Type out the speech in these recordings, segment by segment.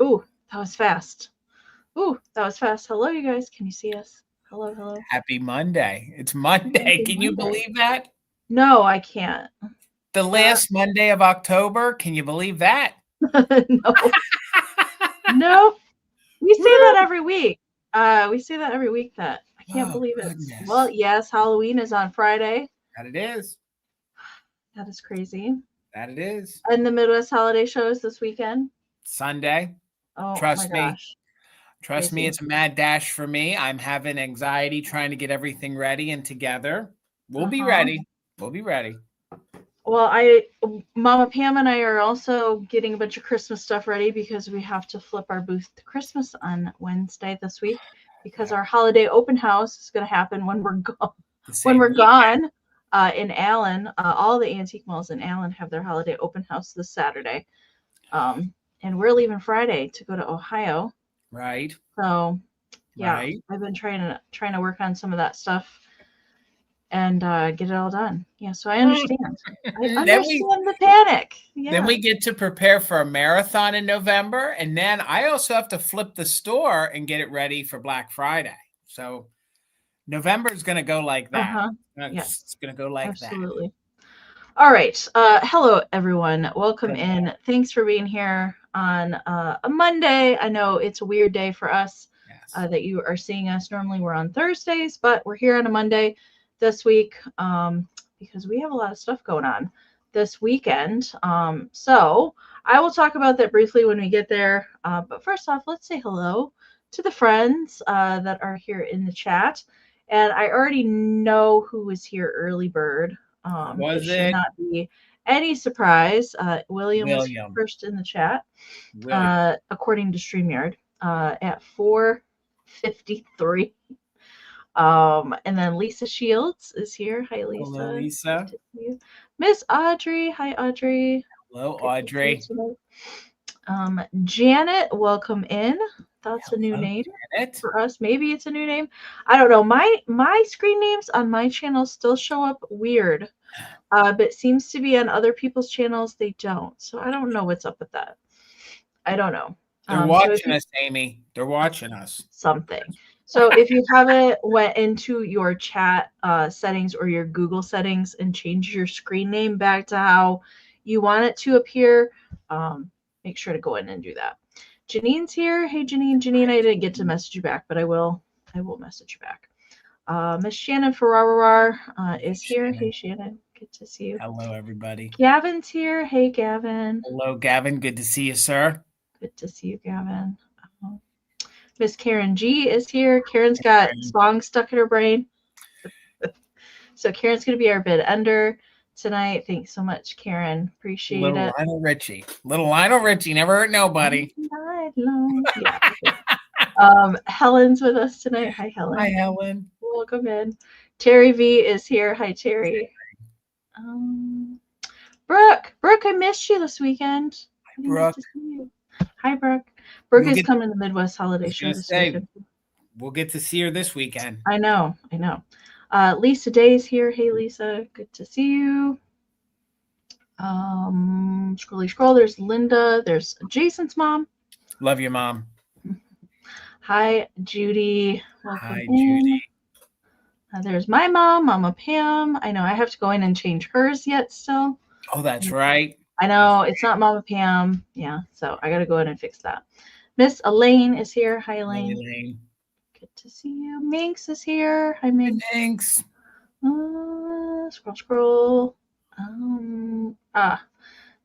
Ooh, that was fast. Ooh, that was fast. Hello, you guys. Can you see us? Hello, hello. Happy Monday. It's Monday. Happy Can you Monday. believe that? No, I can't. The last Monday of October. Can you believe that? No, no. We say that every week. We say that every week. That I can't Oh, believe it. Well, goodness. yes, Halloween is on Friday. That it is. That is crazy. That it is. And the Midwest Holiday Show is this weekend. Sunday. Oh my Trust me. gosh, Trust me, crazy. it's a mad dash for me. I'm having anxiety trying to get everything ready and together. We'll be Uh-huh. ready. We'll be ready. Well, Mama Pam and I are also getting a bunch of Christmas stuff ready because we have to flip our booth to Christmas on Wednesday this week because our holiday open house is going to happen when we're gone. When we're gone in Allen, all the antique malls in Allen have their holiday open house this Saturday, and we're leaving Friday to go to Ohio. Right. So, yeah, Right. I've been trying to work on some of that stuff and get it all done. Yeah, so I understand. I understand the panic. Yeah. Then we get to prepare for a marathon in November, and then I also have to flip the store and get it ready for Black Friday. So November is going to go like that. Yes. It's going to go like Absolutely. All right. Hello, everyone. Welcome in. Thanks for being here on a Monday. I know it's a weird day for us that you are seeing us. Normally we're on Thursdays, but we're here on a Monday this week because we have a lot of stuff going on this weekend. So I will talk about that briefly when we get there. But first off, let's say hello to the friends that are here in the chat. And I already know who was here, early bird. It should not be any surprise. William was first in the chat, according to StreamYard, at 4:53. And then Lisa Shields is here. Hi, Lisa. Hello, Lisa. Miss Audrey. Hi, Audrey. Hello, Audrey. Janet, welcome in. That's a new name for us. Maybe it's a new name. I don't know. My screen names on my channel still show up weird, but it seems to be on other people's channels they don't. So I don't know what's up with that. I don't know. They're watching us, Amy. They're watching us. Something. So if you haven't went into your chat settings or your Google settings and changed your screen name back to how you want it to appear, make sure to go in and do that. Janine's here. Hey, Janine. Janine, I didn't get to message you back, but I will message you back. Miss Shannon Ferrarar is here. Hey, Shannon. Good to see you. Hello, everybody. Gavin's here. Hey, Gavin. Hello, Gavin. Good to see you, sir. Good to see you, Gavin. Miss Karen G is here. Karen's got songs stuck in her brain. So Karen's going to be our bid ender tonight. Thanks so much, Karen. Appreciate it. Little Lionel Richie. Never hurt nobody. Yeah. Helen's with us tonight. Hi, Helen. Hi, Helen. Welcome in. Terry V is here. Hi, Terry. Brooke, I missed you this weekend. Hi, Brooke. Hi, Brooke. Brooke is coming to the Midwest Holiday Show this weekend. We'll get to see her this weekend. I know. Lisa Day's here. Hey, Lisa. Good to see you. Scroll. There's Linda. There's Jason's mom. Love you, Mom. Hi, Judy. Welcome Hi, Judy. There's my mom, Mama Pam. I know I have to go in and change hers yet still. Oh, that's right. I know it's not Mama Pam. Yeah, so I got to go in and fix that. Miss Elaine is here. Hi, Elaine. Hi, Elaine. Good to see you. Minx is here. Hi, Minx. Thanks. Scroll.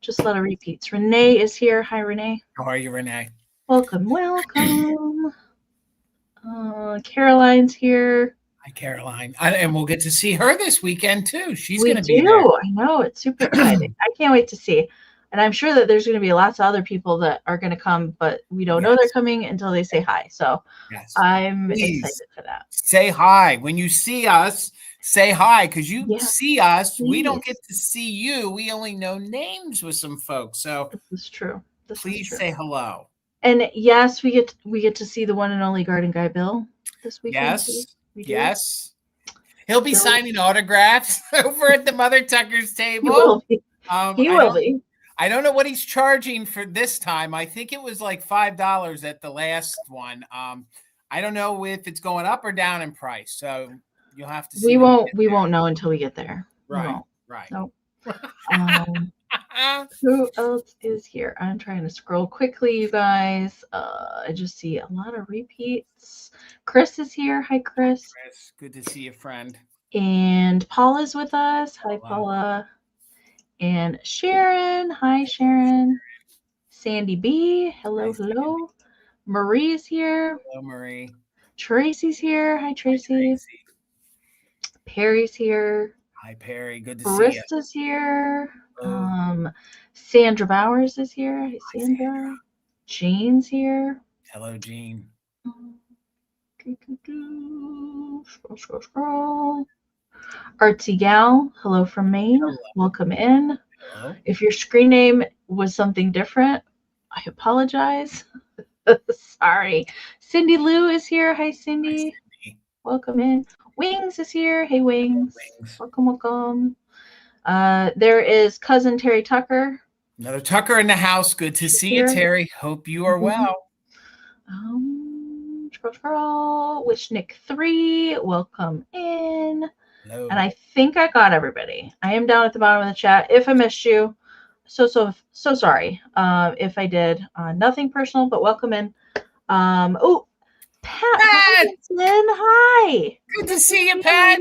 Just a lot of repeats. Renee is here. Hi, Renee. How are you, Renee? Welcome. Caroline's here. Hi, Caroline. And we'll get to see her this weekend, too. She's going to be there. I know. It's super exciting. I can't wait to see. And I'm sure that there's going to be lots of other people that are going to come, but we don't know they're coming until they say hi. So I'm excited for that. Say hi. When you see us, say hi, because you see us. Please. We don't get to see you. We only know names with some folks. So this is true. Please say hello. And yes, we get to see the one and only Garden Guy Bill this weekend. Yes. He'll be signing autographs over at the Mother Tucker's table. He will be. I don't know what he's charging for this time. I think it was like $5 at the last one. I don't know if it's going up or down in price. So you'll have to see. We won't know until we get there. We Right. won't. Right. Nope. Who else is here? I'm trying to scroll quickly, you guys. I just see a lot of repeats. Chris is here. Hi, Chris. Hi, Chris. Good to see you, friend. And Paula's with us. Hi, Paula. And Sharon. Hi, Sharon. Sandy B. Hello, hello. Marie is here. Hello, Marie. Tracy's here. Hi, Tracy. Hi, Tracy. Perry's here. Hi, Perry. Good to see you. Barista's here. Hello. Sandra Bowers is here. Hi, Sandra. Jean's here. Hello, Jean. Scroll. Artsy Gal, hello from Maine. Hello. Welcome in. Hello. If your screen name was something different, I apologize. Sorry. Cindy Lou is here. Hi, Cindy. Hi, Cindy. Welcome in. Wings is here. Hey, Wings. Welcome, welcome. There is cousin Terry Tucker. Another Tucker in the house. Good to see you, Terry. Hope you are well. Scroll. Wishnick 3. Welcome in. Hello. And I think I got everybody. I am down at the bottom of the chat. If I missed you, so sorry. If I did, nothing personal, but welcome in. Oh, Pat Robinson, hi. Good to see you, Pat.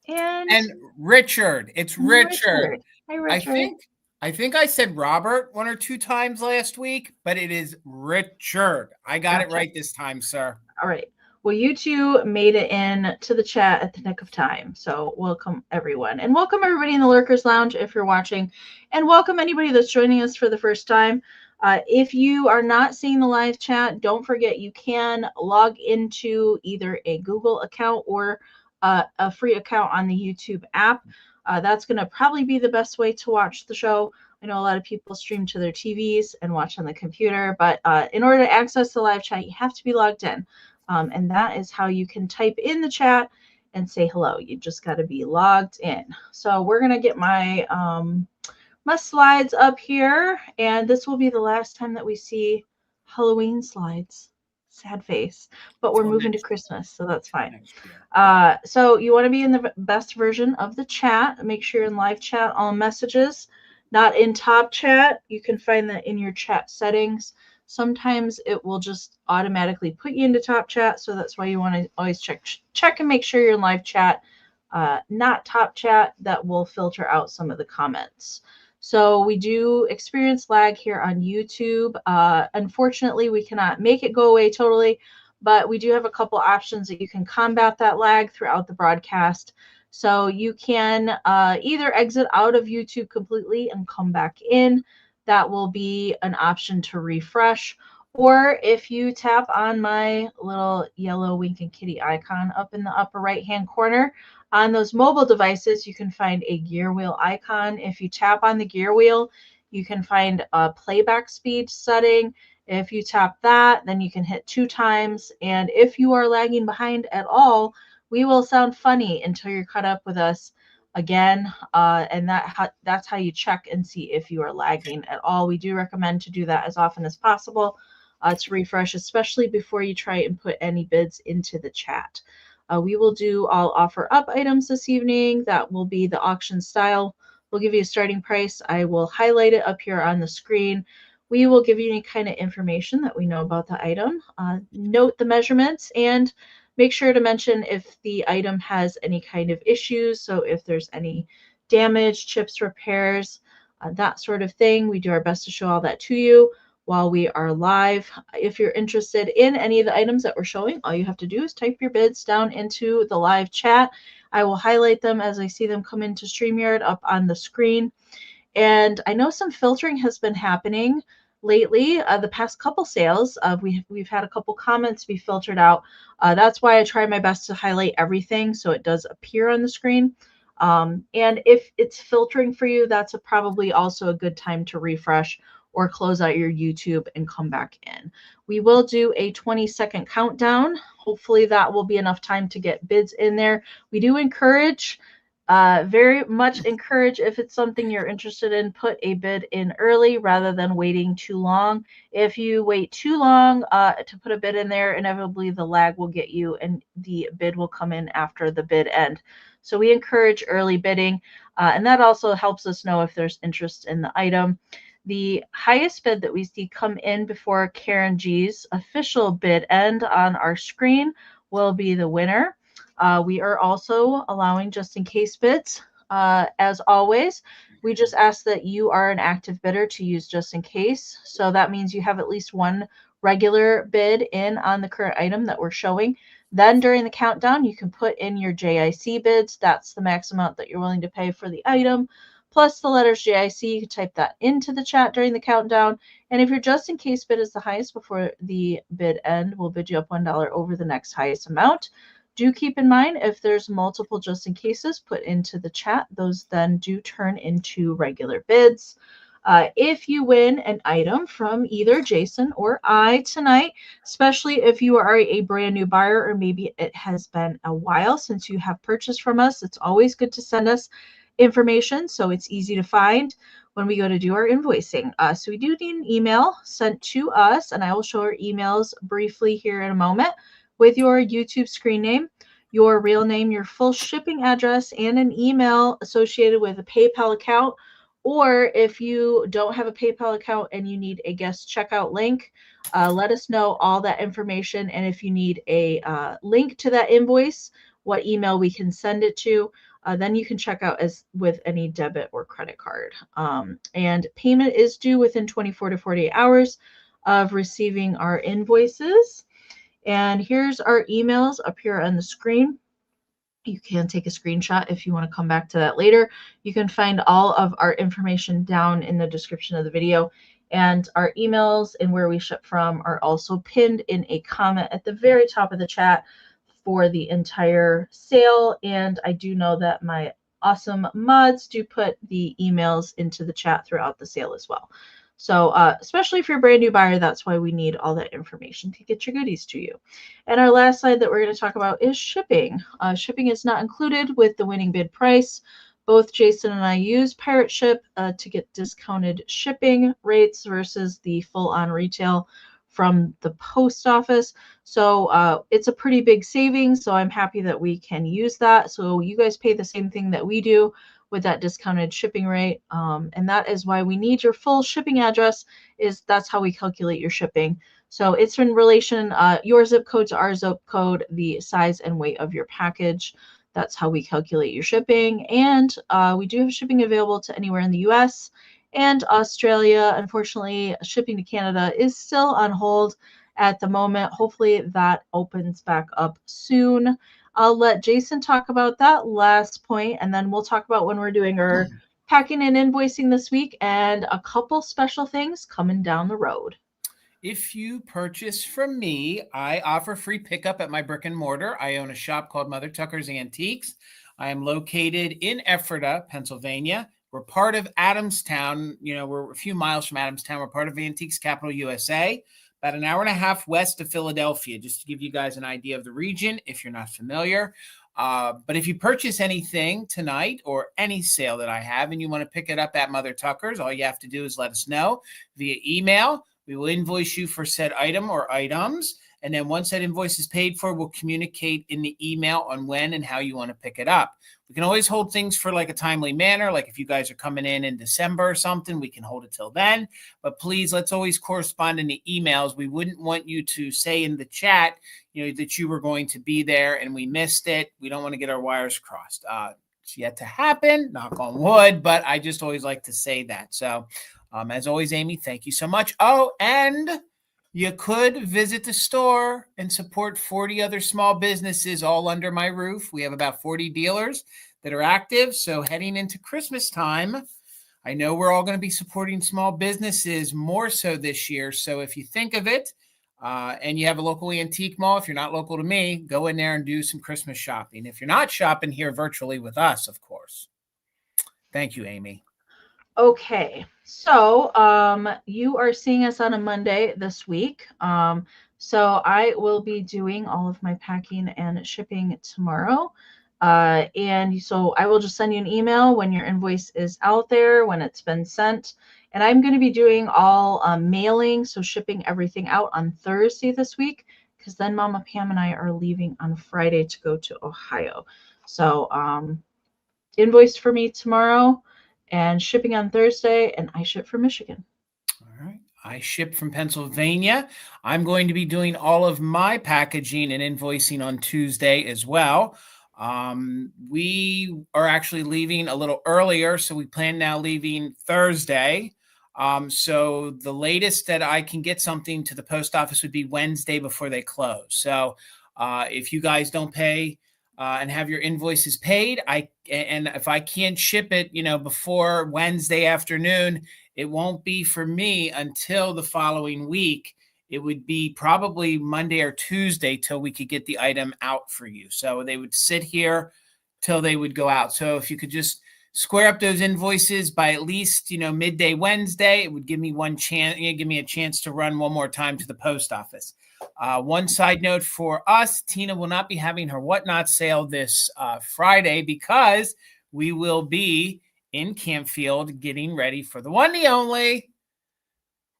And Richard. It's Richard. Hi, Richard. I think I said Robert 1 or 2 times last week, but it is Richard. I got it right this time, sir. All right. Well, you two made it in to the chat at the nick of time. So welcome, everyone. And welcome, everybody in the Lurkers Lounge if you're watching. And welcome anybody that's joining us for the first time. If you are not seeing the live chat, don't forget you can log into either a Google account or a free account on the YouTube app. That's going to probably be the best way to watch the show. I know a lot of people stream to their TVs and watch on the computer, but in order to access the live chat, you have to be logged in. And that is how you can type in the chat and say hello. You just got to be logged in. So we're going to get my my slides up here, and this will be the last time that we see Halloween slides. Sad face, but we're moving to Christmas, so that's fine. So you want to be in the best version of the chat. Make sure you're in live chat, all messages, not in top chat. You can find that in your chat settings. Sometimes it will just automatically put you into top chat, so that's why you want to always check and make sure you're in live chat, not top chat. That will filter out some of the comments. So we do experience lag here on YouTube. Unfortunately, we cannot make it go away totally, but we do have a couple options that you can combat that lag throughout the broadcast. So you can either exit out of YouTube completely and come back in. That will be an option to refresh. Or if you tap on my little yellow winking kitty icon up in the upper right-hand corner, on those mobile devices, you can find a gear wheel icon. If you tap on the gear wheel, you can find a playback speed setting. If you tap that, then you can hit 2 times. And if you are lagging behind at all, we will sound funny until you're caught up with us again. And that's how you check and see if you are lagging at all. We do recommend to do that as often as possible to refresh, especially before you try and put any bids into the chat. We will do all offer up items this evening. That will be the auction style. We'll give you a starting price. I will highlight it up here on the screen. We will give you any kind of information that we know about the item. Note the measurements and make sure to mention if the item has any kind of issues. So if there's any damage, chips, repairs, that sort of thing, we do our best to show all that to you while we are live. If you're interested in any of the items that we're showing, all you have to do is type your bids down into the live chat. I will highlight them as I see them come into StreamYard up on the screen. And I know some filtering has been happening lately. The past couple sales, we've had a couple comments be filtered out. That's why I try my best to highlight everything so it does appear on the screen. And if it's filtering for you, that's probably also a good time to refresh or close out your YouTube and come back in. We will do a 20-second countdown. Hopefully that will be enough time to get bids in there. We do encourage Very much encourage, if it's something you're interested in, put a bid in early rather than waiting too long. If you wait too long to put a bid in there, inevitably the lag will get you and the bid will come in after the bid end. So we encourage early bidding, and that also helps us know if there's interest in the item. The highest bid that we see come in before Karen G's official bid end on our screen will be the winner. We are also allowing just in case bids. As always, we just ask that you are an active bidder to use just in case. So that means you have at least one regular bid in on the current item that we're showing. Then during the countdown, you can put in your JIC bids. That's the max amount that you're willing to pay for the item, plus the letters JIC. You can type that into the chat during the countdown. And if your just in case bid is the highest before the bid end, we'll bid you up $1 over the next highest amount. Do keep in mind, if there's multiple just in cases put into the chat, those then do turn into regular bids. If you win an item from either Jason or I tonight, especially if you are a brand new buyer or maybe it has been a while since you have purchased from us, it's always good to send us information so it's easy to find when we go to do our invoicing. So we do need an email sent to us, and I will show our emails briefly here in a moment, with your YouTube screen name, your real name, your full shipping address, and an email associated with a PayPal account. Or if you don't have a PayPal account and you need a guest checkout link, let us know all that information. And if you need a link to that invoice, what email we can send it to, then you can check out as with any debit or credit card. And payment is due within 24 to 48 hours of receiving our invoices. And here's our emails up here on the screen. You can take a screenshot if you want to come back to that later. You can find all of our information down in the description of the video. And our emails and where we ship from are also pinned in a comment at the very top of the chat for the entire sale. And I do know that my awesome mods do put the emails into the chat throughout the sale as well. So especially if you're a brand new buyer, that's why we need all that information to get your goodies to you. And our last slide that we're going to talk about is shipping. Shipping is not included with the winning bid price. Both Jason and I use Pirate Ship to get discounted shipping rates versus the full-on retail from the post office. So it's a pretty big savings. So I'm happy that we can use that. So you guys pay the same thing that we do with that discounted shipping rate. And that is why we need your full shipping address. That's how we calculate your shipping. So it's in relation, your zip code to our zip code, the size and weight of your package. That's how we calculate your shipping. And we do have shipping available to anywhere in the US and Australia. Unfortunately, shipping to Canada is still on hold at the moment. Hopefully that opens back up soon. I'll let Jason talk about that last point, and then we'll talk about when we're doing our packing and invoicing this week and a couple special things coming down the road. If you purchase from me, I offer free pickup at my brick and mortar. I own a shop called Mother Tucker's Antiques. I am located in Ephrata, Pennsylvania. We're part of Adamstown. We're a few miles from Adamstown. We're part of Antiques Capital USA, about an hour and a half west of Philadelphia, just to give you guys an idea of the region if you're not familiar. But if you purchase anything tonight or any sale that I have and you want to pick it up at Mother Tucker's, all you have to do is let us know via email. We will invoice you for said item or items. And then once that invoice is paid for, we'll communicate in the email on when and how you want to pick it up. We can always hold things for like a timely manner. Like if you guys are coming in December or something, we can hold it till then. But please, let's always correspond in the emails. We wouldn't want you to say in the chat, that you were going to be there and we missed it. We don't want to get our wires crossed. It's yet to happen, knock on wood, but I just always like to say that. So as always, Amie, thank you so much. Oh, and you could visit the store and support 40 other small businesses all under my roof. We have about 40 dealers that are active. So heading into Christmas time, I know we're all going to be supporting small businesses more so this year. So if you think of it and you have a local antique mall, if you're not local to me, go in there and do some Christmas shopping. If you're not shopping here virtually with us, of course. Thank you, Amie. Okay, so you are seeing us on a Monday this week. So I will be doing all of my packing and shipping tomorrow. And so I will just send you an email when your invoice is out there, when it's been sent. And I'm going to be doing all mailing, so shipping everything out on Thursday this week, because then Mama Pam and I are leaving on Friday to go to Ohio. So invoice for me tomorrow and shipping on Thursday, and I ship from Michigan. All right. I ship from Pennsylvania. I'm going to be doing all of my packaging and invoicing on Tuesday as well. We are actually leaving a little earlier, so we plan now leaving Thursday. So the latest that I can get something to the post office would be Wednesday before they close. So if you guys don't pay and have your invoices paid, and if I can't ship it, before Wednesday afternoon, it won't be for me until the following week. It would be probably Monday or Tuesday till we could get the item out for you. So they would sit here till they would go out. So if you could just square up those invoices by at least, midday Wednesday, it would give me a chance to run one more time to the post office. One side note for us, Tina will not be having her Whatnot sale this Friday because we will be in Canfield getting ready for the one, the only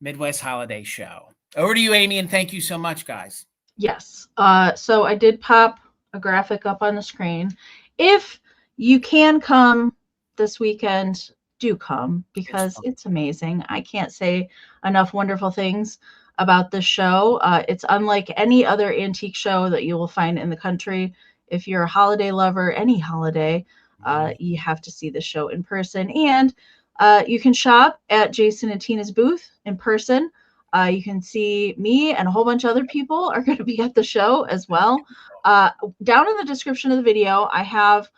Midwest Holiday Show. Over to you, Amie, and thank you so much, guys. Yes. So I did pop a graphic up on the screen. If you can come this weekend, do come, because it's amazing. I can't say enough wonderful things about this show. It's unlike any other antique show that you will find in the country. If you're a holiday lover, any holiday, you have to see the show in person. And you can shop at Jason and Tina's booth in person. You can see me and a whole bunch of other people are going to be at the show as well. Down in the description of the video, I have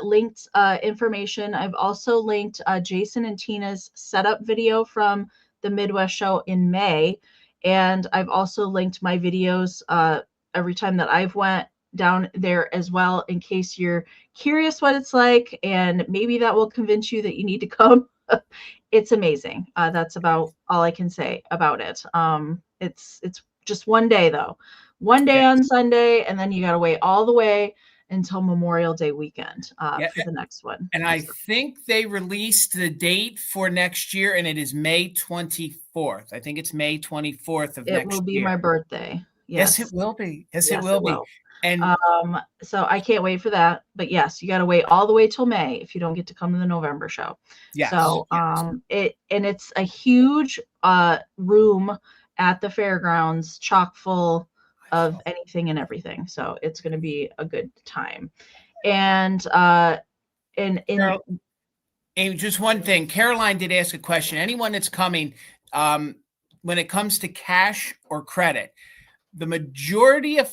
linked information. I've also linked Jason and Tina's setup video from the Midwest show in May. And I've also linked my videos every time that I've went down there as well, in case you're curious what it's like, and maybe that will convince you that you need to come. It's amazing. That's about all I can say about it. It's just one day though, one day on Sunday, and then you got to wait all the way until Memorial Day weekend for the next one. And I think they released the date for next year, and it is May 24th. I think it's May 24th of next year. It will be my birthday. Yes, it will be. Yes, it will be. And so I can't wait for that. But yes, you got to wait all the way till May if you don't get to come to the November show. Yes. So it's a huge room at the fairgrounds, chock full of anything and everything. So it's going to be a good time. And just one thing, Caroline did ask a question. Anyone that's coming, when it comes to cash or credit, the majority of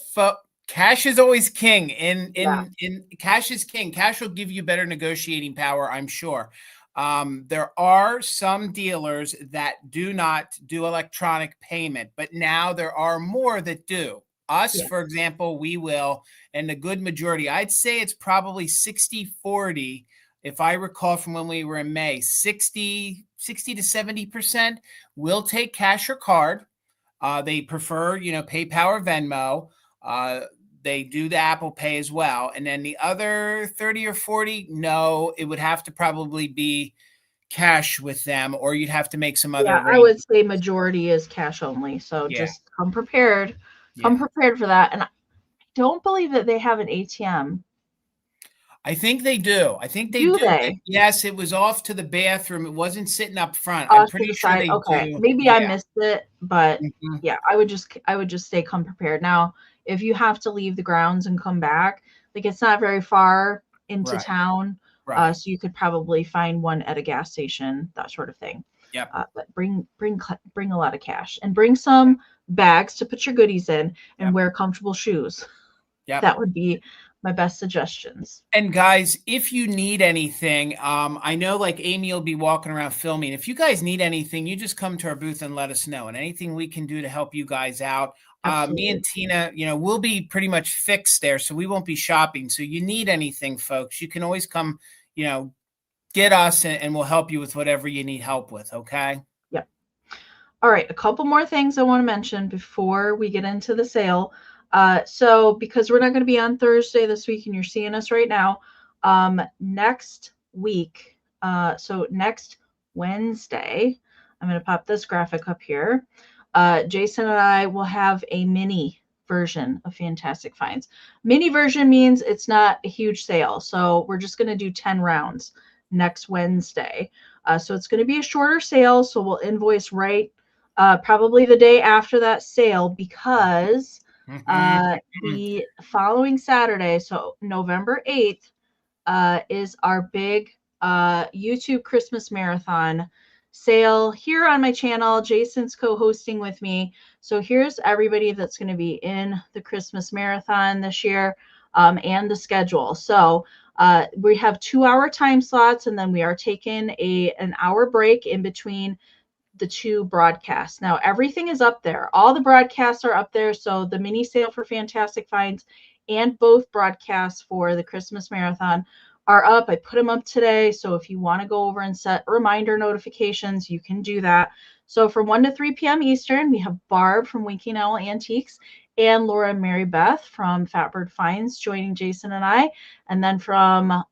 cash is always king. In cash is king. Cash will give you better negotiating power, I'm sure. There are some dealers that do not do electronic payment, but now there are more that do. Us, for example, we will, and the good majority, I'd say it's probably 60-40. If I recall from when we were in May, 60 to 70% will take cash or card. They prefer, PayPal or Venmo. They do the Apple Pay as well. And then the other 30 or 40, no, it would have to probably be cash with them, or you'd have to make some other I would say majority is cash only. So just come prepared. Come prepared for that. And I don't believe that they have an ATM. I think they do. I think they do. Yes, it was off to the bathroom. It wasn't sitting up front. I'm pretty sure they do. Maybe I missed it, but I would just say come prepared. Now, if you have to leave the grounds and come back, like it's not very far into town, so you could probably find one at a gas station, that sort of thing. But bring a lot of cash, and bring some bags to put your goodies in, and wear comfortable shoes. That would be my best suggestions. And guys, if you need anything, I know like Amie will be walking around filming. If you guys need anything, you just come to our booth and let us know, and anything we can do to help you guys out. Me and Tina, we'll be pretty much fixed there, so we won't be shopping. So you need anything, folks, you can always come, get us, and we'll help you with whatever you need help with. Okay. All right. A couple more things I want to mention before we get into the sale. So because we're not going to be on Thursday this week and you're seeing us right now, next week, so next Wednesday, I'm going to pop this graphic up here. Jason and I will have a mini version of Fantastic Finds. Mini version means it's not a huge sale. So we're just going to do 10 rounds next Wednesday. So it's going to be a shorter sale. So we'll invoice right probably the day after that sale, because the following Saturday, so November 8th, is our big YouTube Christmas Marathon sale here on my channel. Jason's co-hosting with me. So here's everybody that's going to be in the Christmas Marathon this year, and the schedule. So we have 2-hour time slots, and then we are taking an hour break in between the two broadcasts. Now everything is up there. All the broadcasts are up there. So the mini sale for Fantastic Finds and both broadcasts for the Christmas Marathon are up. I put them up today. So if you want to go over and set reminder notifications, you can do that. So from 1 to 3 p.m. Eastern, we have Barb from Winking Owl Antiques and Laura and Mary Beth from Fatbird Finds joining Jason and I. And then from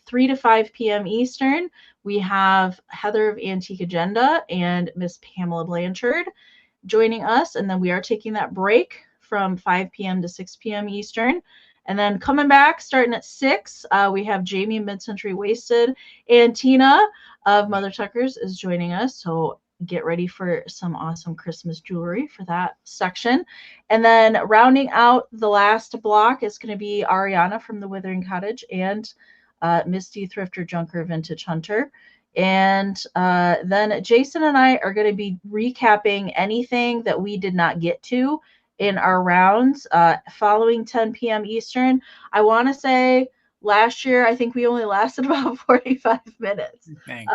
3 to 5 p.m. Eastern, we have Heather of Antique Agenda and Miss Pamela Blanchard joining us. And then we are taking that break from 5 p.m. to 6 p.m. Eastern. And then coming back, starting at 6, we have Jamie of Mid-Century Wasted, and Tina of Mother Tuckers is joining us. So get ready for some awesome Christmas jewelry for that section. And then rounding out the last block is going to be Ariana from the Withering Cottage and Misty Thrifter Junker Vintage Hunter. And then Jason and I are going to be recapping anything that we did not get to in our rounds following 10 p.m. Eastern. I want to say last year, I think we only lasted about 45 minutes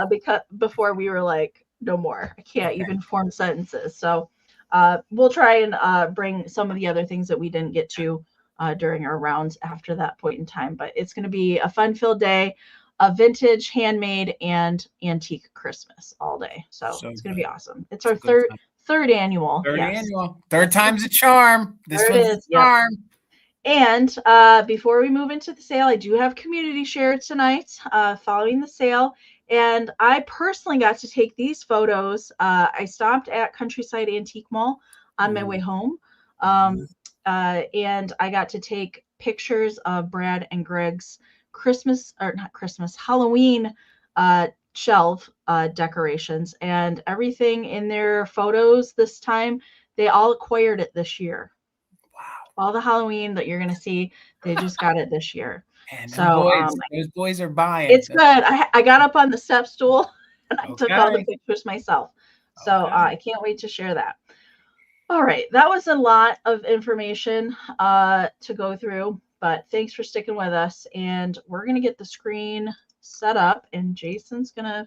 because before we were like, no more. I can't even form sentences. So we'll try and bring some of the other things that we didn't get to during our rounds after that point in time. But it's going to be a fun-filled day, a vintage, handmade, and antique Christmas all day. So it's going to be awesome. It's our third annual. Third time's a charm. This one's a charm. And before we move into the sale, I do have community share tonight following the sale. And I personally got to take these photos. I stopped at Countryside Antique Mall on my way home. And I got to take pictures of Brad and Greg's Halloween shelf decorations, and everything in their photos this time, they all acquired it this year. Wow. All the Halloween that you're going to see, they just got it this year. And so those boys are buying. It's good. I got up on the step stool and I took all the pictures myself. So I can't wait to share that. All right. That was a lot of information to go through, but thanks for sticking with us. And we're going to get the screen set up, and Jason's going to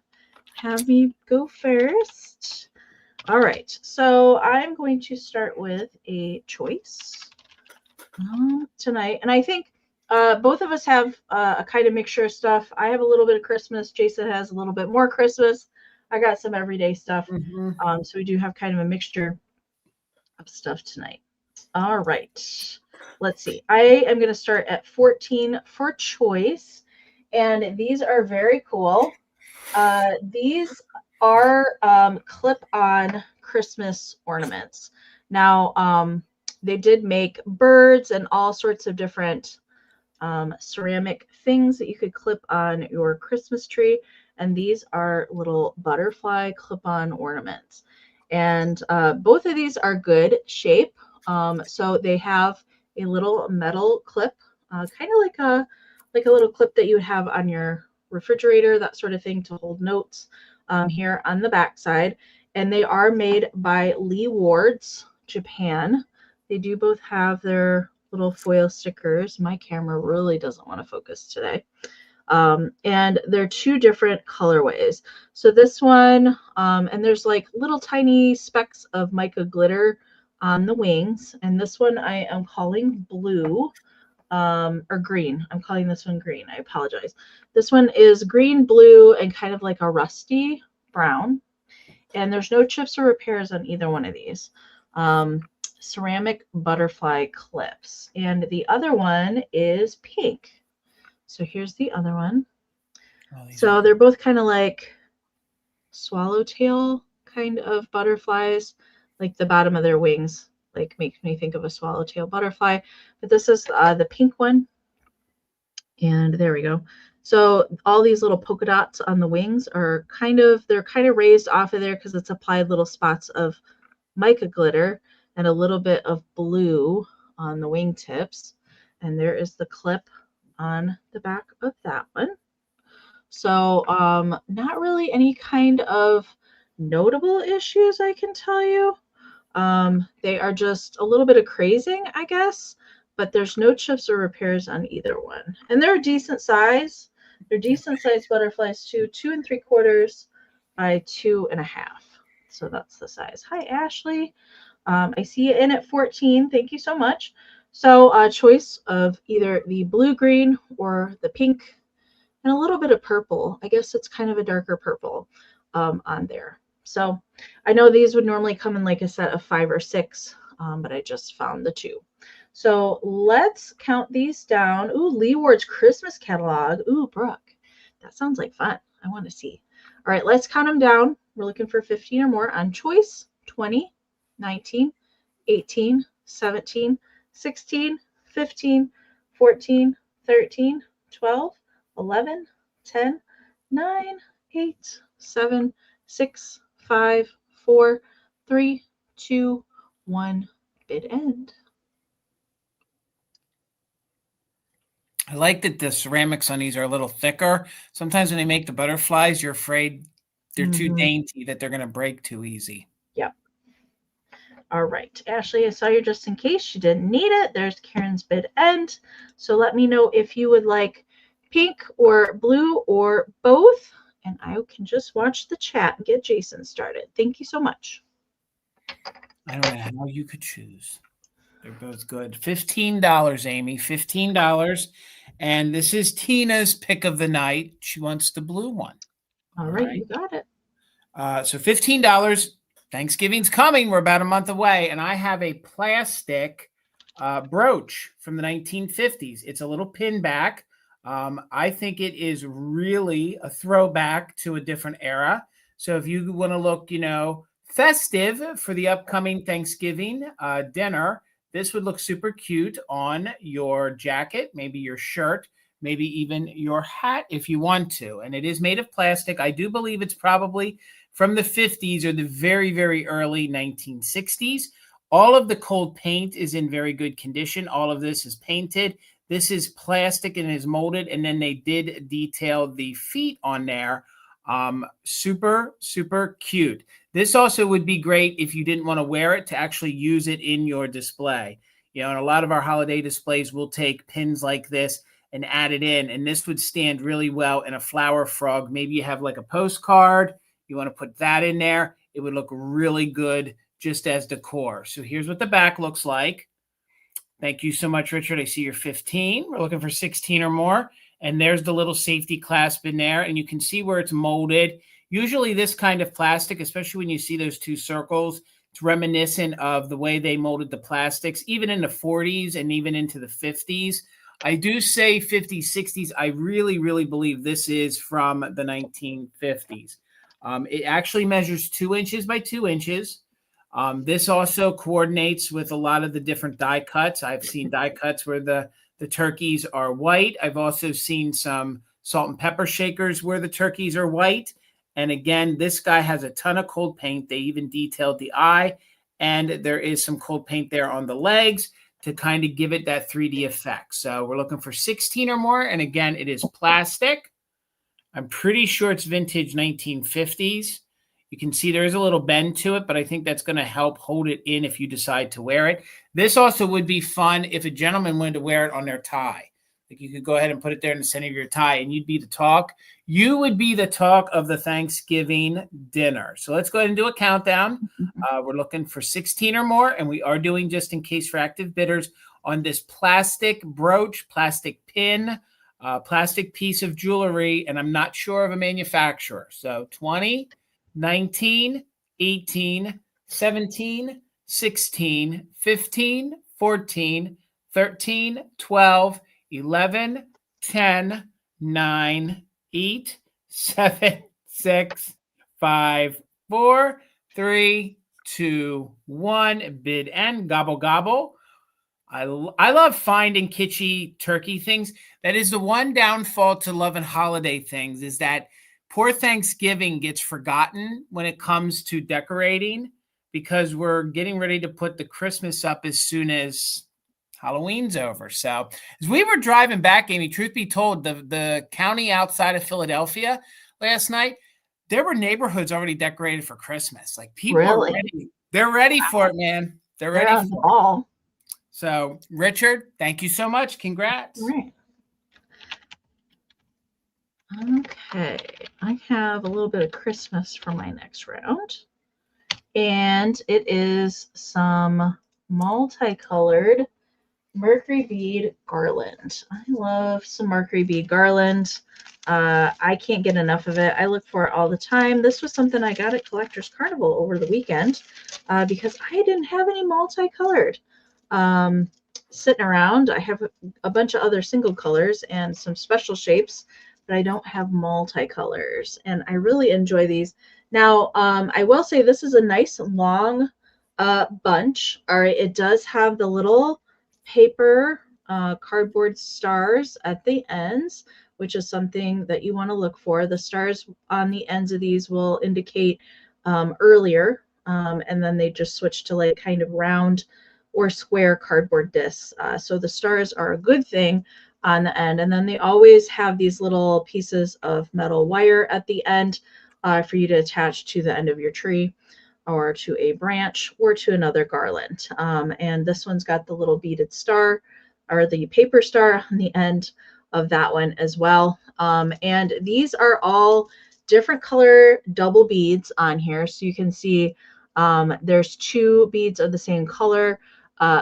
have me go first. All right. So I'm going to start with a choice tonight. And I think both of us have a kind of mixture of stuff. I have a little bit of Christmas. Jason has a little bit more Christmas. I got some everyday stuff. So we do have kind of a mixture of stuff tonight. All right. Let's see. I am going to start at 14 for choice. And these are very cool. These are clip-on Christmas ornaments. Now, they did make birds and all sorts of different ceramic things that you could clip on your Christmas tree. And these are little butterfly clip-on ornaments. And both of these are good shape. So they have a little metal clip, kind of like a little clip that you would have on your refrigerator, that sort of thing, to hold notes here on the back side. And they are made by Lee Ward's, Japan. They do both have their little foil stickers. My camera really doesn't want to focus today. And they're two different colorways. So this one, and there's like little tiny specks of mica glitter on the wings. And this one I am calling blue, or green. I'm calling this one green. I apologize. This one is green, blue, and kind of like a rusty brown. And there's no chips or repairs on either one of these. ceramic butterfly clips. And the other one is pink. So here's the other one. So they're both kind of like swallowtail kind of butterflies, like the bottom of their wings, like makes me think of a swallowtail butterfly. But this is the pink one. And there we go. So all these little polka dots on the wings are they're kind of raised off of there because it's applied little spots of mica glitter and a little bit of blue on the wingtips. And there is the clip on the back of that one. So not really any kind of notable issues, I can tell you. They are just a little bit of crazing, I guess, but there's no chips or repairs on either one. And they're a decent size. They're decent sized butterflies too, 2 3/4 by 2.5. So that's the size. Hi, Ashley. I see you in at 14. Thank you so much. So a choice of either the blue-green or the pink and a little bit of purple. I guess it's kind of a darker purple on there. So I know these would normally come in like a set of 5 or 6, but I just found the 2. So let's count these down. Ooh, Lee Ward's Christmas catalog. Ooh, Brooke, that sounds like fun. I want to see. All right, let's count them down. We're looking for 15 or more on choice. 20, 19, 18, 17, 16, 15, 14, 13, 12, 11, 10, 9, 8, 7, 6, 5, 4, 3, 2, 1, bid end. I like that the ceramics on these are a little thicker. Sometimes when they make the butterflies, you're afraid they're too dainty, that they're going to break too easy. Yep. All right, Ashley, I saw your just in case. You didn't need it. There's Karen's bid end. So let me know if you would like pink or blue or both, and I can just watch the chat and get Jason started. Thank you so much. I don't know how you could choose. They're both good. $15, Amy, $15. And this is Tina's pick of the night. She wants the blue one. All right, you got it. So $15. Thanksgiving's coming. We're about a month away. And I have a plastic brooch from the 1950s. It's a little pin back. I think it is really a throwback to a different era. So if you want to look, festive for the upcoming Thanksgiving dinner, this would look super cute on your jacket, maybe your shirt, maybe even your hat if you want to. And it is made of plastic. I do believe it's probably from the 50s or the very, very early 1960s. All of the cold paint is in very good condition. All of this is painted. This is plastic and is molded. And then they did detail the feet on there. Super, super cute. This also would be great if you didn't want to wear it to actually use it in your display. And a lot of our holiday displays will take pins like this and add it in. And this would stand really well in a flower frog. Maybe you have like a postcard. You want to put that in there. It would look really good just as decor. So here's what the back looks like. Thank you so much, Richard. I see you're 15. We're looking for 16 or more. And there's the little safety clasp in there. And you can see where it's molded. Usually this kind of plastic, especially when you see those 2 circles, it's reminiscent of the way they molded the plastics, even in the 40s and even into the 50s. I do say 50s, 60s. I really, really believe this is from the 1950s. It actually measures 2 inches by 2 inches. This also coordinates with a lot of the different die cuts. I've seen die cuts where the turkeys are white. I've also seen some salt and pepper shakers where the turkeys are white. And again, this guy has a ton of cold paint. They even detailed the eye, and there is some cold paint there on the legs to kind of give it that 3D effect. So we're looking for 16 or more. And again, it is plastic. I'm pretty sure it's vintage 1950s. You can see there is a little bend to it, but I think that's going to help hold it in if you decide to wear it. This also would be fun if a gentleman wanted to wear it on their tie. Like you could go ahead and put it there in the center of your tie, and you'd be the talk. You would be the talk of the Thanksgiving dinner. So let's go ahead and do a countdown. We're looking for 16 or more, and we are doing just in case for active bidders on this plastic brooch, plastic pin, plastic piece of jewelry, and I'm not sure of a manufacturer. So 20, 19, 18, 17, 16, 15, 14, 13, 12, 11, 10, 9, 8, 7, 6, 5, 4, 3, 2, 1. Bid end. Gobble, gobble. I love finding kitschy turkey things. That is the one downfall to Love and Holiday things, is that poor Thanksgiving gets forgotten when it comes to decorating, because we're getting ready to put the Christmas up as soon as Halloween's over. So as we were driving back, Amie, truth be told, the county outside of Philadelphia last night, there were neighborhoods already decorated for Christmas. Like, people are ready. They're ready for it, man. They're ready for it. All. So, Richard, thank you so much. Congrats. All right. Okay, I have a little bit of Christmas for my next round. And it is some multicolored mercury bead garland. I love some mercury bead garland. I can't get enough of it. I look for it all the time. This was something I got at Collector's Carnival over the weekend because I didn't have any multicolored sitting around. I have a bunch of other single colors and some special shapes, but I don't have multicolors, and I really enjoy these. Now, I will say this is a nice long bunch. All right, it does have the little paper cardboard stars at the ends, which is something that you want to look for. The stars on the ends of these will indicate earlier, and then they just switch to like kind of round or square cardboard discs. So the stars are a good thing on the end. And then they always have these little pieces of metal wire at the end for you to attach to the end of your tree or to a branch or to another garland. And this one's got the little beaded star or the paper star on the end of that one as well. And these are all different color double beads on here. So you can see there's two beads of the same color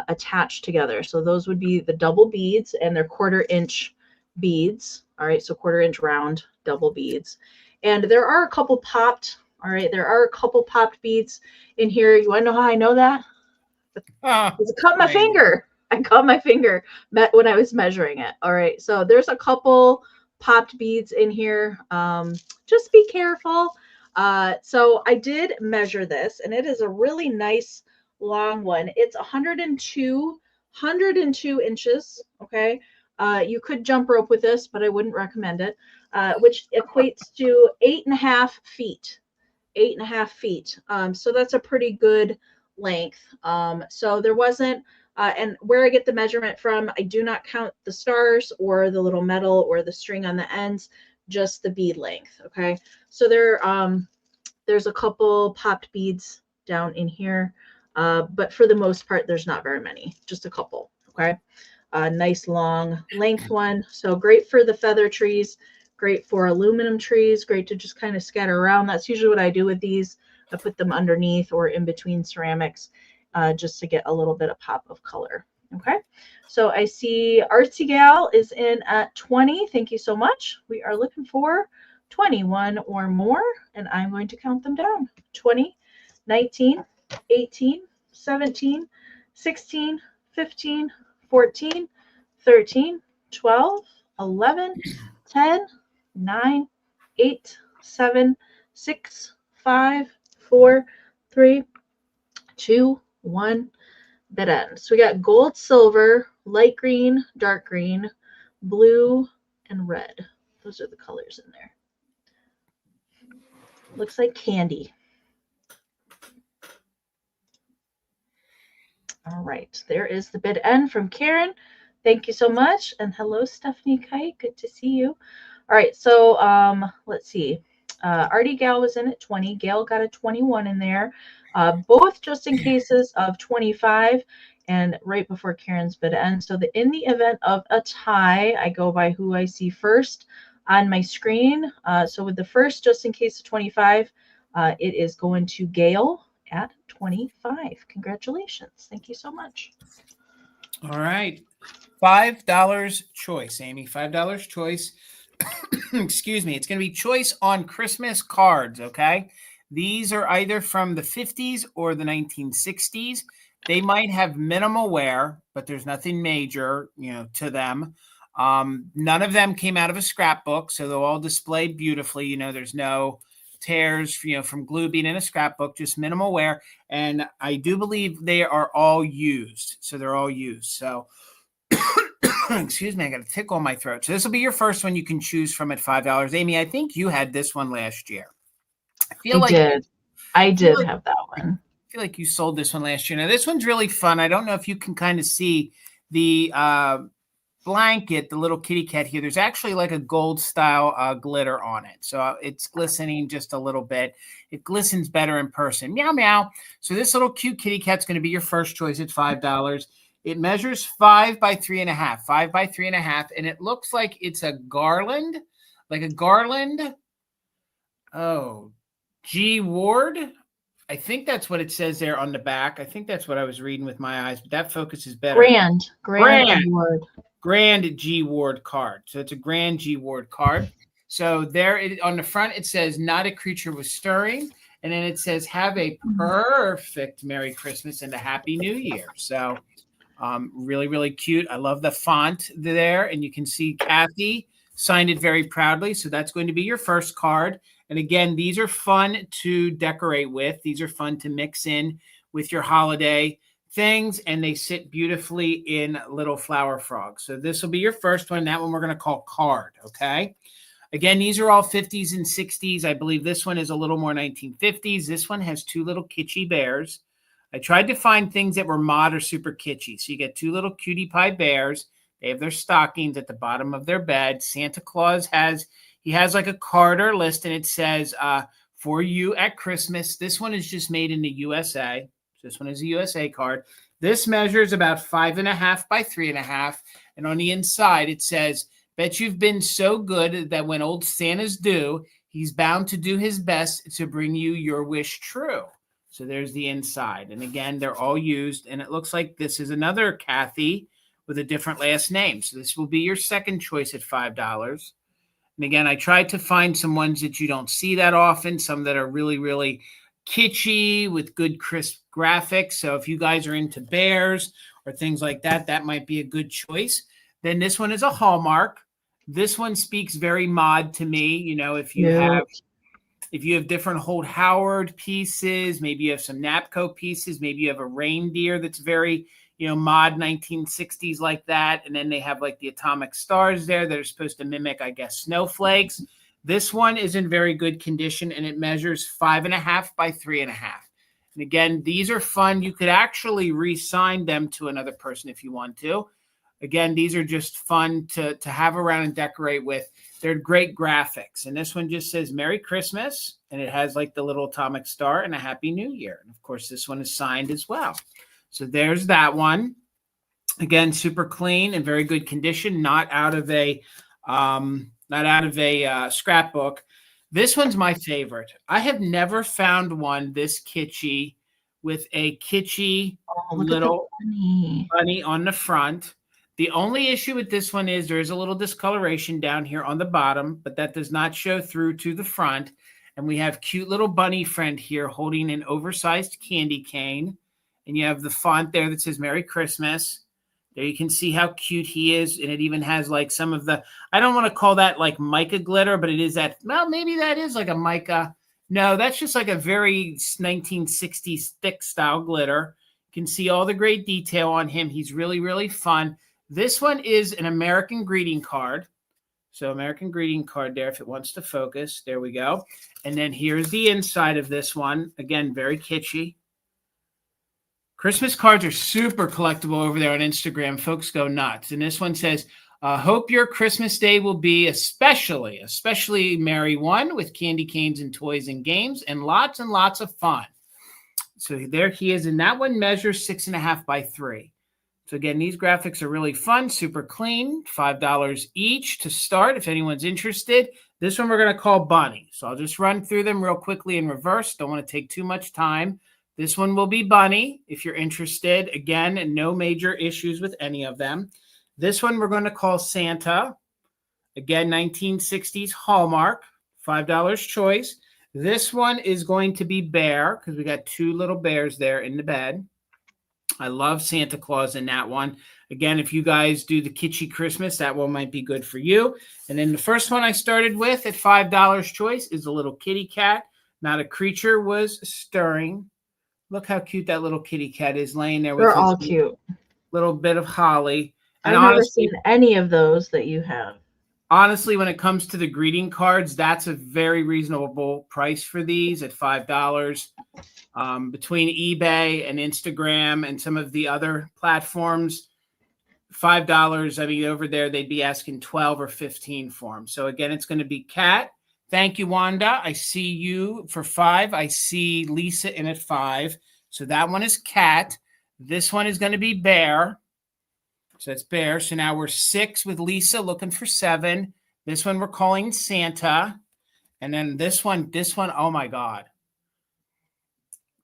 attached together. So those would be the double beads, and they're 1/4 inch beads. All right, so 1/4 inch round double beads. And there are a couple popped. All right, there are a couple popped beads in here. You want to know how I know that? Because I cut my finger. I cut my finger when I was measuring it. All right, so there's a couple popped beads in here. Just be careful. So I did measure this, and it is a really nice long one. It's 102 inches. Okay. You could jump rope with this, but I wouldn't recommend it, which equates to 8.5 feet. 8.5 feet. So that's a pretty good length. So there wasn't, and where I get the measurement from, I do not count the stars or the little metal or the string on the ends, just the bead length. Okay. So there's a couple popped beads down in here. But for the most part, there's not very many, just a couple. Okay. Nice long length one. So great for the feather trees, great for aluminum trees, great to just kind of scatter around. That's usually what I do with these. I put them underneath or in between ceramics just to get a little bit of pop of color. Okay. So I see Artsy Gal is in at 20. Thank you so much. We are looking for 21 or more, and I'm going to count them down. 20, 19, 18, 17, 16, 15, 14, 13, 12, 11, 10, 9, 8, 7, 6, 5, 4, 3, 2, 1. Bid end. So we got gold, silver, light green, dark green, blue, and red. Those are the colors in there. Looks like candy. All right, there is the bid end from Karen. Thank you so much. And hello, Stephanie Kite. Good to see you. All right, so let's see. Artie Gal was in at 20. Gail got a 21 in there. Both just in cases of 25 and right before Karen's bid end. So in the event of a tie, I go by who I see first on my screen. So with the first, just in case of 25, it is going to Gail at 25. Congratulations. Thank you so much. All right. $5 choice, Amie. $5 choice. Excuse me. It's going to be choice on Christmas cards, okay? These are either from the 50s or the 1960s. They might have minimal wear, but there's nothing major, to them. None of them came out of a scrapbook, so they'll all display beautifully. There's no tears, from glue being in a scrapbook, just minimal wear. And I do believe they are all used. So they're all used. So excuse me, I got a tickle in my throat. So this will be your first one you can choose from at $5. Amie, I think you had this one last year. I did have that one. I feel like you sold this one last year. Now, this one's really fun. I don't know if you can kind of see the blanket, the little kitty cat here. There's actually like a gold style glitter on it. So it's glistening just a little bit. It glistens better in person. Meow, meow. So this little cute kitty cat's going to be your first choice at $5. It measures 5 by 3.5, 5 by 3.5. And it looks like it's a garland, Oh, G Ward. I think that's what it says there on the back. I think that's what I was reading with my eyes, but that focus is better. Grand G Ward card. So it's a Grand G Ward card. So there on the front, it says, not a creature was stirring. And then it says, have a perfect Merry Christmas and a Happy New Year. So really, really cute. I love the font there. And you can see Kathy signed it very proudly. So that's going to be your first card. And again, these are fun to decorate with. These are fun to mix in with your holiday things, and they sit beautifully in little flower frogs. So this will be your first one. That one we're going to call card, okay? Again, these are all 50s and 60s. I believe this one is a little more 1950s. This one has two little kitschy bears. I tried to find things that were mod or super kitschy. So you get two little cutie pie bears. They have their stockings at the bottom of their bed. Santa Claus has like a card or list, and it says, for you at Christmas. This one is just made in the USA. So this one is a USA card. This measures about 5.5 by 3.5. And on the inside, it says, bet you've been so good that when old Santa's due, he's bound to do his best to bring you your wish true. So there's the inside. And again, they're all used. And it looks like this is another Kathy with a different last name. So this will be your second choice at $5. And again, I tried to find some ones that you don't see that often, some that are really, really kitschy with good crisp graphics. So if you guys are into bears or things like that, that might be a good choice. Then this one is a Hallmark. This one speaks very mod to me. If you have different Holt Howard pieces, maybe you have some Napco pieces, maybe you have a reindeer that's very, mod 1960s like that. And then they have like the atomic stars there that are supposed to mimic, I guess, snowflakes. This one is in very good condition, and it measures 5.5 by 3.5. And again, these are fun. You could actually re-sign them to another person if you want to. Again, these are just fun to have around and decorate with. They're great graphics. And this one just says Merry Christmas, and it has like the little atomic star and a Happy New Year. And of course, this one is signed as well. So there's that one. Again, super clean and very good condition, not out of a scrapbook. This one's my favorite. I have never found one this kitschy with a kitschy little bunny on the front. The only issue with this one is there is a little discoloration down here on the bottom, but that does not show through to the front. And we have cute little bunny friend here holding an oversized candy cane. And you have the font there that says Merry Christmas. There you can see how cute he is. And it even has like some of the, I don't want to call that like mica glitter, but it is that, well, maybe that is like a mica. No, that's just like a very 1960s thick style glitter. You can see all the great detail on him. He's really, really fun. This one is an American greeting card. So American greeting card there, if it wants to focus. There we go. And then here's the inside of this one. Again, very kitschy. Christmas cards are super collectible over there on Instagram. Folks go nuts. And this one says, hope your Christmas day will be especially merry one with candy canes and toys and games and lots of fun. So there he is. And that one measures 6.5 by 3. So again, these graphics are really fun, super clean, $5 each to start if anyone's interested. This one we're going to call Bunny. So I'll just run through them real quickly in reverse. Don't want to take too much time. This one will be Bunny if you're interested. Again, and no major issues with any of them. This one we're going to call Santa. Again, 1960s Hallmark, $5 choice. This one is going to be Bear because we got two little bears there in the bed. I love Santa Claus in that one. Again, if you guys do the kitschy Christmas, that one might be good for you. And then the first one I started with at $5 choice is a little kitty cat. Not a creature was stirring. Look how cute that little kitty cat is laying there with They're his all cute. little bit of holly. And I've never honestly, seen any of those that you have. honestly, when it comes to the greeting cards, that's a very reasonable price for these at $5. Between eBay and Instagram and some of the other platforms, $5. I mean, over there, they'd be asking 12 or 15 for them. So again, it's going to be cat. Thank you, Wanda. I see you for 5. I see Lisa in at 5. So that one is cat. This one is going to be bear. So that's bear. So now we're 6 with Lisa looking for 7. This one we're calling Santa. And then this one, oh my God.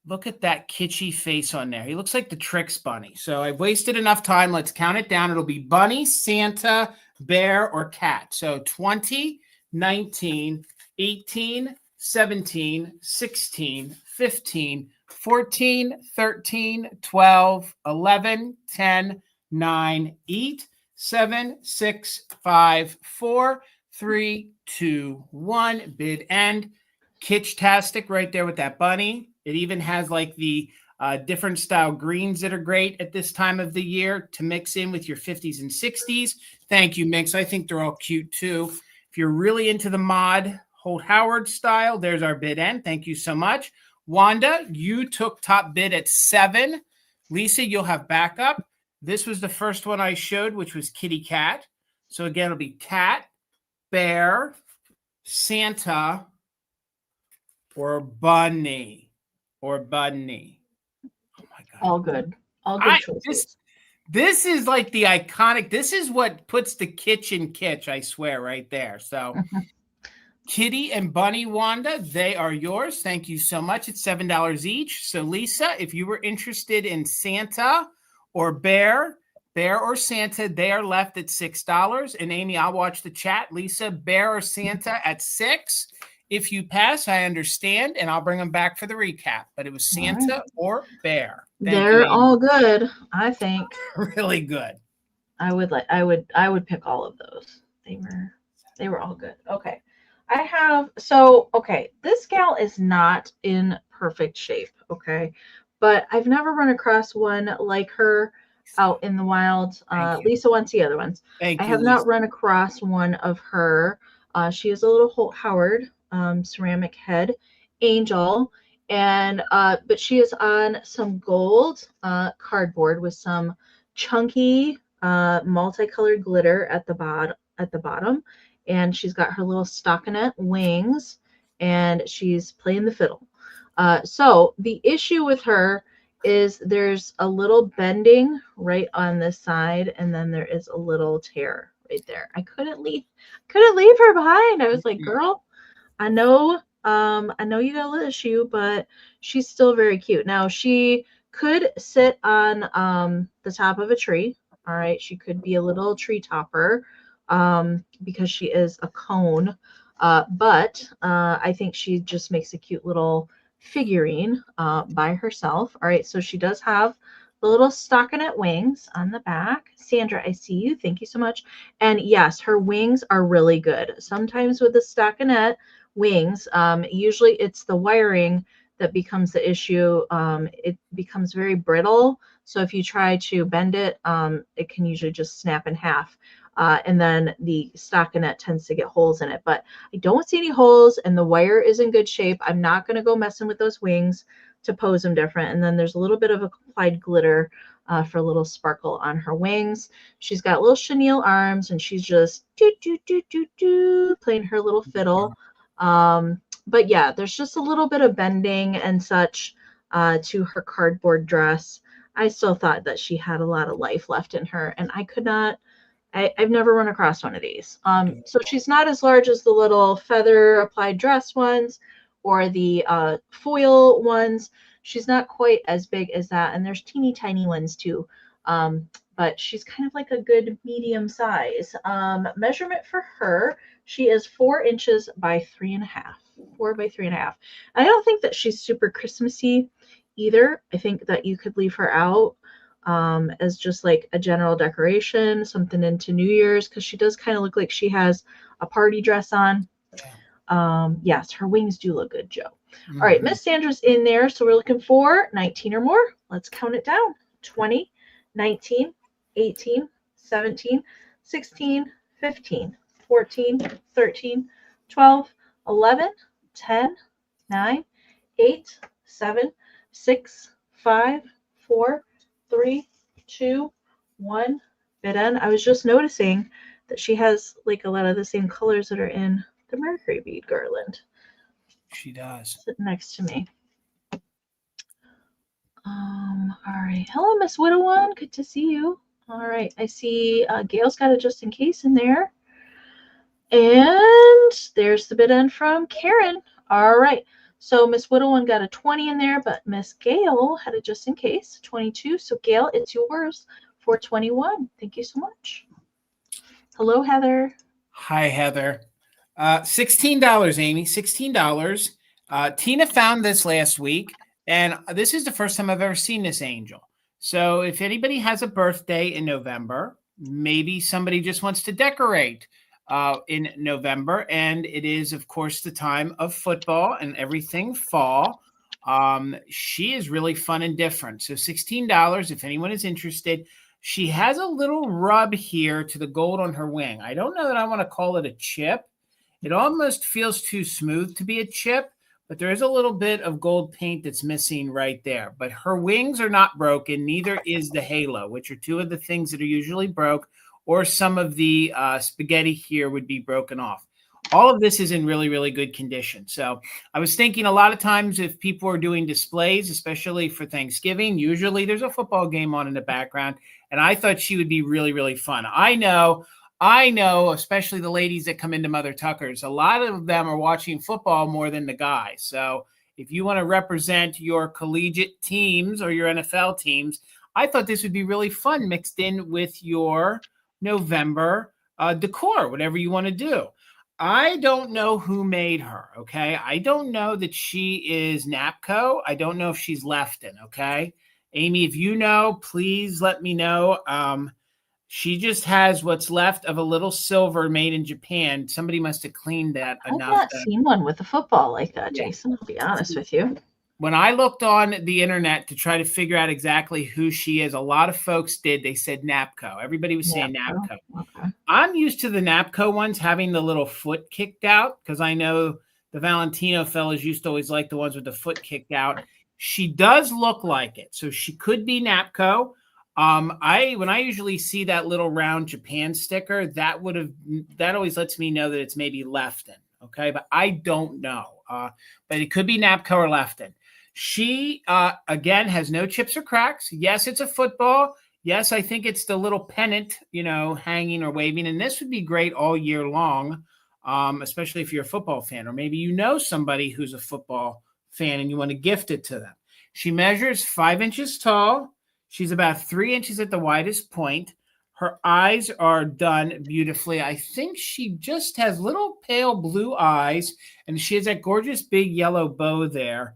Look at that kitschy face on there. He looks like the Tricks Bunny. So I've wasted enough time. Let's count it down. It'll be bunny, Santa, bear, or cat. So 20, 19, 18, 17, 16, 15, 14, 13, 12, 11, 10, 9, 8, 7, 6, 5, 4, 3, 2, 1. Bid end. Kitsch-tastic right there with that bunny. It even has like the different style greens that are great at this time of the year to mix in with your 50s and 60s. Thank you, Mix. I think they're all cute too. If you're really into the mod Holt Howard style, there's our bid end. Thank you so much. Wanda, you took top bid at 7. Lisa, you'll have backup. This was the first one I showed, which was kitty cat. So again, it'll be cat, bear, Santa, or bunny. Or bunny. Oh my God. All good. All good choices. This is like the iconic. This is what puts the kitsch in kitsch, I swear, right there. So Kitty and Bunny, Wanda, they are yours. Thank you so much. It's $7 each. So Lisa, if you were interested in Santa or bear or Santa, they are left at $6. And Amy, I'll watch the chat. Lisa, bear or Santa at $6. If you pass, I understand, and I'll bring them back for the recap. But it was Santa or bear. They're all good, I think. Really good. I would pick all of those. They were all good. Okay. This gal is not in perfect shape, okay? But I've never run across one like her out in the wild. Lisa wants the other ones. I have not run across one of her. She is a little Holt Howard ceramic head angel, and but she is on some gold cardboard with some chunky multicolored glitter at the bottom, and she's got her little stockinette wings, and she's playing the fiddle. So the issue with her is there's a little bending right on this side, and then there is a little tear right there. I couldn't leave her behind. I was like, girl, I know you got a little issue, but she's still very cute. Now she could sit on the top of a tree. All right, she could be a little tree topper because she is a cone. But I think she just makes a cute little figurine by herself. All right, so she does have the little stockinette wings on the back. Sandra, I see you. Thank you so much. And yes, her wings are really good. Sometimes with the stockinette wings, usually it's the wiring that becomes the issue. It becomes very brittle. So if you try to bend it, it can usually just snap in half. And then the stockinette tends to get holes in it. But I don't see any holes, and the wire is in good shape. I'm not going to go messing with those wings to pose them different. And then there's a little bit of applied glitter for a little sparkle on her wings. She's got little chenille arms, and she's just playing her little fiddle. But yeah, there's just a little bit of bending and such to her cardboard dress. I still thought that she had a lot of life left in her, and I've never run across one of these. So she's not as large as the little feather applied dress ones or the foil ones. She's not quite as big as that. And there's teeny tiny ones too. But she's kind of like a good medium size. Measurement for her, she is 4 inches by 3.5. 4 by 3.5. I don't think that she's super Christmassy either. I think that you could leave her out as just like a general decoration, something into New Year's, because she does kind of look like she has a party dress on. Yes, her wings do look good, Joe. All right, Miss Sandra's in there, so we're looking for 19 or more. Let's count it down. 20, 19, 18, 17, 16, 15, 14, 13, 12, 11, 10, 9, 8, 7, 6, 5, 4, 3, 2, 1. Bid end. I was just noticing that she has like a lot of the same colors that are in the Mercury bead garland. She does. Sitting next to me. All right. Hello, Miss Widow One. Good to see you. All right. I see Gail's got a just in case in there. And there's the bid end from Karen. All right. So Miss Widow One got a 20 in there, but Miss Gail had a just in case, 22. So Gail, it's yours for 21. Thank you so much. Hello, Heather. Hi, Heather. $16, Amy. $16. Tina found this last week, and this is the first time I've ever seen this angel. So if anybody has a birthday in November, maybe somebody just wants to decorate in November, and it is, of course, the time of football and everything fall. She is really fun and different. So $16 if anyone is interested. She has a little rub here to the gold on her wing. I don't know that I want to call it a chip. It almost feels too smooth to be a chip, but there is a little bit of gold paint that's missing right there. But her wings are not broken. Neither is the halo, which are two of the things that are usually broke, or some of the spaghetti here would be broken off. All of this is in really, really good condition. So I was thinking a lot of times if people are doing displays, especially for Thanksgiving, usually there's a football game on in the background. And I thought she would be really, really fun. I know, especially the ladies that come into Mother Tucker's, a lot of them are watching football more than the guys. So if you want to represent your collegiate teams or your NFL teams, I thought this would be really fun mixed in with your November decor, whatever you want to do. I don't know who made her, okay? I don't know that she is NAPCO. I don't know if she's Lefton, okay? Amy, if you know, please let me know. She just has what's left of a little silver made in Japan. Somebody must have cleaned that I've enough. not seen one with a football like that, Jason. I'll be honest with you. When I looked on the internet to try to figure out exactly who she is, a lot of folks did. They said NAPCO. Everybody was saying NAPCO. Okay. I'm used to the NAPCO ones having the little foot kicked out because I know the Valentino fellas used to always like the ones with the foot kicked out. She does look like it, so she could be NAPCO. When I usually see that little round Japan sticker, that always lets me know that it's maybe Lefton. Okay, but I don't know. But it could be NAPCO or Lefton. She again has no chips or cracks. Yes, it's a football. Yes, I think it's the little pennant, hanging or waving, and this would be great all year long, especially if you're a football fan, or maybe you know somebody who's a football fan and you want to gift it to them. She measures 5 inches tall. She's about 3 inches at the widest point. Her eyes are done beautifully. I think she just has little pale blue eyes, and she has that gorgeous big yellow bow there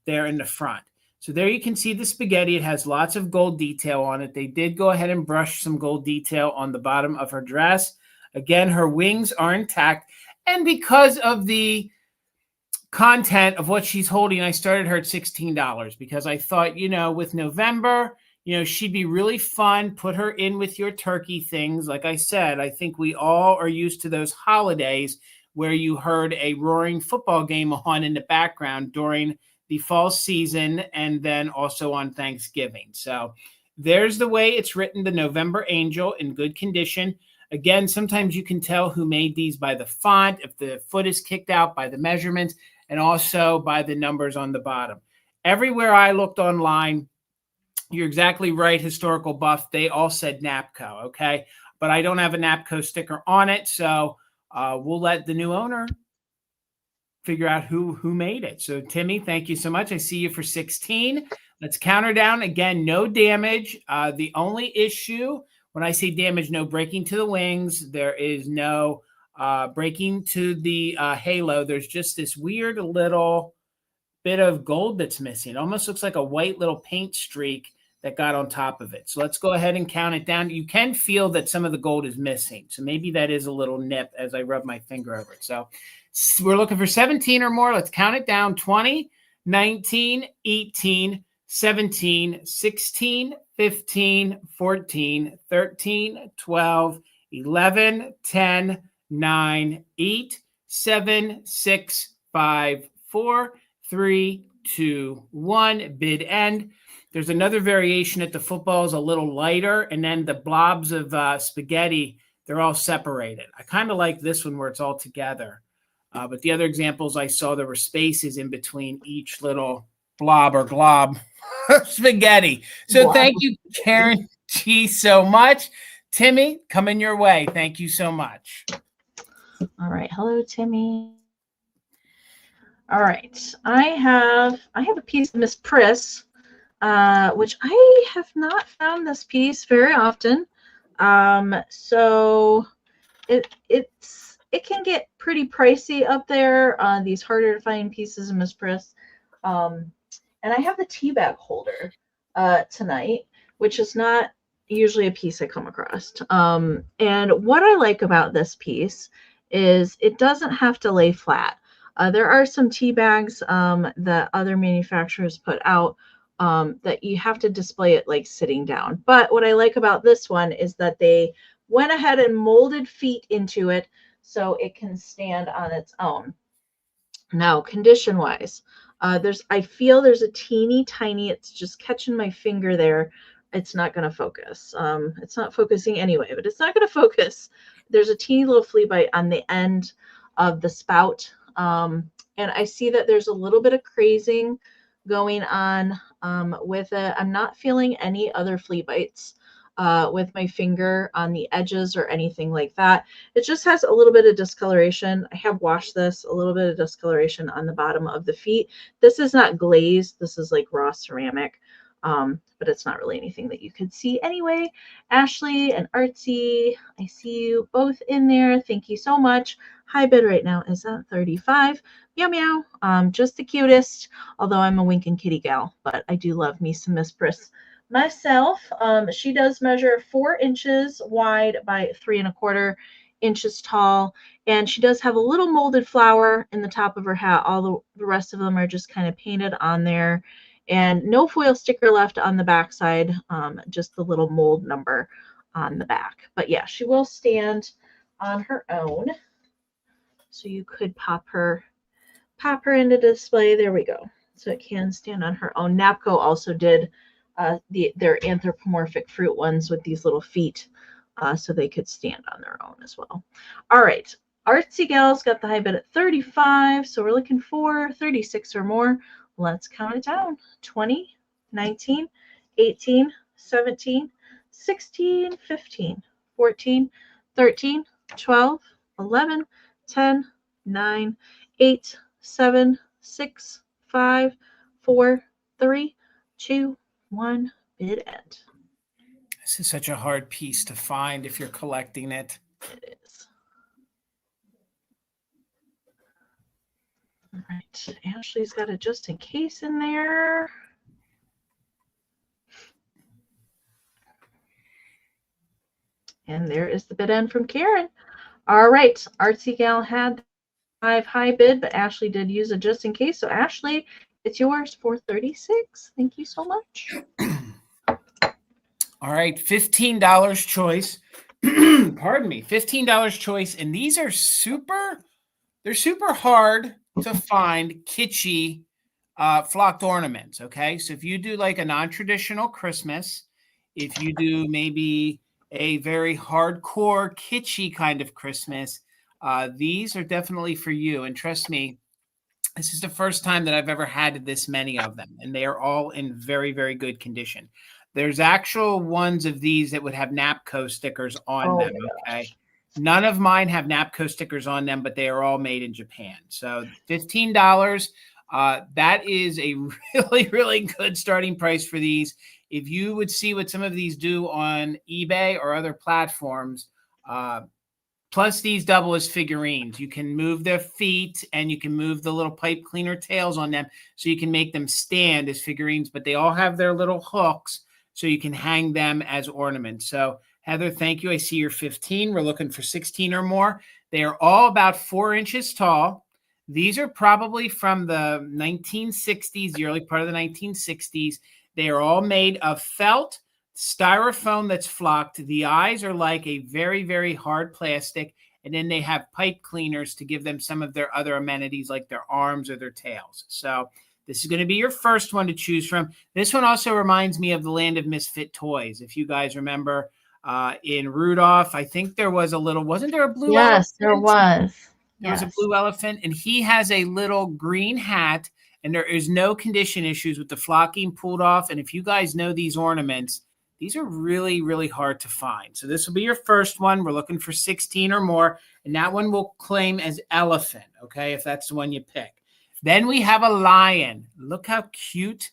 in the front. So there you can see the spaghetti. It has lots of gold detail on it. They did go ahead and brush some gold detail on the bottom of her dress. Again, her wings are intact. And because of the content of what she's holding, I started her at $16 because I thought, with November, she'd be really fun. Put her in with your turkey things. Like I said, I think we all are used to those holidays where you heard a roaring football game on in the background during the fall season and then also on Thanksgiving. So there's the way it's written, the November Angel, in good condition. Again, sometimes you can tell who made these by the font, if the foot is kicked out, by the measurements, and also by the numbers on the bottom. Everywhere I looked online, you're exactly right, historical buff, they all said NAPCO, okay? But I don't have a NAPCO sticker on it, so we'll let the new owner figure out who made it. So, Timmy, thank you so much. I see you for 16. Let's count her down. Again, no damage. The only issue, when I say damage, no breaking to the wings. There is no breaking to the halo. There's just this weird little bit of gold that's missing. It almost looks like a white little paint streak that got on top of it. So let's go ahead and count it down. You can feel that some of the gold is missing. So maybe that is a little nip as I rub my finger over it. So we're looking for 17 or more. Let's count it down. 20, 19, 18, 17, 16, 15, 14, 13, 12, 11, 10, 9, 8, 7, 6, 5, 4, 3, 2, 1. Bid end. There's another variation that the football is a little lighter, and then the blobs of spaghetti, they're all separated. I kind of like this one where it's all together. But the other examples I saw, there were spaces in between each little blob or glob of spaghetti. So wow. Thank you, Karen G, so much. Timmy, coming your way. Thank you so much. All right. Hello, Timmy. All right. I have a piece of Miss Priss, which I have not found this piece very often. So it can get pretty pricey up there, these harder to find pieces of Miss Priss. And I have the tea bag holder tonight, which is not usually a piece I come across. And what I like about this piece is it doesn't have to lay flat. There are some tea bags that other manufacturers put out that you have to display it like sitting down. But what I like about this one is that they went ahead and molded feet into it so it can stand on its own. Now, condition wise, I feel there's a teeny tiny, it's just catching my finger there. It's not going to focus. It's not focusing anyway, but it's not going to focus. There's a teeny little flea bite on the end of the spout. And I see that there's a little bit of crazing going on with it. I'm not feeling any other flea bites with my finger on the edges or anything like that. It just has a little bit of discoloration. I have washed this, a little bit of discoloration on the bottom of the feet. This is not glazed. This is like raw ceramic, but it's not really anything that you could see anyway. Ashley and Artsy, I see you both in there. Thank you so much. High bid right now is at 35. Meow meow. Just the cutest, although I'm a winking kitty gal, but I do love me some Miss Priss myself. She does measure 4 inches wide by 3 1/4 inches tall, and she does have a little molded flower in the top of her hat. All the rest of them are just kind of painted on there, and no foil sticker left on the back side, just the little mold number on the back. But yeah, she will stand on her own. So you could pop her into display. There we go. So it can stand on her own. Napco also did their anthropomorphic fruit ones with these little feet, so they could stand on their own as well. All right. Artsy Gal's got the high bid at 35, so we're looking for 36 or more. Let's count it down. 20, 19, 18, 17, 16, 15, 14, 13, 12, 11, 10, 9, 8, 7, 6, 5, 4, 3, 2, 1. Bid end. This is such a hard piece to find if you're collecting it. It is. All right. Ashley's got a just in case in there. And there is the bid end from Karen. All right. Artsy Gal had 5 high bid, but Ashley did use a just in case. So Ashley, it's yours for 36. Thank you so much. All right, $15 choice. Pardon me, $15 choice. And these are they're super hard to find kitschy flocked ornaments, okay? So if you do like a non-traditional Christmas, if you do maybe a very hardcore kitschy kind of Christmas, these are definitely for you. And trust me, this is the first time that I've ever had this many of them, and they are all in very, very good condition. There's actual ones of these that would have Napco stickers on them, okay? None of mine have Napco stickers on them, but they are all made in Japan. So $15, that is a really, really good starting price for these. If you would see what some of these do on eBay or other platforms, plus these double as figurines. You can move their feet and you can move the little pipe cleaner tails on them so you can make them stand as figurines, but they all have their little hooks so you can hang them as ornaments. So Heather, thank you. I see you're 15. We're looking for 16 or more. They are all about 4 inches tall. These are probably from the 1960s, the early part of the 1960s. They are all made of felt, styrofoam that's flocked. The eyes are like a very, very hard plastic. And then they have pipe cleaners to give them some of their other amenities like their arms or their tails. So this is going to be your first one to choose from. This one also reminds me of the Land of Misfit Toys. If you guys remember in Rudolph, I think there was a little, wasn't there a blue elephant? Yes, there was. There was a blue elephant, and he has a little green hat, and there is no condition issues with the flocking pulled off. And if you guys know these ornaments, these are really, really hard to find. So this will be your first one. We're looking for 16 or more, and that one will claim as elephant, okay, if that's the one you pick. Then we have a lion. Look how cute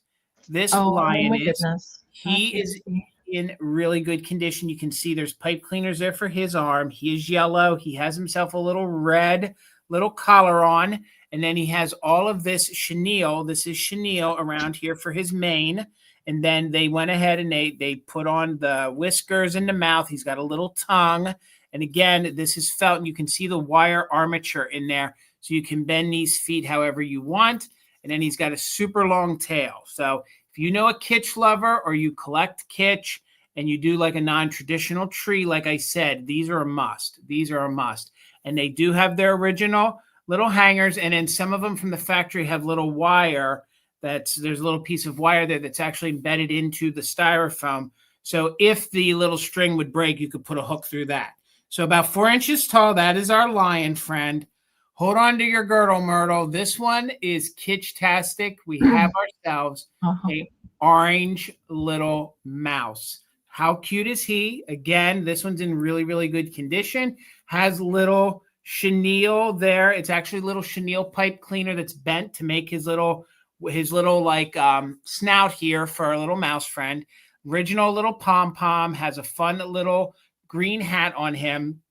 this lion is. Goodness. He is in really good condition. You can see there's pipe cleaners there for his arm. He is yellow. He has himself a little red little collar on, and then he has all of this chenille. This is chenille around here for his mane. And then they went ahead and they put on the whiskers in the mouth. He's got a little tongue. And again, this is felt, and you can see the wire armature in there. So you can bend these feet however you want. And then he's got a super long tail. So if you know a kitsch lover or you collect kitsch and you do like a non-traditional tree, like I said, these are a must. These are a must. And they do have their original little hangers. And then some of them from the factory have little wire. There's a little piece of wire there that's actually embedded into the styrofoam. So if the little string would break, you could put a hook through that. So about 4 inches tall, that is our lion friend. Hold on to your girdle, Myrtle. This one is kitsch-tastic. We have ourselves a orange little mouse. How cute is he? Again, this one's in really, really good condition. Has little chenille there. It's actually a little chenille pipe cleaner that's bent to make his little like snout here for our little mouse friend. Original little pom-pom, has a fun little green hat on him.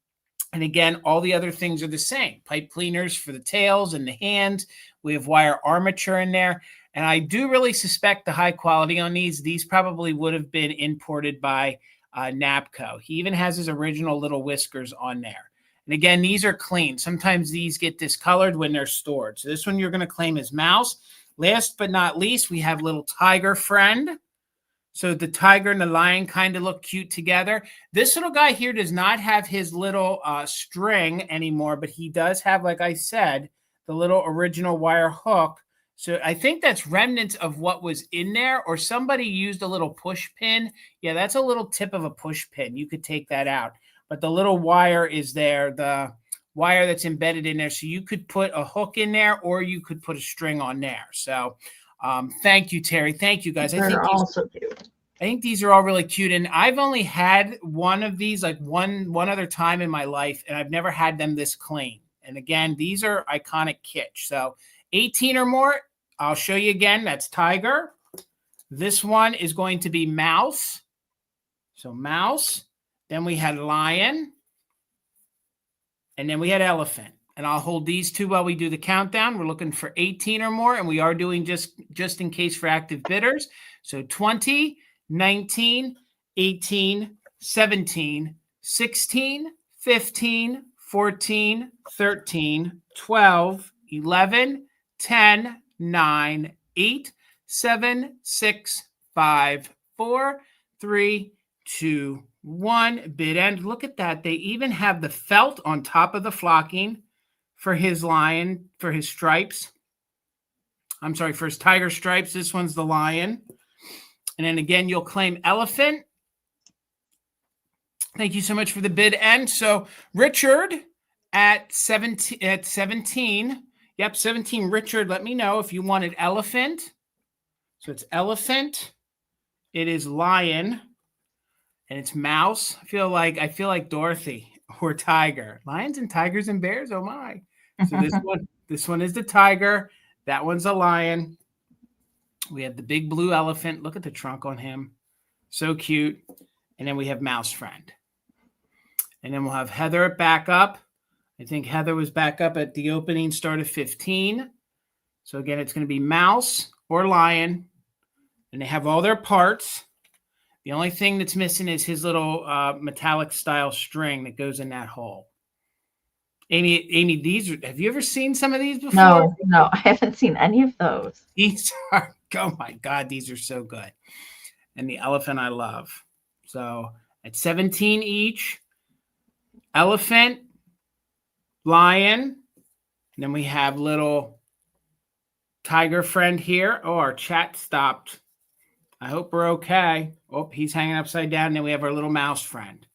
And again, all the other things are the same. Pipe cleaners for the tails and the hands. We have wire armature in there. And I do really suspect the high quality on these. These probably would have been imported by Napco. He even has his original little whiskers on there. And again, these are clean. Sometimes these get discolored when they're stored. So this one you're going to claim as mouse. Last but not least, we have little tiger friend. So the tiger and the lion kind of look cute together. This little guy here does not have his little string anymore, but he does have, like I said, the little original wire hook. So I think that's remnants of what was in there, or somebody used a little push pin. Yeah, that's a little tip of a push pin. You could take that out. But the little wire is there, the wire that's embedded in there. So you could put a hook in there, or you could put a string on there. So thank you, Terry. Thank you, guys. They're also cute. I think these are all really cute. And I've only had one of these like one other time in my life, and I've never had them this clean. And again, these are iconic kitsch. So 18 or more, I'll show you again. That's tiger. This one is going to be mouse. So mouse. Then we had lion. And then we had elephant. And I'll hold these two while we do the countdown. We're looking for 18 or more, and we are doing just in case for active bidders. So 20, 19, 18, 17, 16, 15, 14, 13, 12, 11, 10, 9, 8, 7, 6, 5, 4, 3, 2, 1. Bid end. Look at that. They even have the felt on top of the flocking for his lion, for his stripes. I'm sorry, for his tiger stripes. This one's the lion. And then again, you'll claim elephant. Thank you so much for the bid end. So Richard at 17. Yep, 17. Richard, let me know if you wanted elephant. So it's elephant. It is lion. And it's mouse. I feel like Dorothy or tiger. Lions and tigers and bears. Oh my. So this one is the tiger. That one's a lion. We have the big blue elephant. Look at the trunk on him. So cute. And then we have mouse friend. And then we'll have Heather back up. I think Heather was back up at the opening start of 15. So again, it's going to be mouse or lion. And they have all their parts. The only thing that's missing is his little metallic style string that goes in that hole. Amie, have you ever seen some of these before? No, I haven't seen any of those. These are, oh my God, these are so good. And the elephant I love. So at 17 each, elephant, lion, and then we have little tiger friend here. Oh, our chat stopped. I hope we're okay. Oh, he's hanging upside down. And then we have our little mouse friend.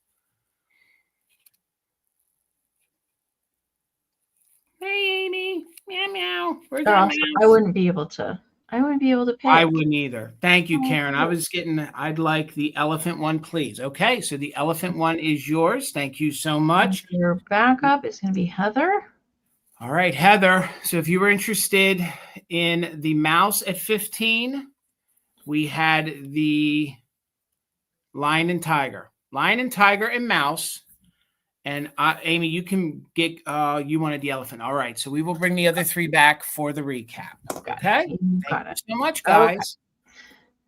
Hey, Amie. Meow, meow. Where's our mouse? I wouldn't be able to pick. I wouldn't either. Thank you, Karen. I'd like the elephant one, please. Okay, so the elephant one is yours. Thank you so much. And your backup is going to be Heather. All right, Heather. So if you were interested in the mouse at 15, we had the lion and tiger. Lion and tiger and mouse. And Amie, you can get, you wanted the elephant. All right. So we will bring the other three back for the recap. Okay. Thank you so much, guys. Okay.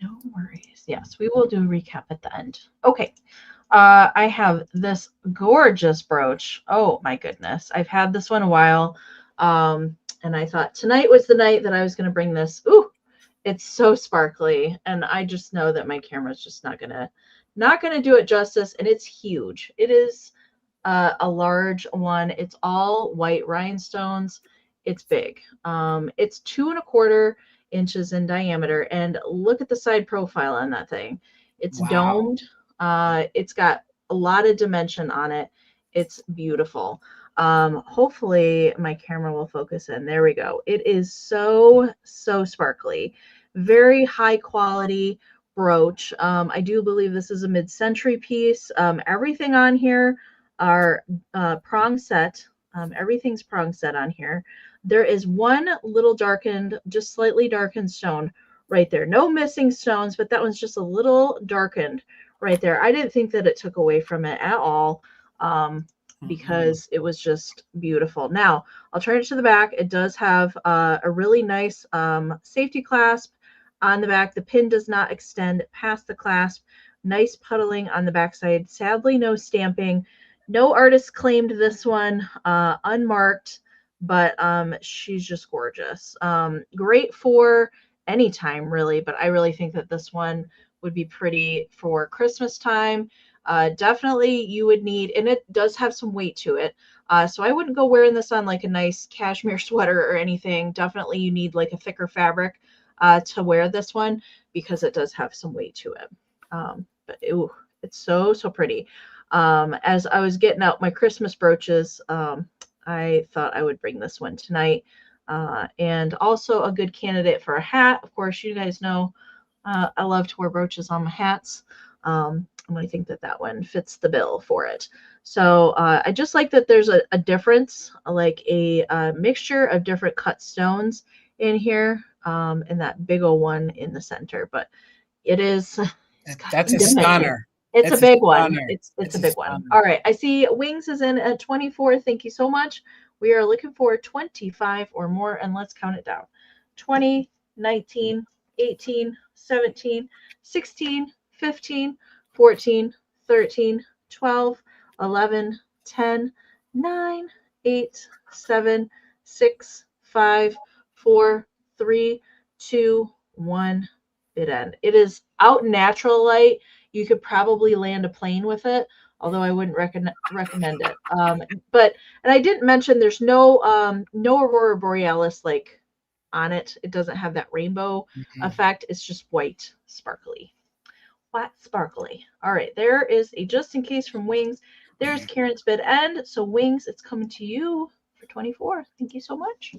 No worries. Yes, we will do a recap at the end. Okay. I have this gorgeous brooch. Oh my goodness. I've had this one a while. And I thought tonight was the night that I was going to bring this. Ooh, it's so sparkly. And I just know that my camera's just not going to do it justice. And it's huge. It is a large one. It's all white rhinestones. It's big. It's 2¼ inches in diameter. And look at the side profile on that thing. It's domed. It's got a lot of dimension on it. It's beautiful. Hopefully my camera will focus in. There we go. It is so sparkly. Very high quality brooch. I do believe this is a mid-century piece. Everything on here are prong set. Everything's prong set on here. There is one little darkened, just slightly darkened stone right there. No missing stones, but that one's just a little darkened right there. I didn't think that it took away from it at all, because it was just beautiful. Now, I'll turn it to the back. It does have a really nice safety clasp on the back. The pin does not extend past the clasp. Nice puddling on the backside. Sadly, no stamping. No artist claimed this one, unmarked, but she's just gorgeous. Great for any time, really, but I really think that this one would be pretty for Christmas time. Definitely you would need, and it does have some weight to it. So I wouldn't go wearing this on like a nice cashmere sweater or anything. Definitely you need like a thicker fabric to wear this one, because it does have some weight to it. But it's so pretty. As I was getting out my Christmas brooches, I thought I would bring this one tonight. And also a good candidate for a hat. Of course, you guys know I love to wear brooches on my hats. And I think that one fits the bill for it. So I just like that there's a difference, like a mixture of different cut stones in here, and that big old one in the center. But it is, that's a stunner. It's a big one. It's a big one. All right. I see Wings is in at 24. Thank you so much. We are looking for 25 or more, and let's count it down. 20, 19, 18, 17, 16, 15, 14, 13, 12, 11, 10, 9, 8, 7, 6, 5, 4, 3, 2, 1. Bid end. It is out natural light. You could probably land a plane with it, although I wouldn't recommend it. And I didn't mention there's no aurora borealis like on it. It doesn't have that rainbow effect. It's just white, sparkly. Flat, sparkly. All right, there is a just in case from Wings. There's Karen's bid end. So Wings, it's coming to you for 24. Thank you so much.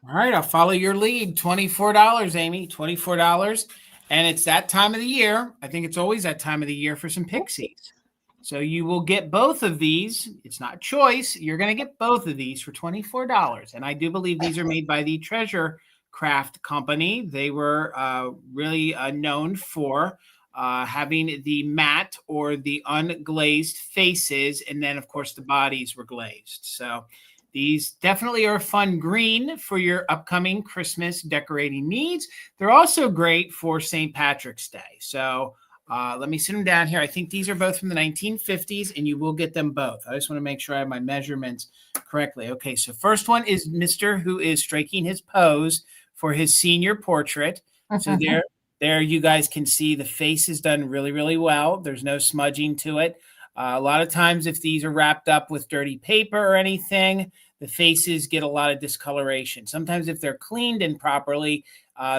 All right, I'll follow your lead. $24, Amie. $24. And it's that time of the year. I think it's always that time of the year for some pixies. So you will get both of these. It's not choice. You're going to get both of these for $24. And I do believe these are made by the Treasure Craft Company. They were really known for having the matte or the unglazed faces. And then, of course, the bodies were glazed. So these definitely are a fun green for your upcoming Christmas decorating needs. They're also great for St. Patrick's Day. So Let me sit them down here. I think these are both from the 1950s, and you will get them both. I just want to make sure I have my measurements correctly. Okay, so first one is Mr. who is striking his pose for his senior portrait. So there you guys can see the face is done really, really well. There's no smudging to it. A lot of times if these are wrapped up with dirty paper or anything, the faces get a lot of discoloration. Sometimes if they're cleaned improperly,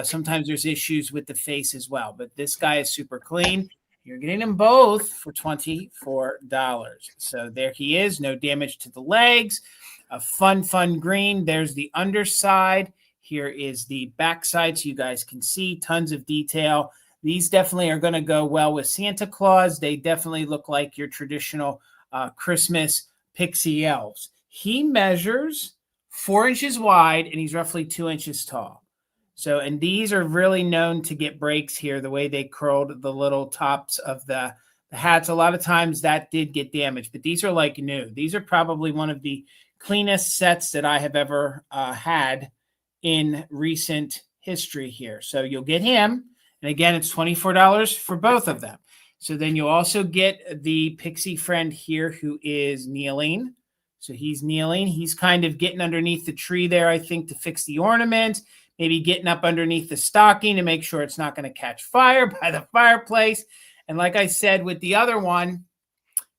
sometimes there's issues with the face as well. But this guy is super clean. You're getting them both for $24. So there he is. No damage to the legs. A fun green. There's the underside. Here is the backside so you guys can see tons of detail. These definitely are going to go well with Santa Claus. They definitely look like your traditional Christmas pixie elves. He measures 4 inches wide and he's roughly 2 inches tall. So, and these are really known to get breaks here, the way they curled the little tops of the hats. A lot of times that did get damaged, but these are like new. These are probably one of the cleanest sets that I have ever had in recent history here. So you'll get him. And again, it's $24 for both of them. So then you'll also get the pixie friend here who is kneeling. So he's kneeling. He's kind of getting underneath the tree there, I think, to fix the ornament. Maybe getting up underneath the stocking to make sure it's not going to catch fire by the fireplace. And like I said with the other one,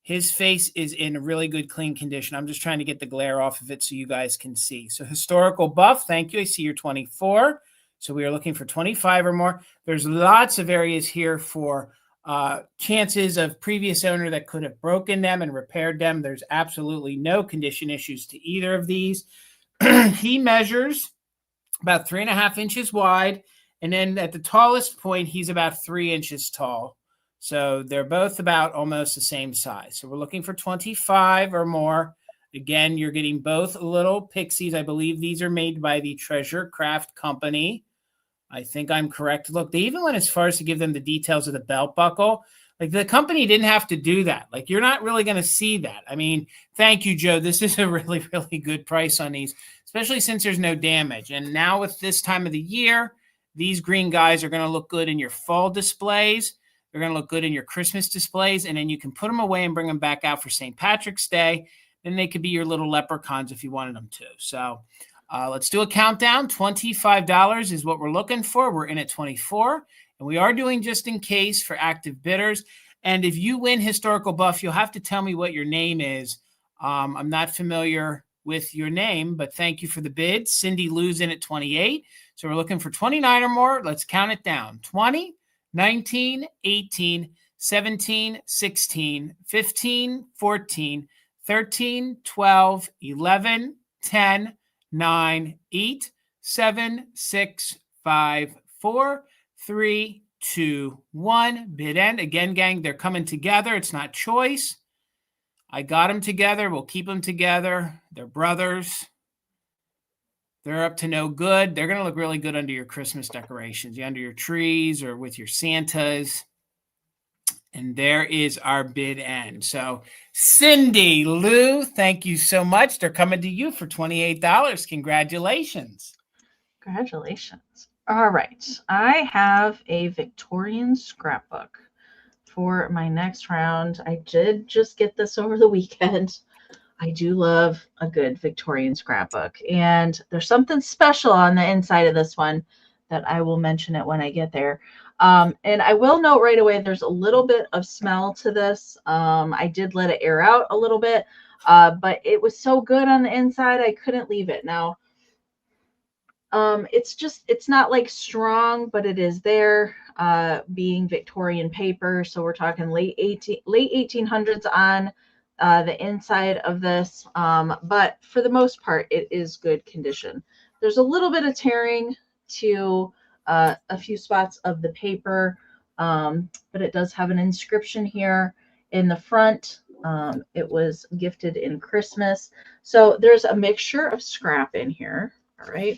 his face is in really good, clean condition. I'm just trying to get the glare off of it so you guys can see. So historical buff, thank you. I see you're 24. So we are looking for 25 or more. There's lots of areas here for chances of previous owner that could have broken them and repaired them. There's absolutely no condition issues to either of these. He measures about 3.5 inches wide. And then at the tallest point, he's about 3 inches tall. So they're both about almost the same size. So we're looking for 25 or more. Again, you're getting both little pixies. I believe these are made by the Treasure Craft Company. I think I'm correct. Look, they even went as far as to give them the details of the belt buckle. Like the company didn't have to do that. Like you're not really going to see that. I mean, thank you, Joe. This is a really, really good price on these, especially since there's no damage. And now with this time of the year, these green guys are going to look good in your fall displays. They're going to look good in your Christmas displays. And then you can put them away and bring them back out for St. Patrick's Day. Then they could be your little leprechauns if you wanted them to. So let's do a countdown. $25 is what we're looking for. We're in at 24. And we are doing just in case for active bidders. And if you win Historical Buff, you'll have to tell me what your name is. I'm not familiar with your name, but thank you for the bid. Cindy Lou's in at 28. So we're looking for 29 or more. Let's count it down. 20, 19, 18, 17, 16, 15, 14, 13, 12, 11, 10, 9, 8, 7, 6, 5, 4, 3, 2, 1. Bid end. Again, gang, they're coming together. It's not choice. I got them together. We'll keep them together. They're brothers. They're up to no good. They're going to look really good under your Christmas decorations, under your trees or with your Santas. And there is our bid end. So Cindy Lou, thank you so much. They're coming to you for $28. Congratulations. Congratulations. All right. I have a Victorian scrapbook for my next round. I did just get this over the weekend. I do love a good Victorian scrapbook. And there's something special on the inside of this one that I will mention it when I get there. And I will note right away, there's a little bit of smell to this. I did let it air out a little bit, but it was so good on the inside, I couldn't leave it. Now, it's not like strong, but it is there, being Victorian paper. So we're talking late 1800s on the inside of this. But for the most part, it is good condition. There's a little bit of tearing to a few spots of the paper, but it does have an inscription here in the front. It was gifted in Christmas. So there's a mixture of scrap in here. All right.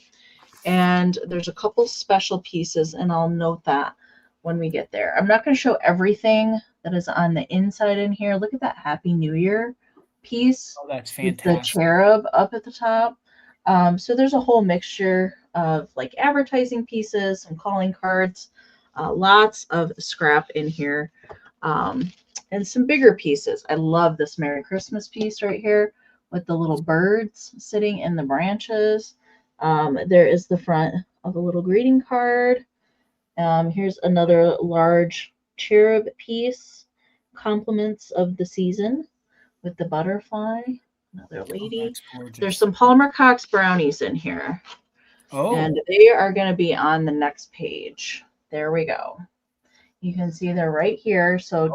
And there's a couple special pieces, and I'll note that when we get there. I'm not going to show everything that is on the inside in here. Look at that Happy New Year piece. Oh, that's fantastic. With the cherub up at the top. So there's a whole mixture of like advertising pieces, some calling cards. Lots of scrap in here. And some bigger pieces. I love this Merry Christmas piece right here with the little birds sitting in the branches. There is the front of a little greeting card. Here's another large cherub piece, compliments of the season with the butterfly, another lady. There's some Palmer Cox brownies in here. Oh. And they are going to be on the next page. There we go. You can see they're right here. So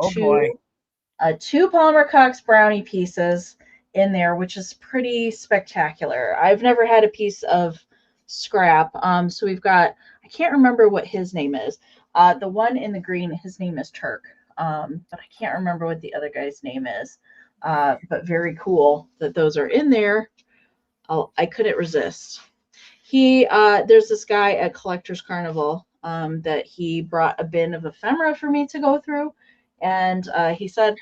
two Palmer Cox brownie pieces in there, which is pretty spectacular. I've never had a piece of scrap. So we've got, I can't remember what his name is. The one in the green, his name is Turk. But I can't remember what the other guy's name is. But very cool that those are in there. Oh, I couldn't resist. There's this guy at Collector's Carnival that he brought a bin of ephemera for me to go through. And he said,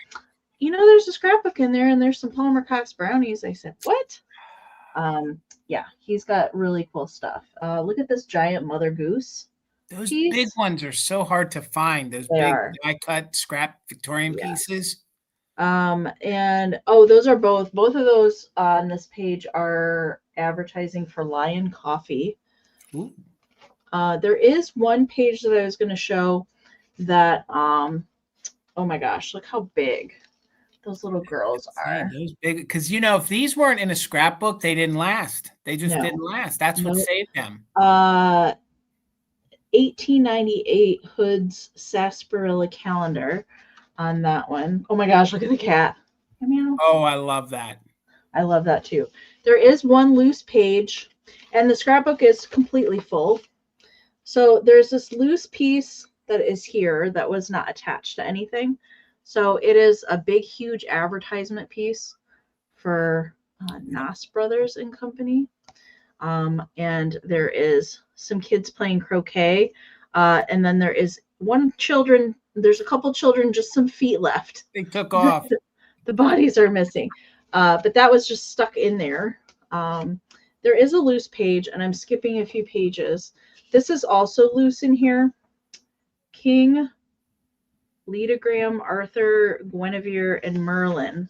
there's a scrapbook in there and there's some Palmer Cox brownies. I said, what? Yeah, he's got really cool stuff. Look at this giant Mother Goose. Those big ones are so hard to find. Those big die-cut scrap Victorian pieces. And those are both of those on this page are advertising for Lion Coffee. Ooh. There is one page that I was going to show that, oh my gosh, look how big those little girls are. Those big, because if these weren't in a scrapbook, they didn't last. They just didn't last. That's what saved them. 1898 Hood's Sarsaparilla calendar on that one. Oh my gosh, look at the cat. Meow. Oh, I love that. I love that too. There is one loose page, and the scrapbook is completely full. So there's this loose piece that is here that was not attached to anything. So it is a big, huge advertisement piece for Noss Brothers and Company. And there is some kids playing croquet. And then there is there's a couple children, just some feet left. They took off. The bodies are missing. But that was just stuck in there. There is a loose page, and I'm skipping a few pages. This is also loose in here. King, Leodogram, Arthur, Guinevere, and Merlin.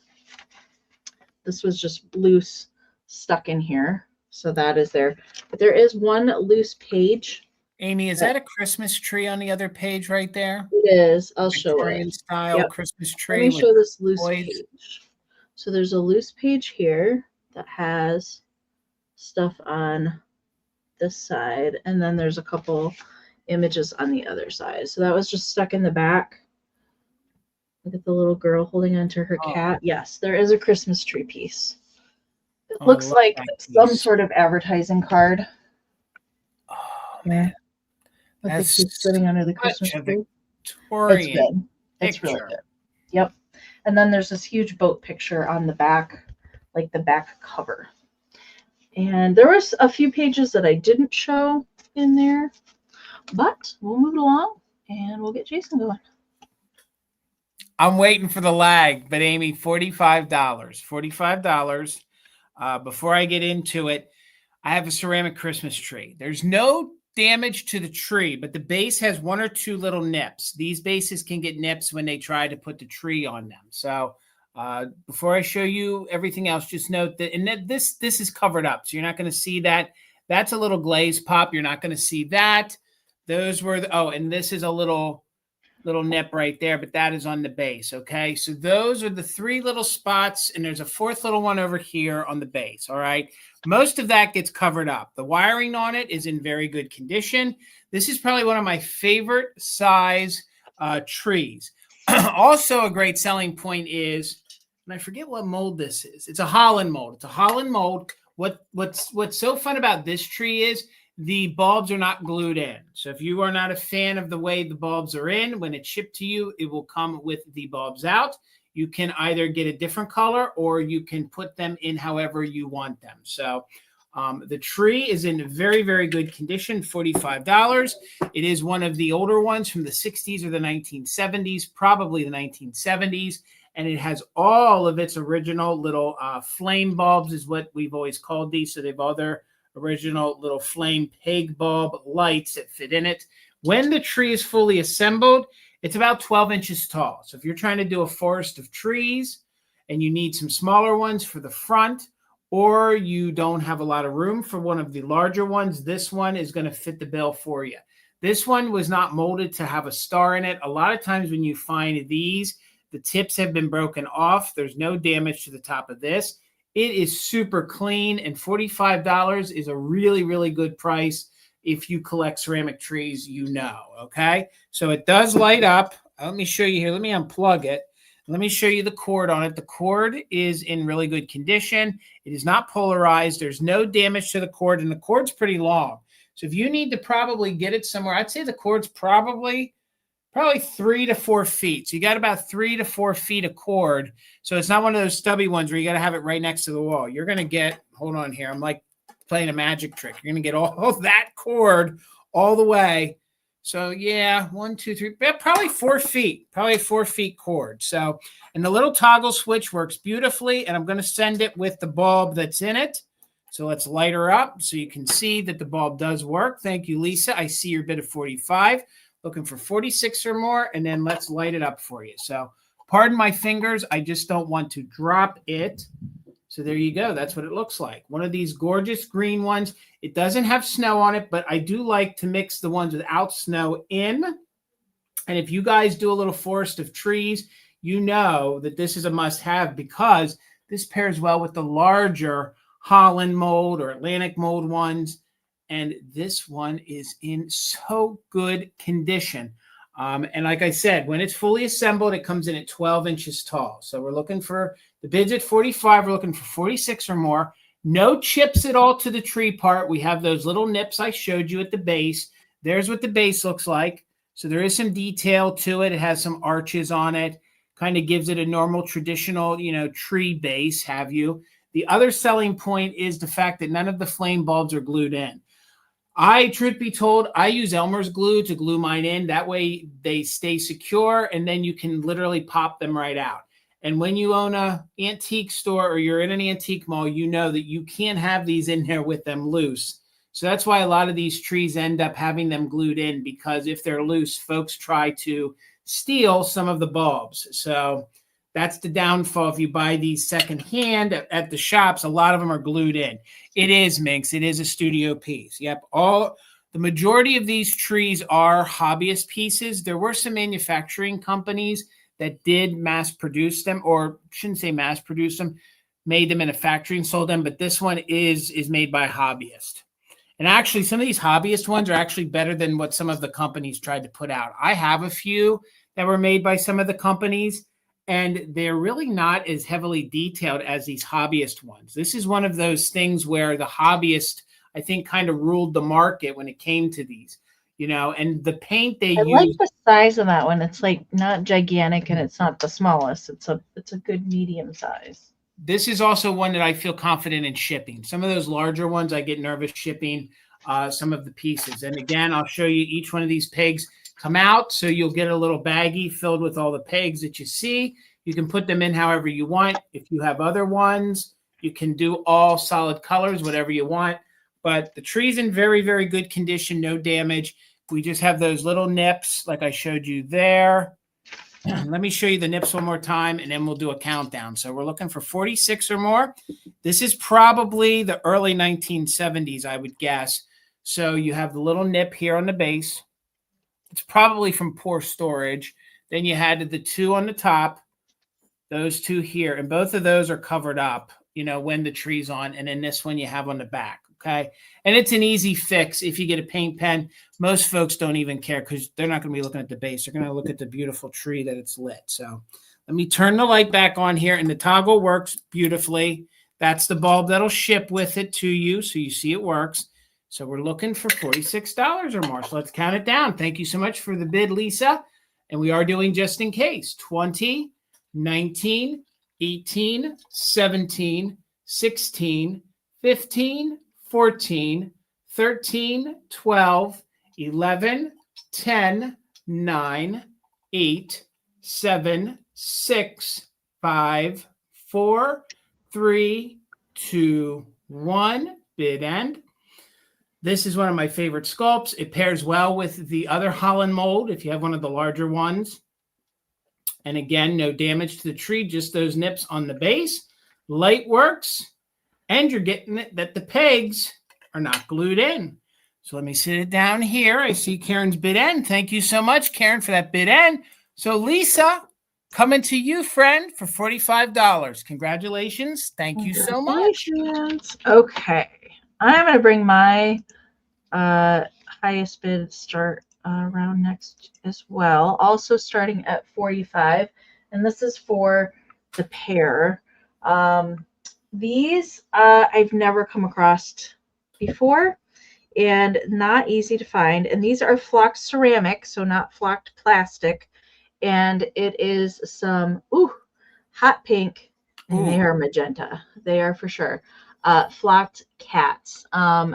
This was just loose, stuck in here. So that is there. But there is one loose page. Amie, is that a Christmas tree on the other page right there? It is. I'll show it. Style Christmas tree. Let me show this loose page. So there's a loose page here that has stuff on this side, and then there's a couple images on the other side. So that was just stuck in the back. Look at the little girl holding onto her cat. Yes, there is a Christmas tree piece. It looks like some sort of advertising card. Oh man, that's sitting under the Christmas tree. It's good. It's really good. Yep. And then there's this huge boat picture on the back, like the back cover. And there was a few pages that I didn't show in there, but we'll move along and we'll get Jason going. I'm waiting for the lag, but Amie, $45. $45. Before I get into it, I have a ceramic Christmas tree. There's no damage to the tree, but the base has one or two little nips. These bases can get nips when they try to put the tree on them. So before I show you everything else, just note that, and that this is covered up, so you're not going to see that. That's a little glaze pop. You're not going to see that. Those were and this is a little nip right there, but that is on the base. Okay, so those are the three little spots, and there's a fourth little one over here on the base. All right, most of that gets covered up. The wiring on it is in very good condition. This is probably one of my favorite size trees. Also, a great selling point is, and I forget what mold this is. It's a Holland mold. It's a Holland mold. What's so fun about this tree is the bulbs are not glued in. So if you are not a fan of the way the bulbs are in, when it's shipped to you, it will come with the bulbs out. You can either get a different color or you can put them in however you want them. So the tree is in very, very good condition, $45. It is one of the older ones from the 60s or the 1970s, probably the 1970s. And it has all of its original little flame bulbs is what we've always called these. So they've all their original little flame peg bulb lights that fit in it. When the tree is fully assembled, it's about 12 inches tall. So if you're trying to do a forest of trees and you need some smaller ones for the front, or you don't have a lot of room for one of the larger ones, this one is going to fit the bill for you. This one was not molded to have a star in it. A lot of times when you find these, the tips have been broken off. There's no damage to the top of this. It is super clean, and $45 is a really, really good price. If you collect ceramic trees, okay? So it does light up. Let me show you here. Let me unplug it. Let me show you the cord on it. The cord is in really good condition. It is not polarized. There's no damage to the cord, and the cord's pretty long. So if you need to probably get it somewhere, I'd say the cord's probably 3 to 4 feet. So you got about 3 to 4 feet of cord. So it's not one of those stubby ones where you got to have it right next to the wall. You're going to get, hold on here, I'm like playing a magic trick. You're going to get all that cord all the way. So yeah, 1, 2, 3, probably 4 feet, probably a 4 feet cord. So, and the little toggle switch works beautifully, and I'm going to send it with the bulb that's in it. So let's light her up so you can see that the bulb does work. Thank you, Lisa. I see your bid of 45, looking for 46 or more, and then let's light it up for you. So pardon my fingers. I just don't want to drop it. So there you go. That's what it looks like. One of these gorgeous green ones. It doesn't have snow on it, but I do like to mix the ones without snow in. And if you guys do a little forest of trees, you know that this is a must-have because this pairs well with the larger Holland mold or Atlantic mold ones. And this one is in so good condition. And like I said, when it's fully assembled, it comes in at 12 inches tall. So we're looking for the bids at 45. We're looking for 46 or more. No chips at all to the tree part. We have those little nips I showed you at the base. There's what the base looks like. So there is some detail to it. It has some arches on it. Kind of gives it a normal, traditional, tree base, have you. The other selling point is the fact that none of the flame bulbs are glued in. Truth be told, I use Elmer's glue to glue mine in. That way they stay secure, and then you can literally pop them right out. And when you own an antique store or you're in an antique mall, you know that you can't have these in there with them loose. So that's why a lot of these trees end up having them glued in, because if they're loose, folks try to steal some of the bulbs. So that's the downfall. If you buy these secondhand at the shops, a lot of them are glued in. It is, Minx. It is a studio piece. Yep. The majority of these trees are hobbyist pieces. There were some manufacturing companies that did mass produce them, or shouldn't say mass produce them, made them in a factory and sold them. But this one is made by a hobbyist. And actually, some of these hobbyist ones are actually better than what some of the companies tried to put out. I have a few that were made by some of the companies, and they're really not as heavily detailed as these hobbyist ones. This is one of those things where the hobbyist, I think, kind of ruled the market when it came to these, and the paint they use. I like the size of that one. It's like not gigantic and it's not the smallest. It's a good medium size. This is also one that I feel confident in shipping. Some of those larger ones, I get nervous shipping some of the pieces. And again, I'll show you each one of these pegs come out. So you'll get a little baggie filled with all the pegs that you see. You can put them in however you want. If you have other ones, you can do all solid colors, whatever you want. But the tree's in very, very good condition, no damage. We just have those little nips like I showed you there. Let me show you the nips one more time, and then we'll do a countdown. So we're looking for 46 or more. This is probably the early 1970s, I would guess. So you have the little nip here on the base. It's probably from poor storage. Then you had the two on the top, those two here, and both of those are covered up, when the tree's on. And then this one you have on the back. Okay. And it's an easy fix. If you get a paint pen, most folks don't even care because they're not going to be looking at the base. They're going to look at the beautiful tree that it's lit. So let me turn the light back on here, and the toggle works beautifully. That's the bulb that'll ship with it to you. So you see it works. So we're looking for $46 or more. So let's count it down. Thank you so much for the bid, Lisa. And we are doing just in case 20, 19, 18, 17, 16, 15, 14, 13, 12, 11, 10, 9, 8, 7, 6, 5, 4, 3, 2, 1. Bid end. This is one of my favorite sculpts. It pairs well with the other Holland mold if you have one of the larger ones. And again, no damage to the tree, just those nips on the base. Light works, and you're getting it that the pegs are not glued in. So let me sit it down here. I see Karen's bid end. Thank you so much, Karen, for that bid end. So Lisa, coming to you, friend, for $45. Congratulations. Thank you so much. Okay. I'm going to bring my highest bid start round next as well. Also starting at 45. And this is for the pair. These I've never come across before and not easy to find. And these are flocked ceramic, so not flocked plastic. And it is some hot pink, and they are magenta. They are for sure. Flocked cats.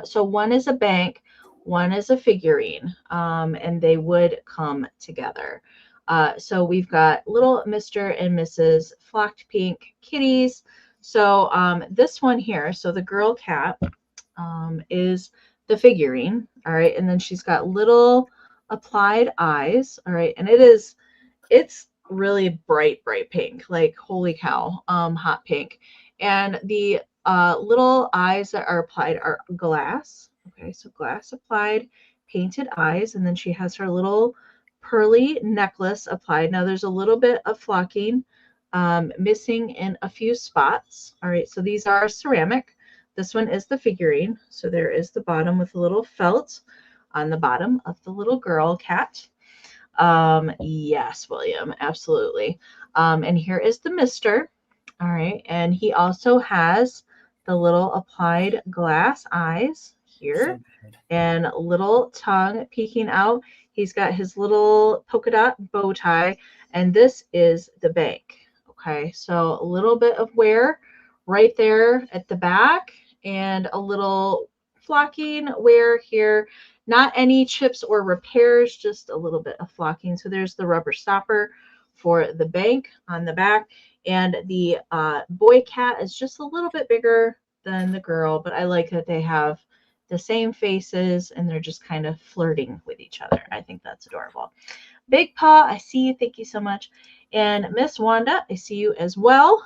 So one is a bank, one is a figurine, and they would come together. So we've got little Mr. and Mrs. Flocked Pink kitties. So this one here, so the girl cat is the figurine, all right, and then she's got little applied eyes, all right, and it's really bright pink, like holy cow, hot pink, and the little eyes that are applied are glass. Okay, so glass applied painted eyes, and then she has her little pearly necklace applied. Now there's a little bit of flocking missing in a few spots. All right, so these are ceramic. This one is the figurine. So there is the bottom with a little felt on the bottom of the little girl cat. Yes, William, absolutely. And here is the Mr. All right, and he also has the little applied glass eyes here and little tongue peeking out. He's got his little polka dot bow tie, and this is the bank. Okay, so a little bit of wear right there at the back and a little flocking wear here. Not any chips or repairs, just a little bit of flocking. So there's the rubber stopper for the bank on the back. And the boy cat is just a little bit bigger than the girl, but I like that they have the same faces and they're just kind of flirting with each other. I think that's adorable. Big Paw, I see you. Thank you so much. And Miss Wanda, I see you as well.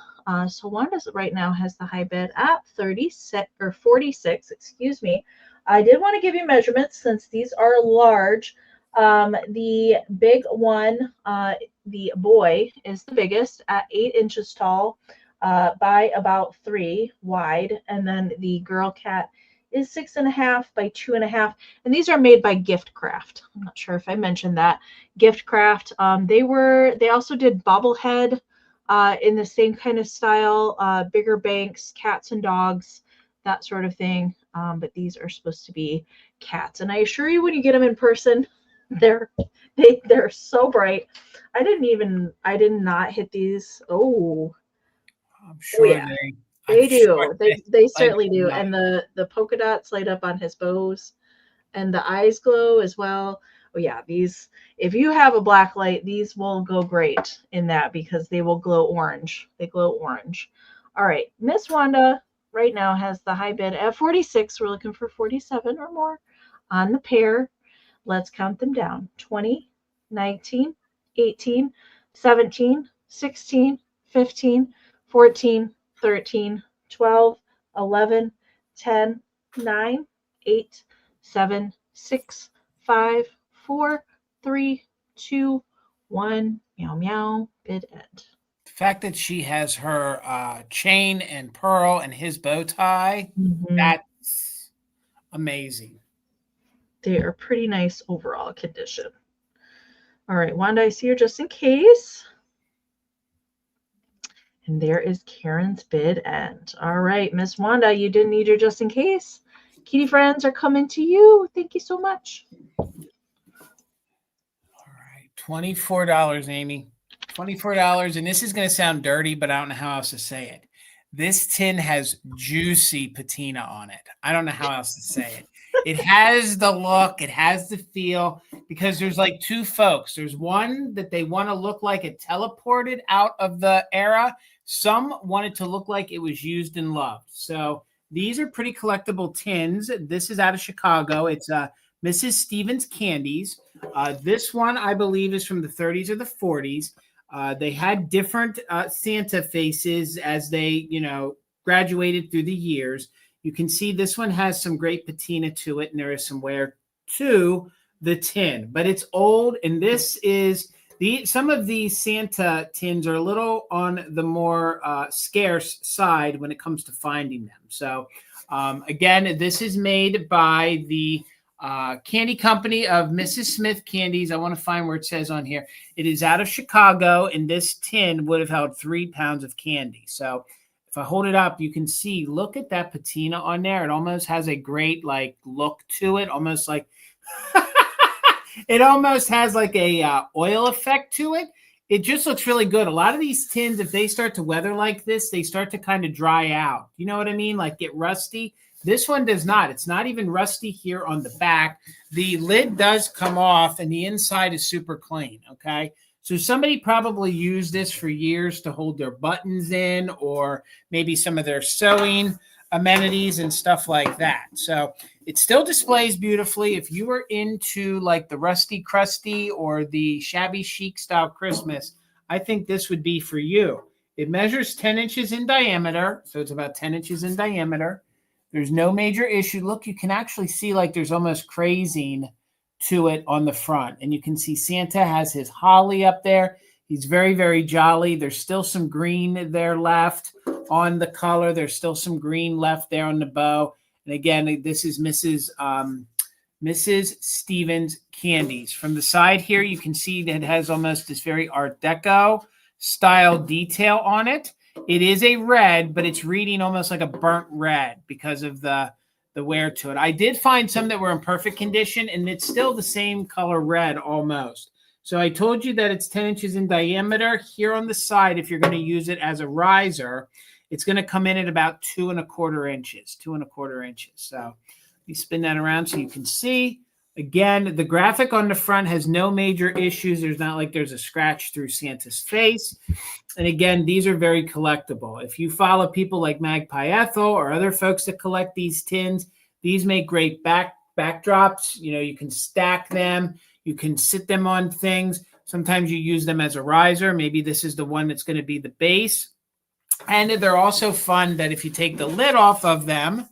So Wanda right now has the high bid at 36 or 46, excuse me. I did want to give you measurements since these are large. The big one, the boy, is the biggest at 8 inches tall by about 3 wide. And then the girl cat is 6.5 by 2.5. And these are made by Gift Craft. I'm not sure if I mentioned that. Gift Craft. They also did bobblehead in the same kind of style, bigger banks, cats and dogs, that sort of thing. But these are supposed to be cats. And I assure you, when you get them in person, they're so bright. I did not hit these. Oh, I'm sure yeah. They do. Sure They certainly do. And the polka dots light up on his bows, and the eyes glow as well. Oh yeah, these, if you have a black light, these will go great in that because they will glow orange. They glow orange. All right, Miss Wanda right now has the high bid at 46. We're looking for 47 or more on the pair. Let's count them down. 20, 19, 18, 17, 16, 15, 14, 13, 12, 11, 10, 9, 8, 7, 6, 5, 4, 3, 2, 1. Meow, meow. Bid end. The fact that she has her chain and pearl and his bow tie, that's amazing. They are pretty nice overall condition. All right, Wanda, I see her just in case. And there is Karen's bid end. All right, Miss Wanda, you didn't need your just in case. Kitty friends are coming to you. Thank you so much. All right, $24, Amy. $24. And this is going to sound dirty, but I don't know how else to say it. This tin has juicy patina on it. I don't know how else to say it. It has the look, it has the feel, because there's like two folks. There's one that they want to look like it teleported out of the era. Some want it to look like it was used and loved. So These are pretty collectible tins. This is out of Chicago. It's Mrs. Stevens Candies. This one, I believe, is from the 30s or the 40s. They had different Santa faces as they, graduated through the years. You can see this one has some great patina to it, and there is some wear to the tin. But it's old, and this is some of these Santa tins are a little on the more scarce side when it comes to finding them. So again, this is made by the candy company of Mrs. Smith Candies. I want to find where it says on here. It is out of Chicago, and this tin would have held 3 pounds of candy. So if I hold it up, you can see, look at that patina on there. It almost has a great look to it, almost like it almost has like a oil effect to it. It just looks really good. A lot of these tins, if they start to weather like this, they start to kind of dry out. You know what I mean? Like get rusty. This one does not. It's not even rusty here on the back. The lid does come off, and the inside is super clean, okay? So somebody probably used this for years to hold their buttons in, or maybe some of their sewing amenities and stuff like that. So it still displays beautifully. If you were into like the rusty crusty or the shabby chic style Christmas, I think this would be for you. It measures 10 inches in diameter, so it's about 10 inches in diameter. There's no major issue. Look, you can actually see like there's almost crazing to it on the front. And you can see Santa has his holly up there. He's very, very jolly. There's still some green there left on the color. There's still some green left there on the bow. And again, this is Mrs. Stevens Candies. From the side here, you can see that it has almost this very Art Deco style detail on it. It is a red, but it's reading almost like a burnt red because of the wear to it. I did find some that were in perfect condition, and it's still the same color red almost. So I told you that it's 10 inches in diameter. Here on the side, if you're going to use it as a riser, it's going to come in at about 2¼ inches, 2¼ inches. So let me spin that around so you can see. Again, the graphic on the front has no major issues. There's not like there's a scratch through Santa's face. And again, these are very collectible. If you follow people like Magpie Ethel or other folks that collect these tins, these make great backdrops. You can stack them. You can sit them on things. Sometimes you use them as a riser. Maybe this is the one that's going to be the base. And they're also fun that if you take the lid off of them,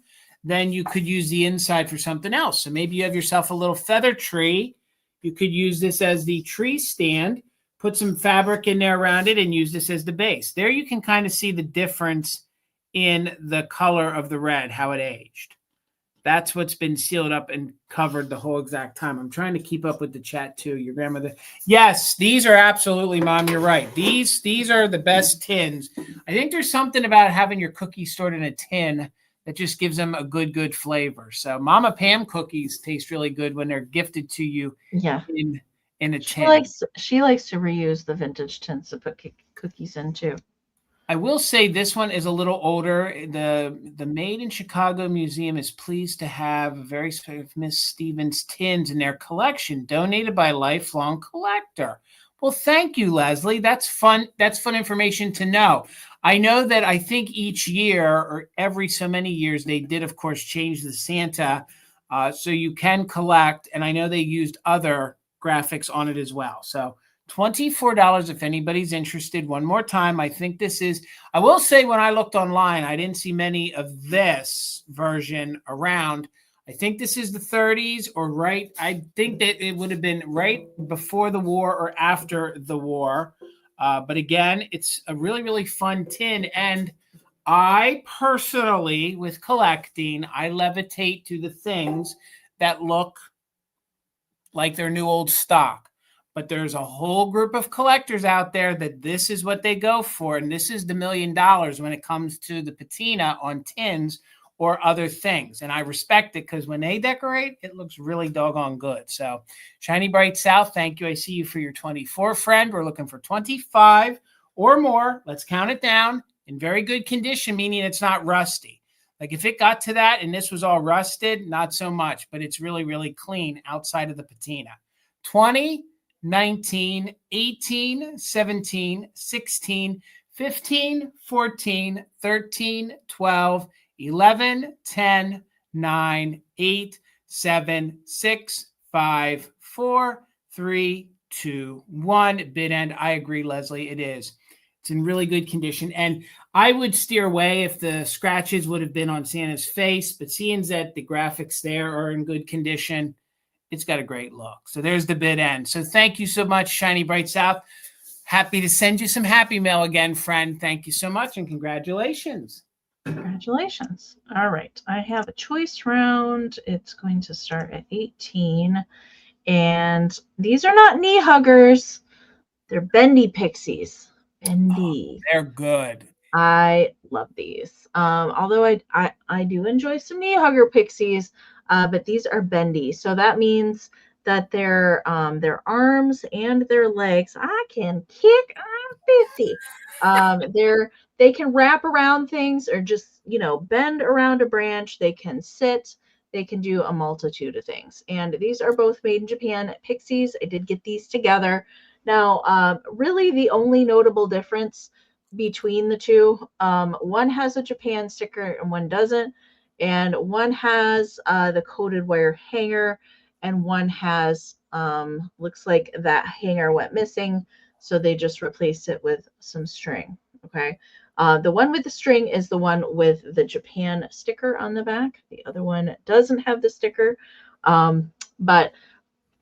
then you could use the inside for something else. So maybe you have yourself a little feather tree. You could use this as the tree stand, put some fabric in there around it, and use this as the base. There you can kind of see the difference in the color of the red, how it aged. That's what's been sealed up and covered the whole exact time. I'm trying to keep up with the chat too. Your grandmother. Yes, these are absolutely, Mom, you're right. These are the best tins. I think there's something about having your cookies stored in a tin that just gives them a good flavor. So Mama Pam cookies taste really good when they're gifted to you in a tin. She likes to reuse the vintage tins to put cookies in too. I will say this one is a little older. The Made in Chicago Museum is pleased to have a very special Miss Stevens tins in their collection, donated by a lifelong collector. Well, thank you, Leslie. That's fun. That's fun information to know. I know that I think each year or every so many years, they did, of course, change the Santa so you can collect. And I know they used other graphics on it as well. So $24 if anybody's interested. One more time, I think this is, I will say when I looked online, I didn't see many of this version around. I think this is the 30s or right. I think that it would have been right before the war or after the war. But again, it's a really fun tin. And I personally, with collecting, I levitate to the things that look like they're new old stock. But there's a whole group of collectors out there that this is what they go for. And this is the $1 million when it comes to the patina on tins or other things. And I respect it because when they decorate, it looks really doggone good. So Shiny Bright South, thank you. I see you for your 24, friend. We're looking for 25 or more. Let's count it down. In very good condition, meaning it's not rusty. Like if it got to that and this was all rusted, not so much, but it's really clean outside of the patina. 20, 19, 18, 17, 16, 15, 14, 13, 12, 11, 10, 9, 8, 7, 6, 5, 4, 3, 2, 1. Bid end. I agree, Leslie. It is. It's in really good condition. And I would steer away if the scratches would have been on Santa's face, but seeing that the graphics there are in good condition, it's got a great look. So there's the bid end. So thank you so much, Shiny Bright South. Happy to send you some happy mail again, friend. Thank you so much, and congratulations. Congratulations. All right. I have a choice round. It's going to start at 18. And these are not knee huggers. They're bendy pixies. Bendy. Oh, they're good. I love these. Although I do enjoy some knee hugger pixies, but these are bendy. So that means that their arms and their legs, I can kick. I'm 50. They can wrap around things or just, bend around a branch. They can sit. They can do a multitude of things. And these are both made in Japan pixies. I did get these together. Now, really the only notable difference between the two, one has a Japan sticker and one doesn't. And one has the coated wire hanger and one has, looks like that hanger went missing. So they just replaced it with some string. Okay. The one with the string is the one with the Japan sticker on the back. The other one doesn't have the sticker. But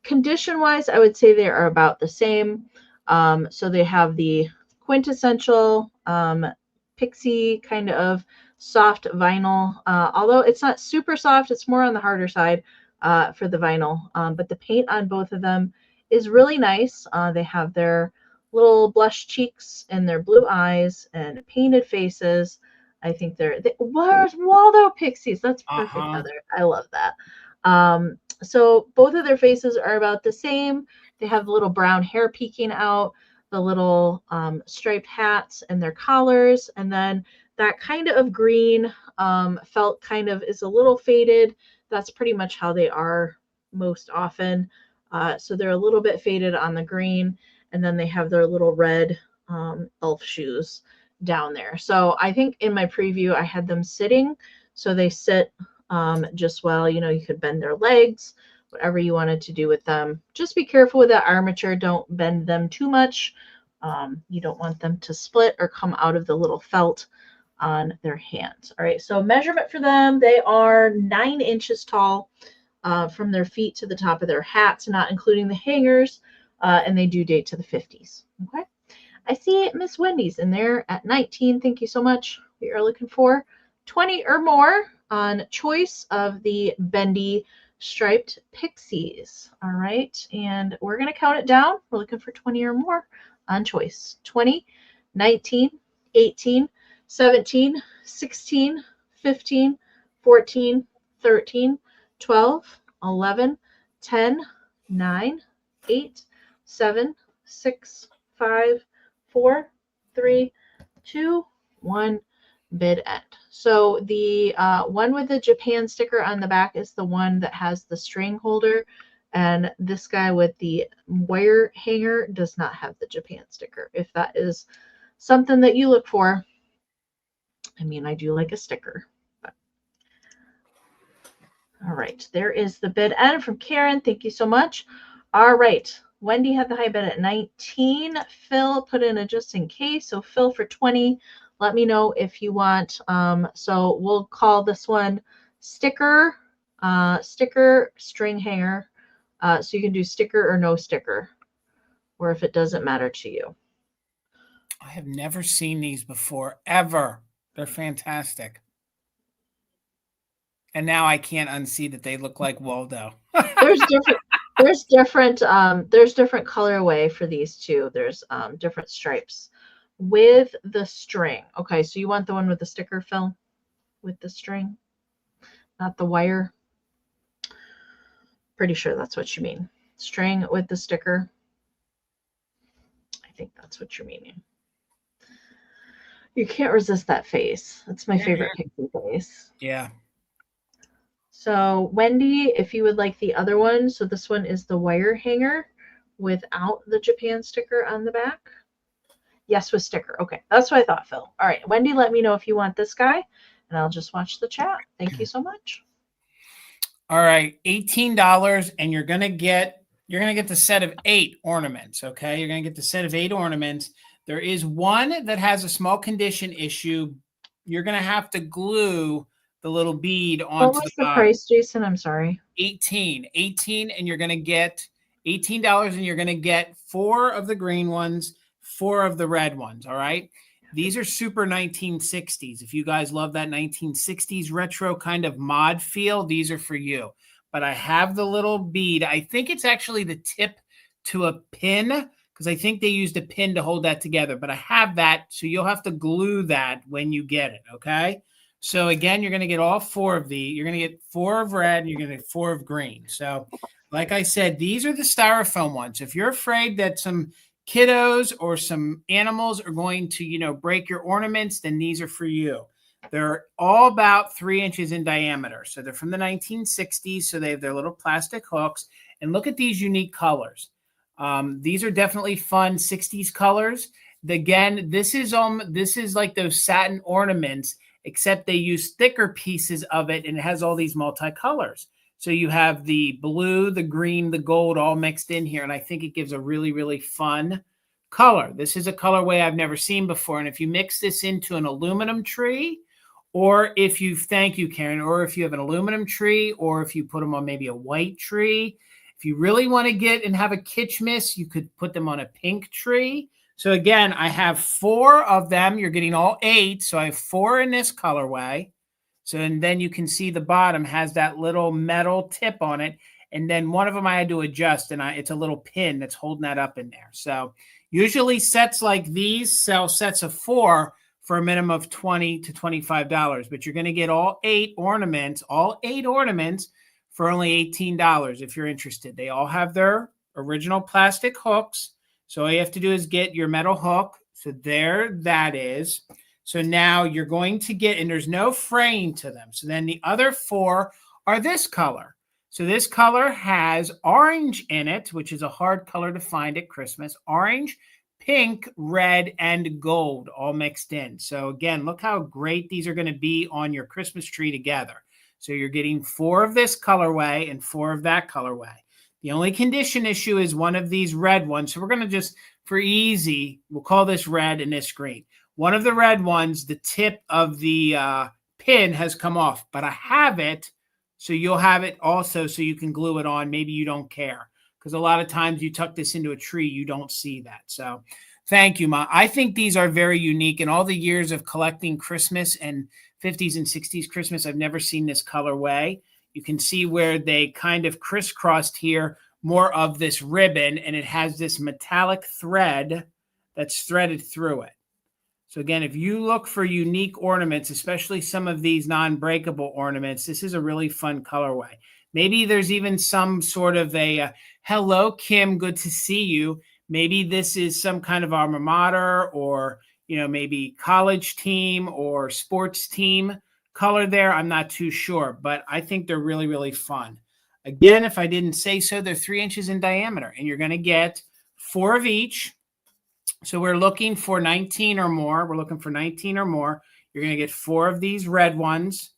condition wise, I would say they are about the same. So they have the quintessential pixie kind of soft vinyl, although it's not super soft, it's more on the harder side for the vinyl. But the paint on both of them is really nice. They have their little blush cheeks and their blue eyes and painted faces. I think where's Waldo pixies? That's perfect, Heather. I love that. So both of their faces are about the same. They have the little brown hair peeking out, the little striped hats and their collars, and then that kind of green felt kind of is a little faded. That's pretty much how they are most often. So they're a little bit faded on the green, and then they have their little red elf shoes down there. So I think in my preview I had them sitting, so they sit just well. You could bend their legs, whatever you wanted to do with them. Just be careful with that armature. Don't bend them too much. You don't want them to split or come out of the little felt on their hands. All right, so measurement for them, they are 9 inches tall from their feet to the top of their hats, not including the hangers, and they do date to the 50s. Okay, I see Miss Wendy's in there at 19. Thank you so much. We are looking for 20 or more on choice of the bendy striped pixies. All right, and we're going to count it down. We're looking for 20 or more on choice. 20, 19, 18, 17, 16, 15, 14, 13, 12, 11, 10, 9, 8, 7, 6, 5, 4, 3, 2, 1. Bid end. So the one with the Japan sticker on the back is the one that has the string holder, and this guy with the wire hanger does not have the Japan sticker. If that is something that you look for, I mean, I do like a sticker. But. All right, there is the bid end from Karen. Thank you so much. All right, Wendy had the high bid at 19. Phil put in a just in case. So Phil for 20. Let me know if you want. So we'll call this one sticker string hanger. So you can do sticker or no sticker, or if it doesn't matter to you. I have never seen these before, ever. They're fantastic. And now I can't unsee that they look like Waldo. There's different colorway for these two. There's different stripes with the string. Okay, so you want the one with the sticker, Phil? With the string, not the wire. Pretty sure that's what you mean. String with the sticker. I think that's what you're meaning. You can't resist that face. That's my favorite pixie face. Yeah. So Wendy, if you would like the other one, so this one is the wire hanger without the Japan sticker on the back. Yes, with sticker. Okay, that's what I thought, Phil. All right, Wendy, let me know if you want this guy, and I'll just watch the chat. Thank you so much. All right, $18, and you're gonna get the set of 8 ornaments. Okay, you're gonna get the set of 8 ornaments. There is one that has a small condition issue. You're gonna have to glue the little bead onto what was the price, Jason? I'm sorry. 18, and you're gonna get $18, and you're gonna get 4 of the green ones, 4 of the red ones. All right. These are super 1960s. If you guys love that 1960s retro kind of mod feel, these are for you. But I have the little bead. I think it's actually the tip to a pin, because I think they used a pin to hold that together. But I have that, so you'll have to glue that when you get it, okay? So again, you're going to get all 4 of these. You're going to get 4 of red, and you're going to get 4 of green. So like I said, these are the styrofoam ones. If you're afraid that some kiddos or some animals are going to, break your ornaments, then these are for you. They're all about 3 inches in diameter. So they're from the 1960s. So they have their little plastic hooks. And look at these unique colors. These are definitely fun 60s colors. Again, this is like those satin ornaments, except they use thicker pieces of it, and it has all these multicolors. So you have the blue, the green, the gold all mixed in here. And I think it gives a really, really fun color. This is a colorway I've never seen before. And if you mix this into an aluminum tree, or thank you, Karen, or if you have an aluminum tree, or if you put them on maybe a white tree, if you really want to get and have a kitschmas, you could put them on a pink tree. So again, I have 4 of them. You're getting all 8. So I have 4 in this colorway. So, and then you can see the bottom has that little metal tip on it. And then one of them I had to adjust, and it's a little pin that's holding that up in there. So usually sets like these sell sets of 4 for a minimum of $20 to $25, but you're going to get all 8 ornaments for only $18 if you're interested. They all have their original plastic hooks. So all you have to do is get your metal hook. So there that is. So now you're going to get, and there's no fraying to them. So then the other 4 are this color. So this color has orange in it, which is a hard color to find at Christmas. Orange, pink, red, and gold all mixed in. So again, look how great these are going to be on your Christmas tree together. So you're getting 4 of this colorway and 4 of that colorway. The only condition issue is one of these red ones. So we're going to just, for easy, we'll call this red and this green. One of the red ones, the tip of the pin has come off, but I have it, so you'll have it also so you can glue it on. Maybe you don't care, because a lot of times you tuck this into a tree, you don't see that. So thank you, Ma. I think these are very unique. In all the years of collecting Christmas and 50s and 60s Christmas, I've never seen this colorway. You can see where they kind of crisscrossed here more of this ribbon, and it has this metallic thread that's threaded through it. So again, if you look for unique ornaments, especially some of these non-breakable ornaments, this is a really fun colorway. Maybe there's even some sort of a, hello, Kim, good to see you. Maybe this is some kind of alma mater, or, maybe college team or sports team color there. I'm not too sure, but I think they're really, really fun. Again, if I didn't say so, they're 3 inches in diameter, and you're going to get 4 of each. So we're looking for 19 or more. We're looking for 19 or more. You're going to get 4 of these red ones.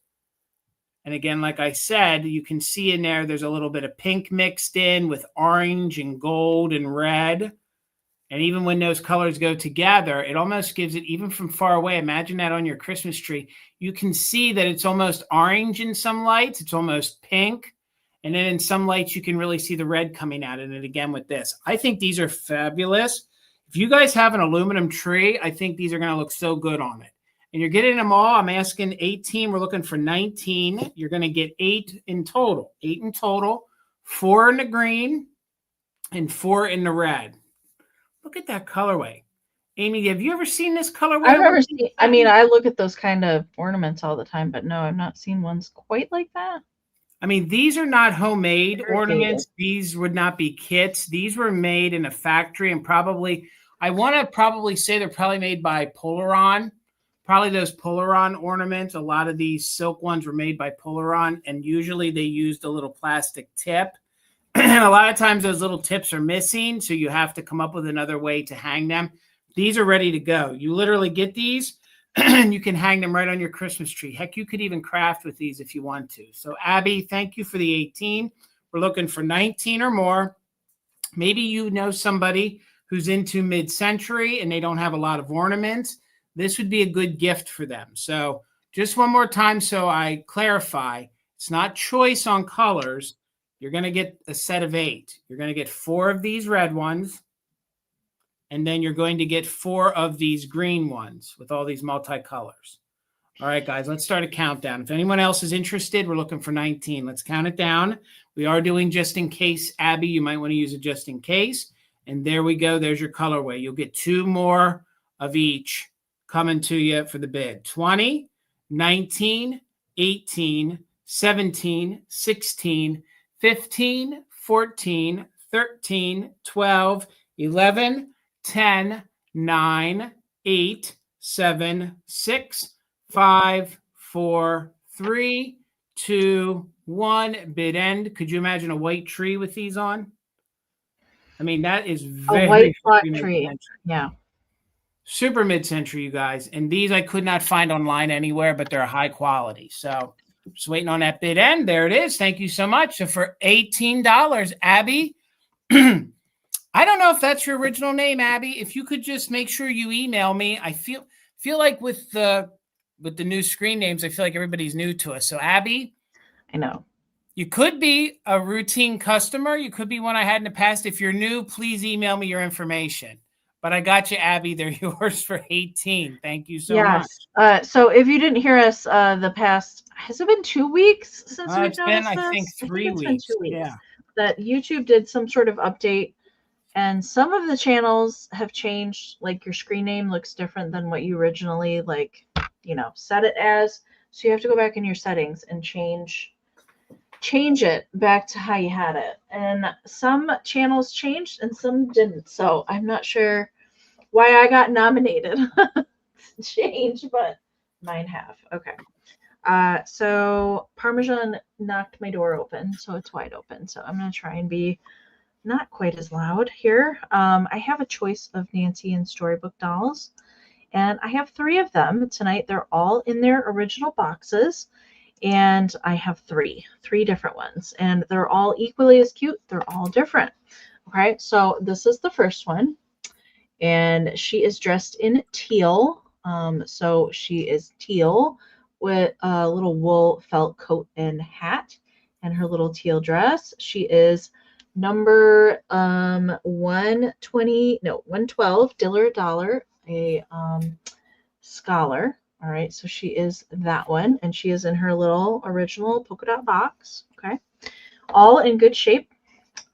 And again, like I said, you can see in there's a little bit of pink mixed in with orange and gold and red. And even when those colors go together, it almost gives it, even from far away, imagine that on your Christmas tree, you can see that it's almost orange in some lights. It's almost pink. And then in some lights, you can really see the red coming out of it again with this. I think these are fabulous. If you guys have an aluminum tree, I think these are going to look so good on it. And you're getting them all. I'm asking 18. We're looking for 19. You're going to get 8 in total. 8 in total. 4 in the green and 4 in the red. Look at that colorway. Amie, have you ever seen this colorway? I've never seen. I mean, I look at those kind of ornaments all the time, but no, I've not seen ones quite like that. I mean, these are not homemade ornaments. These would not be kits. These were made in a factory, and probably, I want to probably say they're probably made by Polaron. Probably those Polaron ornaments. A lot of these silk ones were made by Polaron, and usually they used a little plastic tip. A lot of times those little tips are missing, so you have to come up with another way to hang them. These are ready to go. You literally get these, And you can hang them right on your Christmas tree. Heck, you could even craft with these if you want to. So Abby, thank you for the 18. We're looking for 19 or more. Maybe you know somebody who's into mid-century and they don't have a lot of ornaments. This would be a good gift for them. So just one more time so I clarify, it's not choice on colors. You're going to get a set of 8. You're going to get 4 of these red ones, and then you're going to get 4 of these green ones with all these multicolors. All right, guys, let's start a countdown. If anyone else is interested, we're looking for 19. Let's count it down. We are doing just in case. Abby, you might want to use it just in case. And there we go. There's your colorway. You'll get 2 more of each coming to you for the bid. 20, 19, 18, 17, 16, 15, 14, 13, 12, 11, 10, 9, 8, 7, 6, 5, 4, 3, 2, 1. Bid end. Could you imagine a white tree with these on? I mean, that is very a white flat tree. Yeah. Super mid-century, you guys. And these I could not find online anywhere, but they're high quality. So just waiting on that bid end. There it is. Thank you so much. So for $18, Abby, I don't know if that's your original name, Abby. If you could just make sure you email me. I feel like with the new screen names, I feel like everybody's new to us. So Abby, I know. You could be a routine customer. You could be one I had in the past. If you're new, please email me your information. But I got you, Abby. They're yours for 18. Thank you so much. So if you didn't hear us the past, has it been 2 weeks since we've it's been, noticed I this? think 3 weeks. Been 2 weeks. Yeah. That YouTube did some sort of update, and some of the channels have changed. Like your screen name looks different than what you originally set it as. So you have to go back in your settings and change it back to how you had it. And some channels changed and some didn't. So I'm not sure why I got nominated to change, but mine have. Okay. So Parmesan knocked my door open, so it's wide open. So I'm going to try and be not quite as loud here. I have a choice of Nancy and Storybook dolls, and I have 3 of them tonight. They're all in their original boxes. And I have 3 different ones, and they're all equally as cute. They're all different. Okay, so this is the first one, and she is dressed in teal. So she is teal with a little wool felt coat and hat, and her little teal dress. She is number 112, Dillard Dollar, a scholar. All right, so she is that one, and she is in her little original polka dot box. Okay, all in good shape.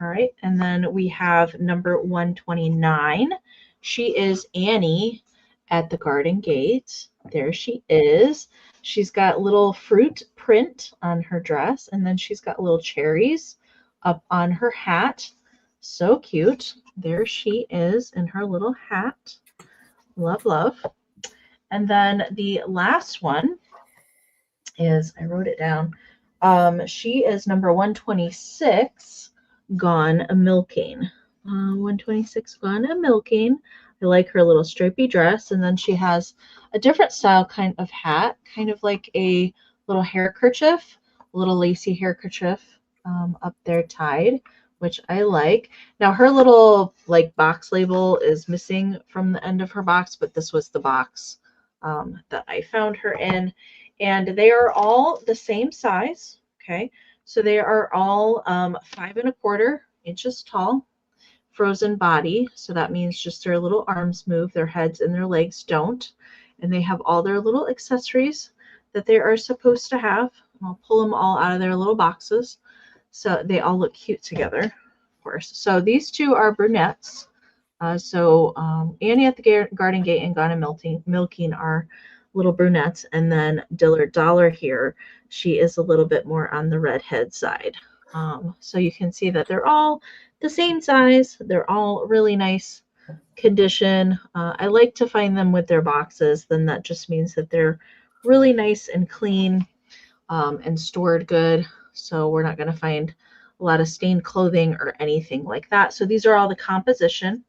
All right, and then we have number 129. She is Annie at the garden gate. There she is. She's got little fruit print on her dress, and then she's got little cherries up on her hat. So cute. There she is in her little hat. Love, love. And then the last one is, I wrote it down. She is number 126, Gone a Milking. 126, Gone a Milking. I like her little stripy dress. And then she has a different style kind of hat, kind of like a little handkerchief, a little lacy handkerchief up there tied, which I like. Now her little box label is missing from the end of her box, but this was the box that I found her in, and they are all the same size. Okay, so they are all 5 1/4 inches tall, frozen body. So that means just their little arms move, their heads and their legs don't, and they have all their little accessories that they are supposed to have. I'll pull them all out of their little boxes, so they all look cute together, of course. So these 2 are brunettes. Annie at the garden gate and Gone a Milking are little brunettes, and then Dillard Dollar here, she is a little bit more on the redhead side. So you can see that they're all the same size. They're all really nice condition. I like to find them with their boxes. Then that just means that they're really nice and clean and stored good. So we're not going to find a lot of stained clothing or anything like that. So these are all the composition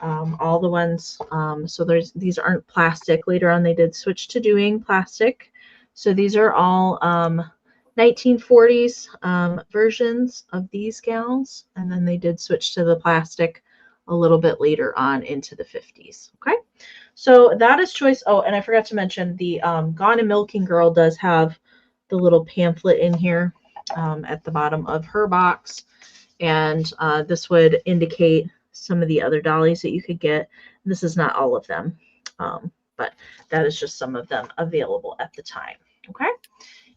all the ones. So these aren't plastic. Later on, they did switch to doing plastic. So these are all 1940s versions of these gals, and then they did switch to the plastic a little bit later on into the 50s. Okay, so that is choice. Oh, and I forgot to mention the Gone and Milking Girl does have the little pamphlet in here at the bottom of her box, and this would indicate some of the other dollies that you could get. This is not all of them, but that is just some of them available at the time. Okay.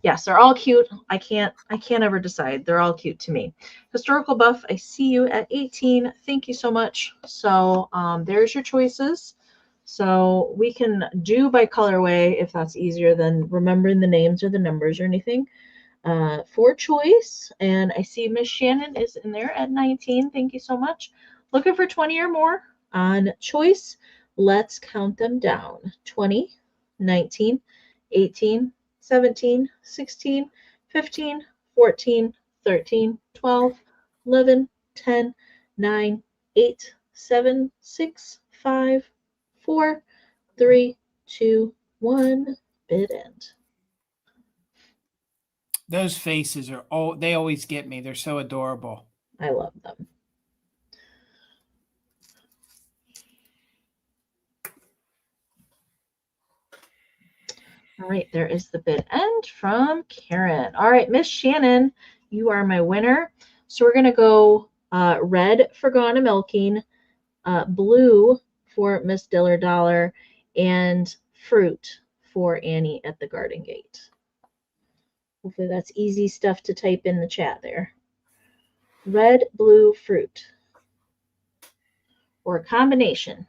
Yes, they're all cute. I can't ever decide. They're all cute to me. Historical Buff, I see you at 18. Thank you so much. So there's your choices. So we can do by colorway if that's easier than remembering the names or the numbers or anything. For choice, and I see Miss Shannon is in there at 19. Thank you so much. Looking for 20 or more on choice. Let's count them down. 20, 19, 18, 17, 16, 15, 14, 13, 12, 11, 10, 9, 8, 7, 6, 5, 4, 3, 2, 1. Bid end. Those faces are they always get me. They're so adorable. I love them. All right, there is the bid end from Karen. All right, Miss Shannon, you are my winner. So we're going to go red for Gone a Milking, blue for Miss Diller Dollar, and fruit for Annie at the Garden Gate. Hopefully that's easy stuff to type in the chat there. Red, blue, fruit. Or a combination.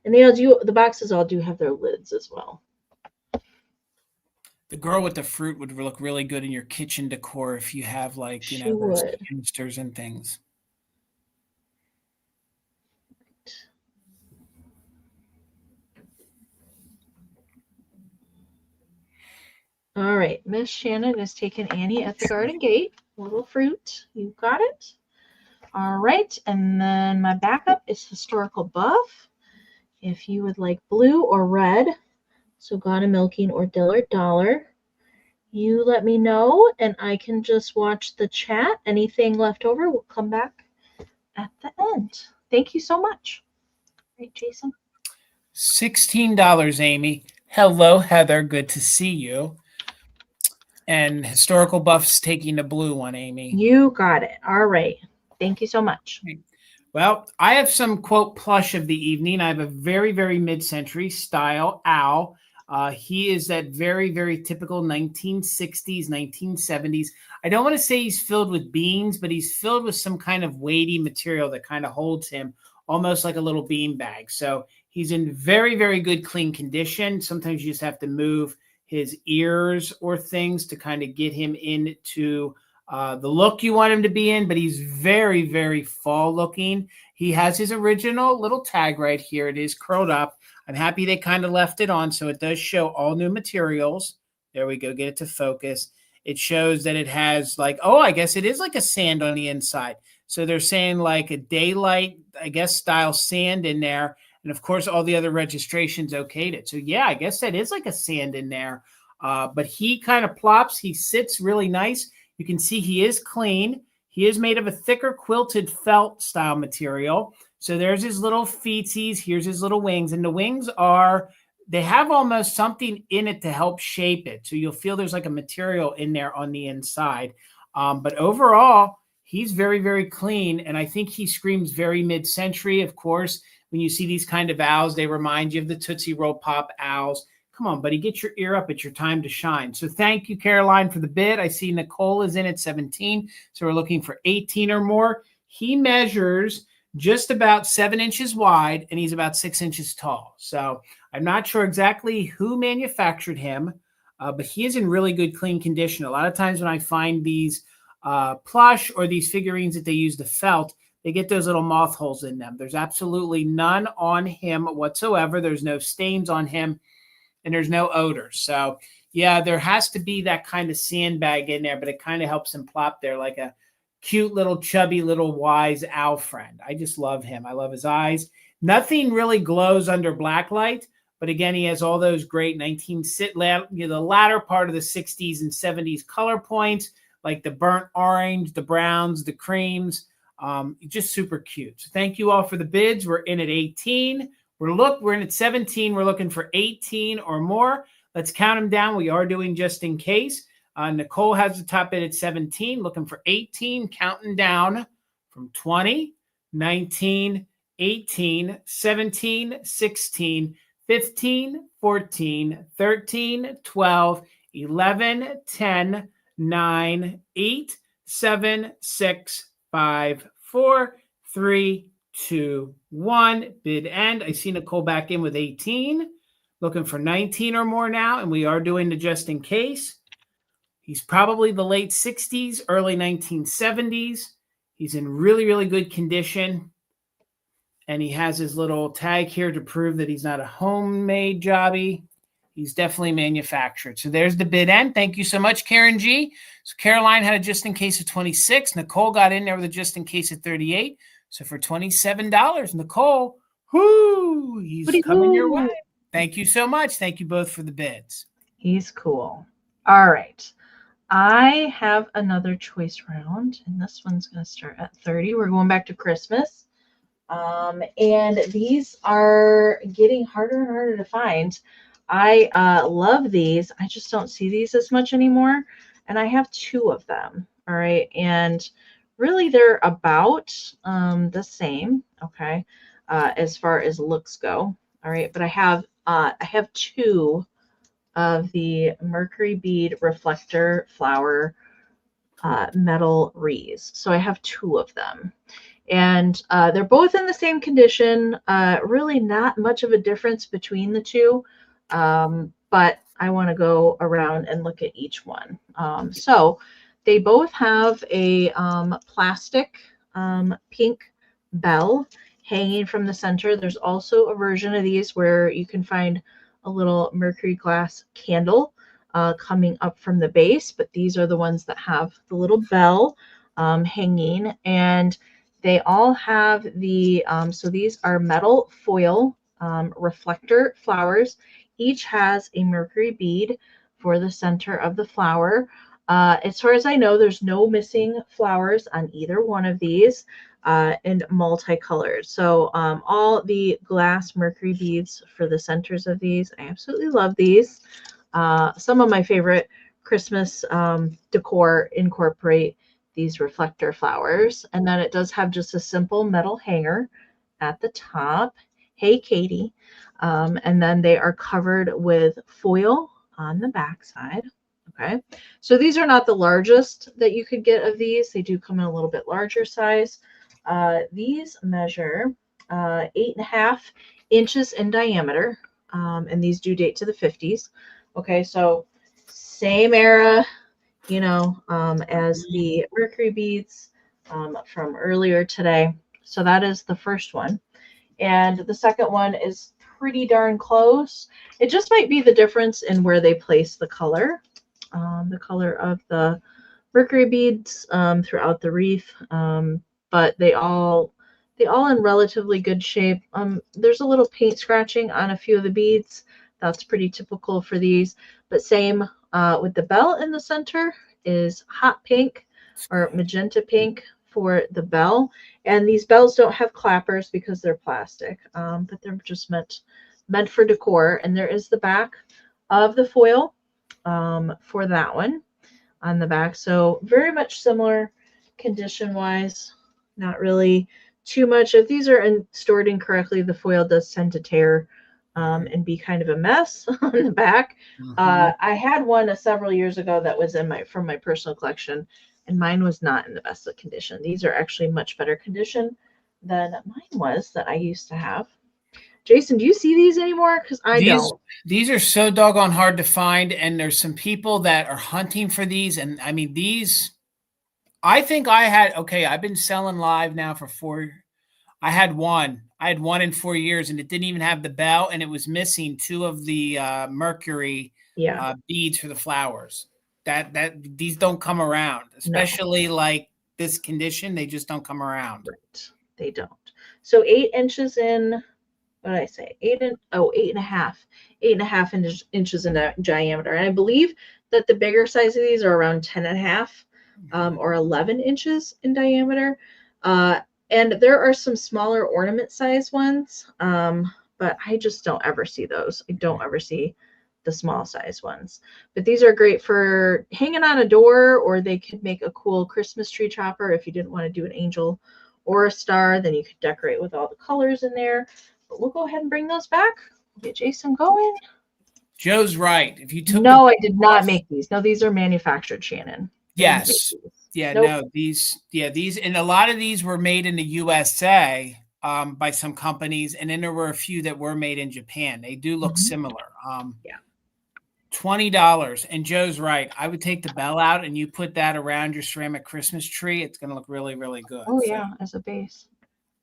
And they all do, the boxes all do have their lids as well. The girl with the fruit would look really good in your kitchen decor if you have, like, you know, those canisters and things. All right, Miss Shannon is taking Annie at the Garden Gate. Little fruit, you got it. All right, and then my backup is Historical Buff. If you would like blue or red, so Gone a Milking or Diller Dollar, you let me know, and I can just watch the chat. Anything left over will come back at the end. Thank you so much. All right, Jason. $16, Amy. Hello, Heather. Good to see you. And Historical Buff's taking the blue one, Amy. You got it. All right. Thank you so much. Well, I have some, quote, plush of the evening. I have a very, very mid-century style owl. He is that very, very typical 1960s, 1970s. I don't want to say he's filled with beans, but he's filled with some kind of weighty material that kind of holds him almost like a little bean bag. So he's in very, very good, clean condition. Sometimes you just have to move his ears or things to kind of get him into the look you want him to be in, but he's very, very fall looking. He has his original little tag right here. It is curled up. I'm happy they kind of left it on, so it does show all new materials. There we go. Get it to focus. It shows that it has like, oh, I guess it is like a sand on the inside. So they're saying like a daylight, I guess, style sand in there. And of course, all the other registrations okayed it. So yeah, I guess that is like a sand in there. But he kind of plops. He sits really nice. You can see he is clean. He is made of a thicker quilted felt style material. So there's his little feetsies. Here's his little wings. And the wings are, they have almost something in it to help shape it. So you'll feel there's like a material in there on the inside. But overall, he's very, very clean. And I think he screams very mid-century. Of course, when you see these kind of owls, they remind you of the Tootsie Roll Pop owls. Come on, buddy, get your ear up. It's your time to shine. So thank you, Caroline, for the bid. I see Nicole is in at 17. So we're looking for 18 or more. He measures just about 7 inches wide, and he's about 6 inches tall. So I'm not sure exactly who manufactured him, but he is in really good, clean condition. A lot of times when I find these plush or these figurines that they use the felt, they get those little moth holes in them. There's absolutely none on him whatsoever. There's no stains on him, and there's no odor. So yeah, there has to be that kind of sandbag in there, but it kind of helps him plop there like a cute little chubby little wise owl friend. I just love him. I love his eyes. Nothing really glows under black light, but again, he has all those great the latter part of the 60s and 70s color points, like the burnt orange, the browns, the creams. Just super cute. So thank you all for the bids. We're in at 18. We're in at 17. We're looking for 18 or more. Let's count them down. We are doing just in case. Nicole has the top bid at 17, looking for 18, counting down from 20, 19, 18, 17, 16, 15, 14, 13, 12, 11, 10, 9, 8, 7, 6, 5, 4, 3, 2, 1. Bid end. I see Nicole back in with 18. Looking for 19 or more now, and we are doing the just in case. He's probably the late 60s, early 1970s. He's in really, really good condition. And he has his little tag here to prove that he's not a homemade jobby. He's definitely manufactured. So there's the bid end. Thank you so much, Karen G. So Caroline had a just in case of 26. Nicole got in there with a just in case of 38. So for $27, Nicole, whoo, he's coming your way. Thank you so much. Thank you both for the bids. He's cool. All right. I have another choice round, and this one's going to start at 30. We're going back to Christmas. And these are getting harder and harder to find. I love these. I just don't see these as much anymore. And I have 2 of them. All right. And really they're about the same. Okay. As far as looks go. All right. But I have 2 of the mercury bead reflector flower metal wreaths. So I have 2 of them. And they're both in the same condition. Really not much of a difference between the 2. But I want to go around and look at each one. So they both have a plastic pink bell hanging from the center. There's also a version of these where you can find a little mercury glass candle coming up from the base, but these are the ones that have the little bell hanging, and they all have the, so these are metal foil reflector flowers. Each has a mercury bead for the center of the flower. As far as I know, there's no missing flowers on either one of these. And multicolored. So all the glass mercury beads for the centers of these. I absolutely love these. Some of my favorite Christmas decor incorporate these reflector flowers. And then it does have just a simple metal hanger at the top. Hey, Katie. And then they are covered with foil on the back side. Okay. So these are not the largest that you could get of these. They do come in a little bit larger size. These measure 8.5 inches in diameter, and these do date to the 50s. Okay, so same era, you know, as the mercury beads from earlier today. So that is the first one. And the second one is pretty darn close. It just might be the difference in where they place the color of the mercury beads throughout the wreath. But they all in relatively good shape. There's a little paint scratching on a few of the beads. That's pretty typical for these. But same with the bell in the center is hot pink or magenta pink for the bell. And these bells don't have clappers because they're plastic, but they're just meant for decor. And there is the back of the foil for that one on the back. So very much similar condition-wise. Not really too much. If these are stored incorrectly, the foil does tend to tear and be kind of a mess on the back. I had one several years ago that was from my personal collection, and mine was not in the best of condition. These are actually much better condition than mine was that I used to have. Jason, do you see these anymore? Because I don't. These are so doggone hard to find, and there's some people that are hunting for these. And I mean, these, I think I had, okay, I've been selling live now for I had one in 4 years, and it didn't even have the bell, and it was missing 2 of the mercury beads for the flowers. These don't come around, especially like this condition. They just don't come around. Right. They don't. So 8 inches in what did I say? 8.5 inches in diameter. And I believe that the bigger size of these are around 10.5 or 11 inches in diameter. And there are some smaller ornament size ones, but I just don't ever see those. I don't ever see the small size ones. But these are great for hanging on a door, or they could make a cool Christmas tree topper. If you didn't want to do an angel or a star, then you could decorate with all the colors in there. But we'll go ahead and bring those back. Get Jason going. Joe's right. If you took I did not make these. No, these are manufactured, Shannon. Yes. Yeah, nope. No, these, and a lot of these were made in the USA by some companies, and then there were a few that were made in Japan. They do look similar. Yeah. $20. And Joe's right. I would take the bell out and you put that around your ceramic Christmas tree. It's going to look really, really good. Oh, yeah, as a base.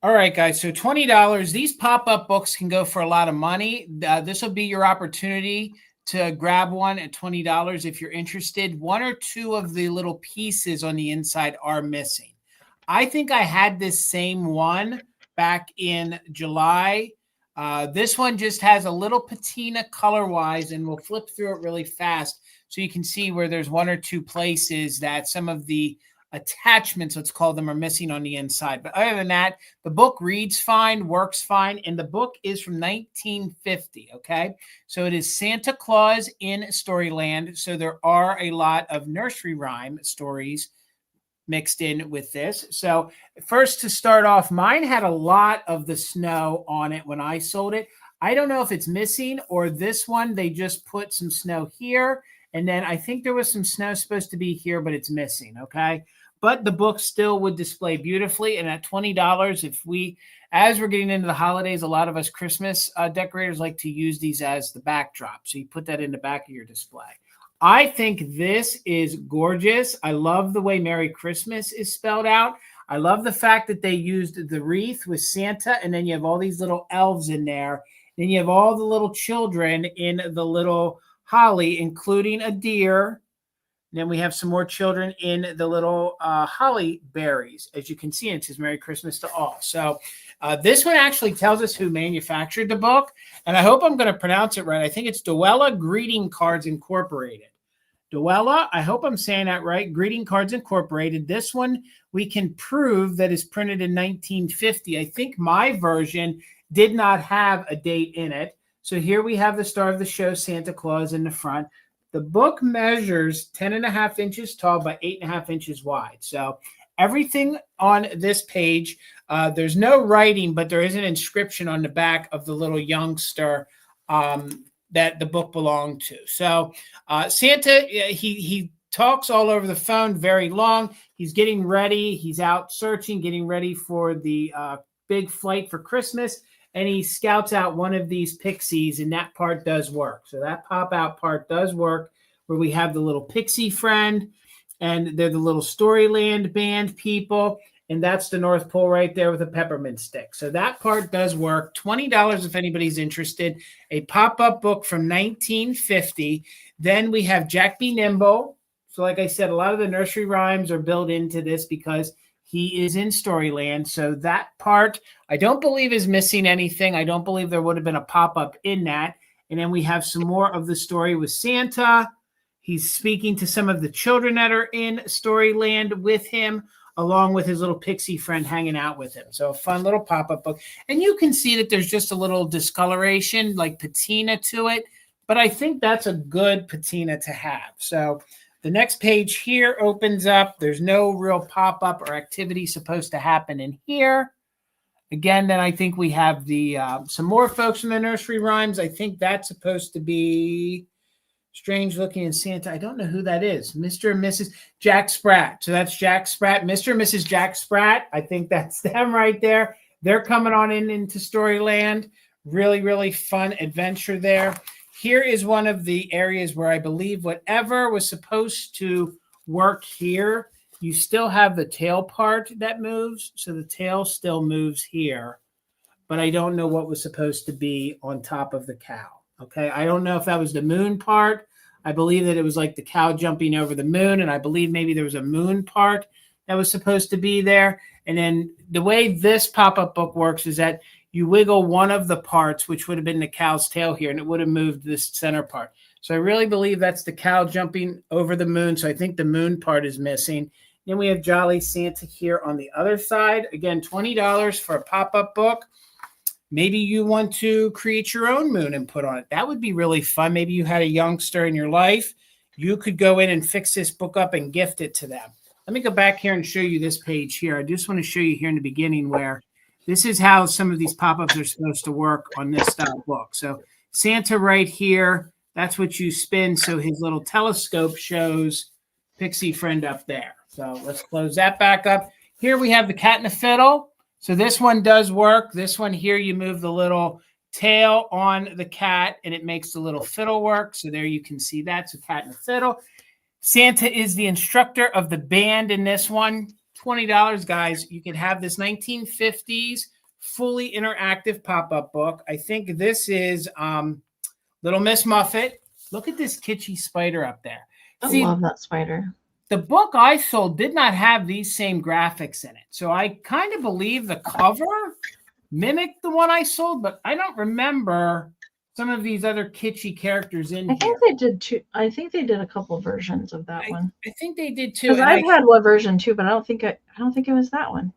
All right, guys. So $20. These pop-up books can go for a lot of money. This will be your opportunity to grab one at $20 if you're interested. One or two of the little pieces on the inside are missing. I think I had this same one back in July. This one just has a little patina color-wise, and we'll flip through it really fast so you can see where there's one or two places that some of the attachments, let's call them, are missing on the inside. But other than that, the book reads fine, works fine, and the book is from 1950, okay? So it is Santa Claus in Storyland, so there are a lot of nursery rhyme stories mixed in with this. So first, to start off, mine had a lot of the snow on it when I sold it. I don't know if it's missing, or this one, they just put some snow here, and then I think there was some snow supposed to be here, but it's missing, okay? But the book still would display beautifully, and at $20, as we're getting into the holidays, a lot of us Christmas decorators like to use these as the backdrop. So you put that in the back of your display. I think this is gorgeous. I love the way Merry Christmas is spelled out. I love the fact that they used the wreath with Santa, and then you have all these little elves in there. Then you have all the little children in the little holly, including a deer. And then we have some more children in the little holly berries. As you can see, it says Merry Christmas to all. So this one actually tells us who manufactured the book. And I hope I'm going to pronounce it right. I think it's Dwella Greeting Cards Incorporated. Dwella, I hope I'm saying that right. Greeting Cards Incorporated. This one we can prove that is printed in 1950. I think my version did not have a date in it. So here we have the star of the show, Santa Claus, in the front. The book measures 10.5 inches tall by 8.5 inches wide. So everything on this page, there's no writing, but there is an inscription on the back of the little youngster that the book belonged to. So Santa, he talks all over the phone very long. He's getting ready. He's out searching, getting ready for the big flight for Christmas. And he scouts out one of these pixies, and that part does work. So that pop-out part does work, where we have the little pixie friend, and they're the little Storyland band people, and that's the North Pole right there with a peppermint stick. So that part does work. $20 if anybody's interested. A pop-up book from 1950. Then we have Jack Be Nimble. So like I said, a lot of the nursery rhymes are built into this because he is in Storyland. So that part, I don't believe, is missing anything. I don't believe there would have been a pop-up in that. And then we have some more of the story with Santa. He's speaking to some of the children that are in Storyland with him, along with his little pixie friend hanging out with him. So a fun little pop-up book. And you can see that there's just a little discoloration, like patina to it. But I think that's a good patina to have. So the next page here opens up. There's no real pop-up or activity supposed to happen in here. Again, then I think we have the some more folks from the nursery rhymes. I think that's supposed to be Strange Looking in Santa. I don't know who that is. Mr. and Mrs. Jack Sprat. So that's Jack Sprat. Mr. and Mrs. Jack Sprat. I think that's them right there. They're coming on into Storyland. Really, really fun adventure there. Here is one of the areas where I believe whatever was supposed to work here, you still have the tail part that moves. So the tail still moves here. But I don't know what was supposed to be on top of the cow. Okay, I don't know if that was the moon part. I believe that it was like the cow jumping over the moon. And I believe maybe there was a moon part that was supposed to be there. And then the way this pop-up book works is that you wiggle one of the parts, which would have been the cow's tail here, and it would have moved this center part. So I really believe that's the cow jumping over the moon. So I think the moon part is missing. Then we have Jolly Santa here on the other side. Again, $20 for a pop-up book. Maybe you want to create your own moon and put on it. That would be really fun. Maybe you had a youngster in your life. You could go in and fix this book up and gift it to them. Let me go back here and show you this page here. I just want to show you here in the beginning where this is how some of these pop-ups are supposed to work on this style book. So Santa right here, that's what you spin. So his little telescope shows Pixie Friend up there. So let's close that back up. Here we have the Cat and the Fiddle. So this one does work. This one here, you move the little tail on the cat and it makes the little fiddle work. So there you can see that. So Cat and the Fiddle. Santa is the instructor of the band in this one. $20, guys. You can have this 1950s fully interactive pop-up book. I think this is Little Miss Muffet. Look at this kitschy spider up there. I love that spider. The book I sold did not have these same graphics in it. So I kind of believe the cover mimicked the one I sold, but I don't remember some of these other kitschy characters in here. I think they did too. I think they did a couple versions of that one. I think they did too. Because I've had one version too, but I don't think it was that one.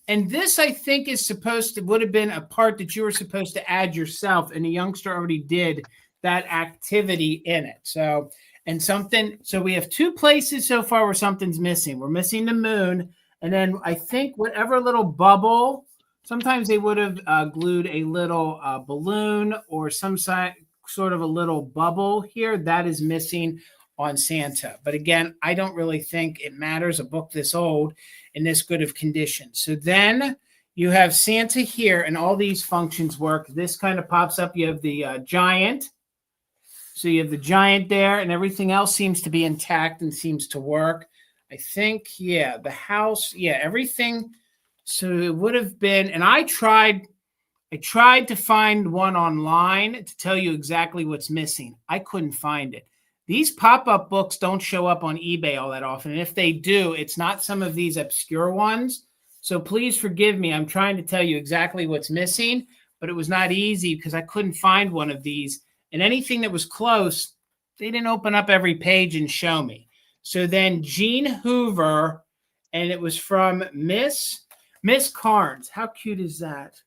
And this, I think, would have been a part that you were supposed to add yourself, and the youngster already did that activity in it. So we have two places so far where something's missing. We're missing the moon, and then I think whatever little bubble, sometimes they would have glued a little balloon or some sort of a little bubble here that is missing on Santa. But again, I don't really think it matters, a book this old in this good of condition. So then you have Santa here, and all these functions work. This kind of pops up. You have the giant. So you have the giant there, and everything else seems to be intact and seems to work. I think, yeah, the house, yeah, everything. So it would have been, and I tried to find one online to tell you exactly what's missing. I couldn't find it. These pop-up books don't show up on eBay all that often. And if they do, it's not some of these obscure ones. So please forgive me. I'm trying to tell you exactly what's missing, but it was not easy because I couldn't find one of these. And anything that was close, they didn't open up every page and show me. So then Jean Hoover, and it was from Miss Carnes. How cute is that?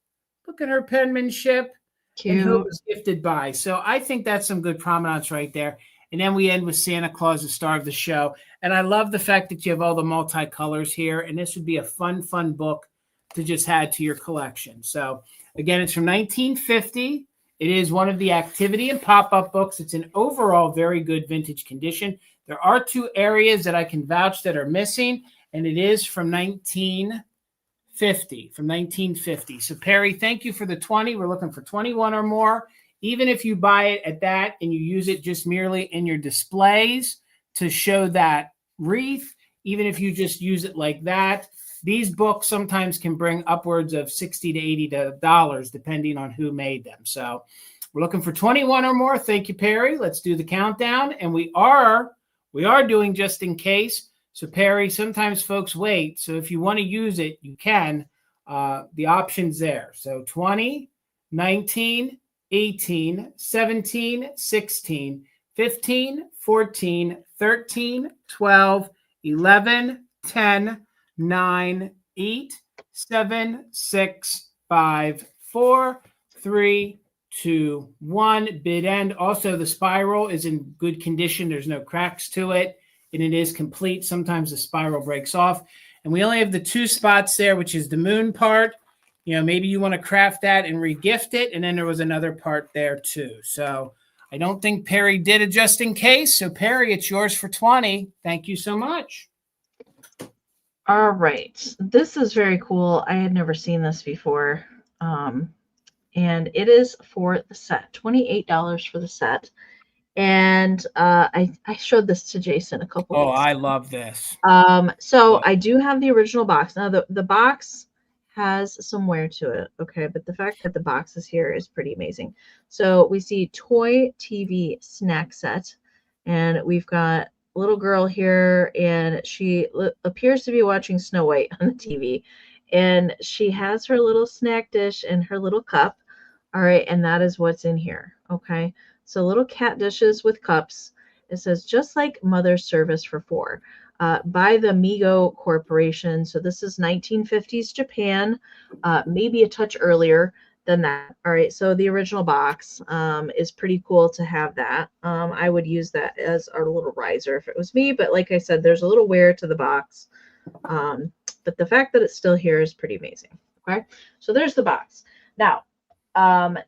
Look at her penmanship. Cute. And who it was gifted by. So I think that's some good provenance right there. And then we end with Santa Claus, the star of the show. And I love the fact that you have all the multicolors here. And this would be a fun book to just add to your collection. So again, it's from 1950. It is one of the activity and pop-up books. It's in overall very good vintage condition. There are two areas that I can vouch that are missing, and it is from 1950. So Perry, thank you for the 20. We're looking for 21 or more. Even if you buy it at that and you use it just merely in your displays to show that wreath, even if you just use it like that, these books sometimes can bring upwards of $60 to $80 depending on who made them. So we're looking for 21 or more. Thank you, Perry. Let's do the countdown. And we are doing just in case. So Perry, sometimes folks wait. So if you want to use it, you can. The option's there. So 20, 19, 18, 17, 16, 15, 14, 13, 12, 11, 10, 9, 8, 7, 6, 5, 4, 3, 2, 1. Bid end. Also, the spiral is in good condition. There's no cracks to it, and it is complete. Sometimes the spiral breaks off. And we only have the two spots there, which is the moon part. You know, maybe you want to craft that and regift it. And then there was another part there too. So I don't think Perry did it just in case. So Perry, it's yours for 20. Thank you so much. All right. This is very cool. I had never seen this before. And it is for the set, $28 for the set. And I showed this to Jason a couple weeks ago. I love this. So I do have the original box. Now the box has some wear to it, okay, but the fact that the box is here is pretty amazing. So we see toy TV snack set, and we've got a little girl here, and she appears to be watching Snow White on the TV, And she has her little snack dish and her little cup. All right, and that is what's in here. Okay, so little cat dishes with cups. It says just like Mother's Service for Four, by the Migo Corporation. So this is 1950s Japan, maybe a touch earlier than that. All right, so the original box is pretty cool to have that. I would use that as our little riser if it was me, but like I said, there's a little wear to the box. But the fact that it's still here is pretty amazing. Okay, so there's the box. Now,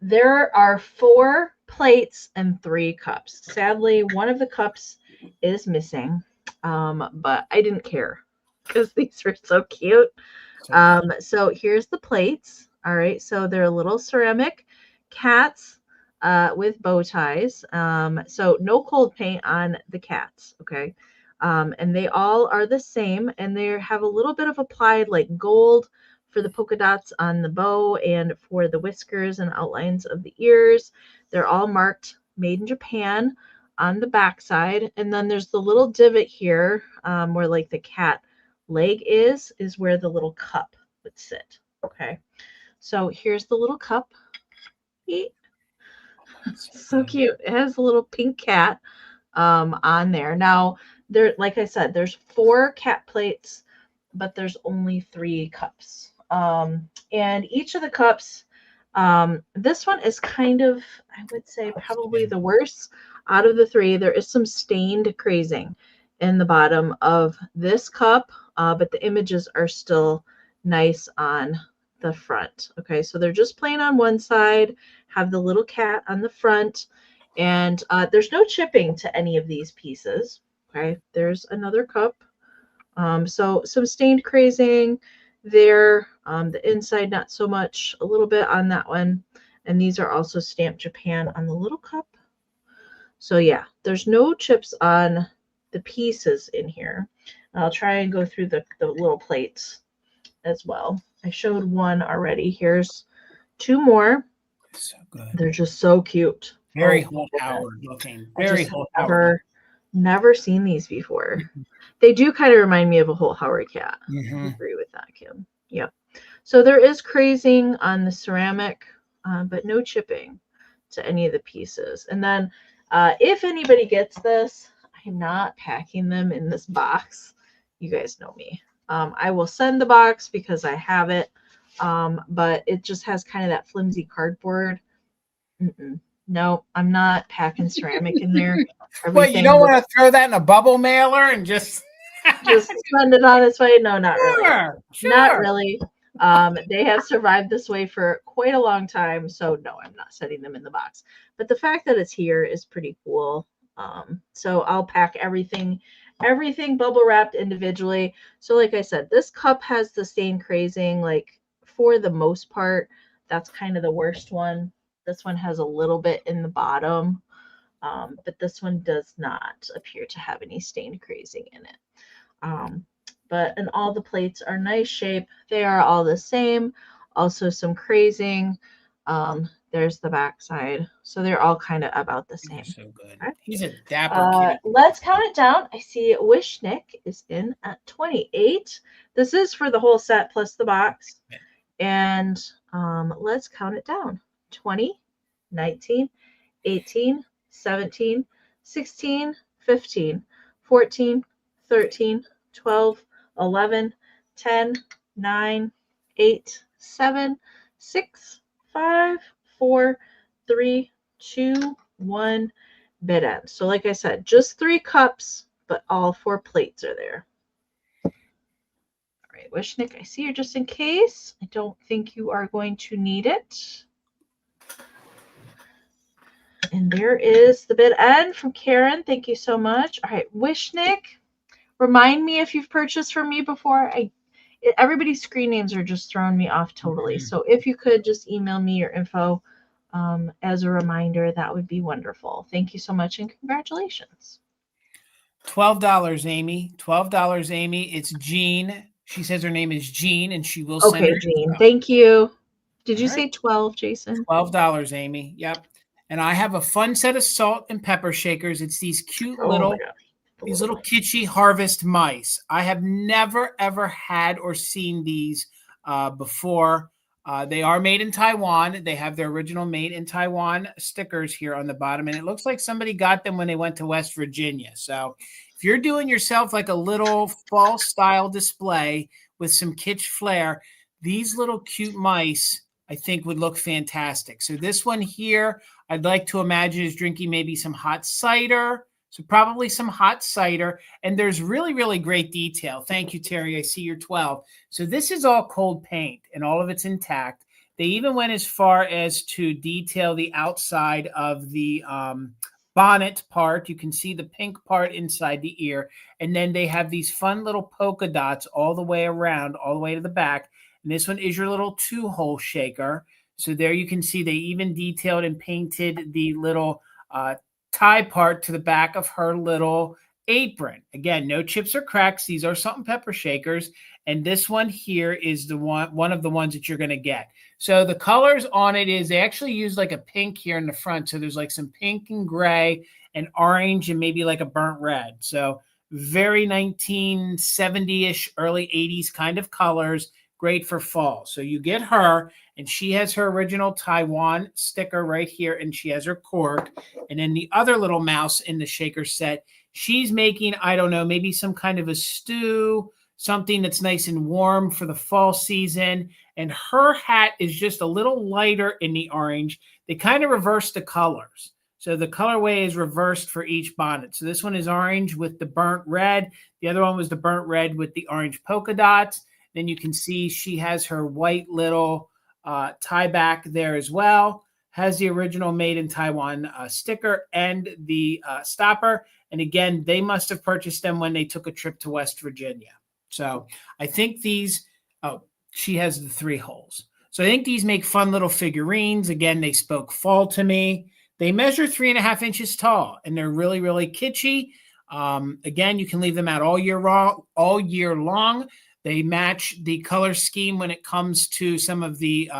there are 4 plates and 3 cups. Sadly, one of the cups is missing, but I didn't care because these are so cute. So here's the plates. All right, so they're little ceramic cats with bow ties. So no cold paint on the cats, okay? And they all are the same, and they have a little bit of applied like gold for the polka dots on the bow and for the whiskers and outlines of the ears. They're all marked made in Japan on the back side. And then there's the little divot here where like the cat leg is where the little cup would sit. Okay. So here's the little cup. So cute. It has a little pink cat on there. Now, there, like I said, there's 4 cat plates, but there's only 3 cups. And each of the cups, this one is kind of, I would say, probably the worst out of the 3. There is some stained crazing in the bottom of this cup, but the images are still nice on the front. Okay, so they're just plain on one side, have the little cat on the front, and there's no chipping to any of these pieces. Okay, there's another cup. So some stained crazing there. The inside, not so much, a little bit on that one. And these are also stamped Japan on the little cup. So yeah, there's no chips on the pieces in here. I'll try and go through the little plates as well. I showed one already. Here's 2 more. So good. They're just so cute. Very Holt Howard looking. Very Holt Howard. Never seen these before. They do kind of remind me of a Holt Howard cat. I agree with that, Kim. Yep. So there is crazing on the ceramic, but no chipping to any of the pieces. And then if anybody gets this, I'm not packing them in this box. You guys know me. I will send the box because I have it, but it just has kind of that flimsy cardboard. No, I'm not packing ceramic in there. Well, you don't want to throw that in a bubble mailer and just send it on its way? No, not really. Sure. Not really. They have survived this way for quite a long time, so no, I'm not setting them in the box. But the fact that it's here is pretty cool. So I'll pack everything bubble wrapped individually. So like I said, this cup has the stain crazing, like for the most part. That's kind of the worst one. This one has a little bit in the bottom, but this one does not appear to have any stain crazing in it. And all the plates are nice shape. They are all the same. Also some crazing. There's the back side. So they're all kind of about the same. So good. Okay. He's a dapper kid. Let's count it down. I see Wishnick is in at 28. This is for the whole set plus the box. And let's count it down. 20, 19, 18, 17, 16, 15, 14, 13, 12, 11, 10, 9, 8, 7, 6, 5, 4, 3, 2, 1, bid end. So like I said, just 3 cups, but all 4 plates are there. All right, Wishnick, I see you just in case. I don't think you are going to need it. And there is the bid end from Karen. Thank you so much. All right, Wishnick, remind me if you've purchased from me before. Everybody's screen names are just throwing me off totally. So if you could just email me your info as a reminder, that would be wonderful. Thank you so much and congratulations. $12, Amy. $12, Amy. It's Jean. She says her name is Jean, and she will send Okay, Jean. Thank you. Did you say 12, Jason? $12, Amy. Yep. And I have a fun set of salt and pepper shakers. It's these cute little kitschy harvest mice. I have never, ever had or seen these before. They are made in Taiwan. They have their original made in Taiwan stickers here on the bottom. And it looks like somebody got them when they went to West Virginia. So if you're doing yourself like a little fall style display with some kitsch flair, these little cute mice, I think, would look fantastic. So this one here, I'd like to imagine is drinking maybe some hot cider. So probably some hot cider. And there's really, really great detail. Thank you, Terry. I see you're 12. So this is all cold paint and all of it's intact. They even went as far as to detail the outside of the bonnet part. You can see the pink part inside the ear. And then they have these fun little polka dots all the way around, all the way to the back. And this one is your little 2-hole shaker. So there you can see they even detailed and painted the little tie part to the back of her little apron. Again, no chips or cracks. These are salt and pepper shakers. And this one here is the one of the ones that you're going to get. So the colors on it is they actually use like a pink here in the front. So there's like some pink and gray and orange and maybe like a burnt red. So very 1970-ish, early 80s kind of colors. Great for fall. So you get her, and she has her original Taiwan sticker right here, and she has her cork. And then the other little mouse in the shaker set, she's making, I don't know, maybe some kind of a stew, something that's nice and warm for the fall season. And her hat is just a little lighter in the orange. They kind of reverse the colors. So the colorway is reversed for each bonnet. So this one is orange with the burnt red. The other one was the burnt red with the orange polka dots. Then you can see she has her white little tie back there as well. Has the original made in Taiwan sticker and the stopper. And again, they must have purchased them when they took a trip to West Virginia. So I think these, she has the 3 holes. So I think these make fun little figurines. Again, they spoke fall to me. They measure 3.5 inches tall, and they're really, really kitschy. Again, you can leave them out all year long. They match the color scheme when it comes to some of the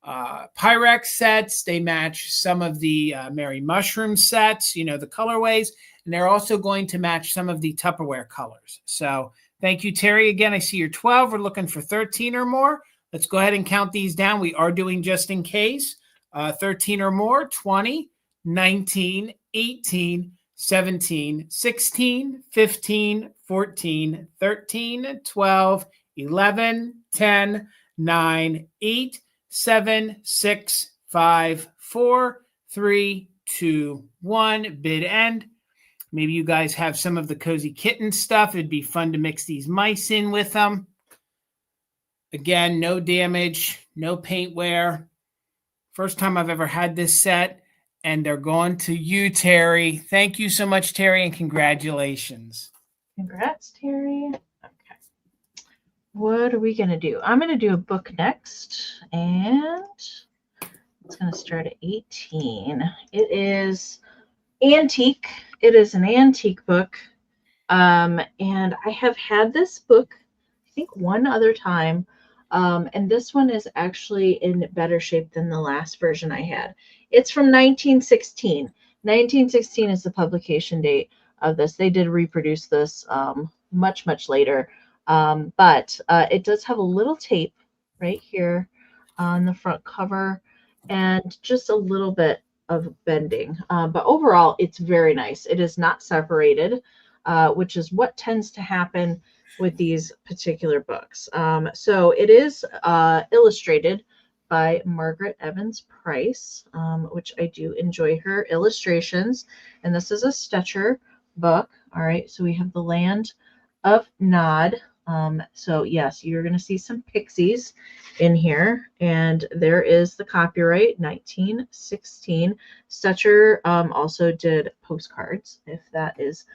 Pyrex sets. They match some of the Merry Mushroom sets, you know, the colorways. And they're also going to match some of the Tupperware colors. So thank you, Terry. Again, I see you're 12. We're looking for 13 or more. Let's go ahead and count these down. We are doing just in case. 13 or more, 20, 19, 18, 17, 16, 15, 14, 13, 12, 11, 10, 9, 8, 7, 6, 5, 4, 3, 2, 1. Bid end. Maybe you guys have some of the Cozy Kitten stuff. It'd be fun to mix these mice in with them. Again, no damage, no paint wear. First time I've ever had this set. And they're going to you, Terry. Thank you so much, Terry, and congratulations. Congrats, Terry. Okay. What are we going to do? I'm going to do a book next, and it's going to start at 18. It is antique. It is an antique book, and I have had this book, I think, one other time, and this one is actually in better shape than the last version I had. It's from 1916. 1916 is the publication date of this. They did reproduce this much, much later. But it does have a little tape right here on the front cover and just a little bit of bending. But overall, it's very nice. It is not separated, which is what tends to happen with these particular books. So it is illustrated by Margaret Evans Price, which I do enjoy her illustrations. And this is a Stetcher book. All right, so we have the Land of Nod. So yes, you're going to see some pixies in here. And there is the copyright, 1916. Stetcher also did postcards, if that is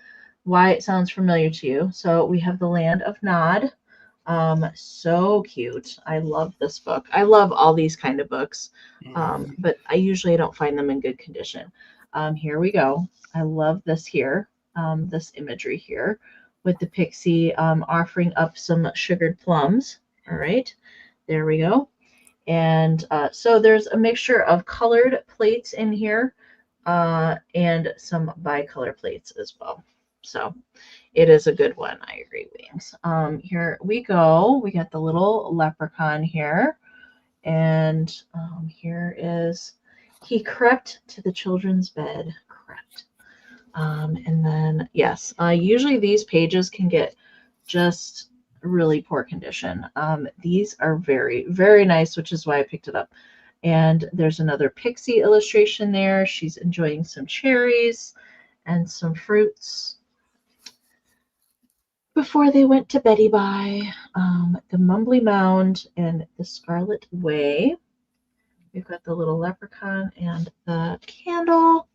why it sounds familiar to you. So we have the Land of Nod. So cute. I love this book. I love all these kind of books, but I usually don't find them in good condition. Here we go. I love this here, this imagery here with the pixie offering up some sugared plums. All right, there we go. And so there's a mixture of colored plates in here and some bicolor plates as well. So it is a good one. I agree, Weems. Here we go. We got the little leprechaun here. And here is, he crept to the children's bed. Crept. And then, yes, usually these pages can get just really poor condition. These are very, very nice, which is why I picked it up. And there's another pixie illustration there. She's enjoying some cherries and some fruits before they went to Betty by. The Mumbly Mound and the Scarlet Way. We've got the little leprechaun and the candle.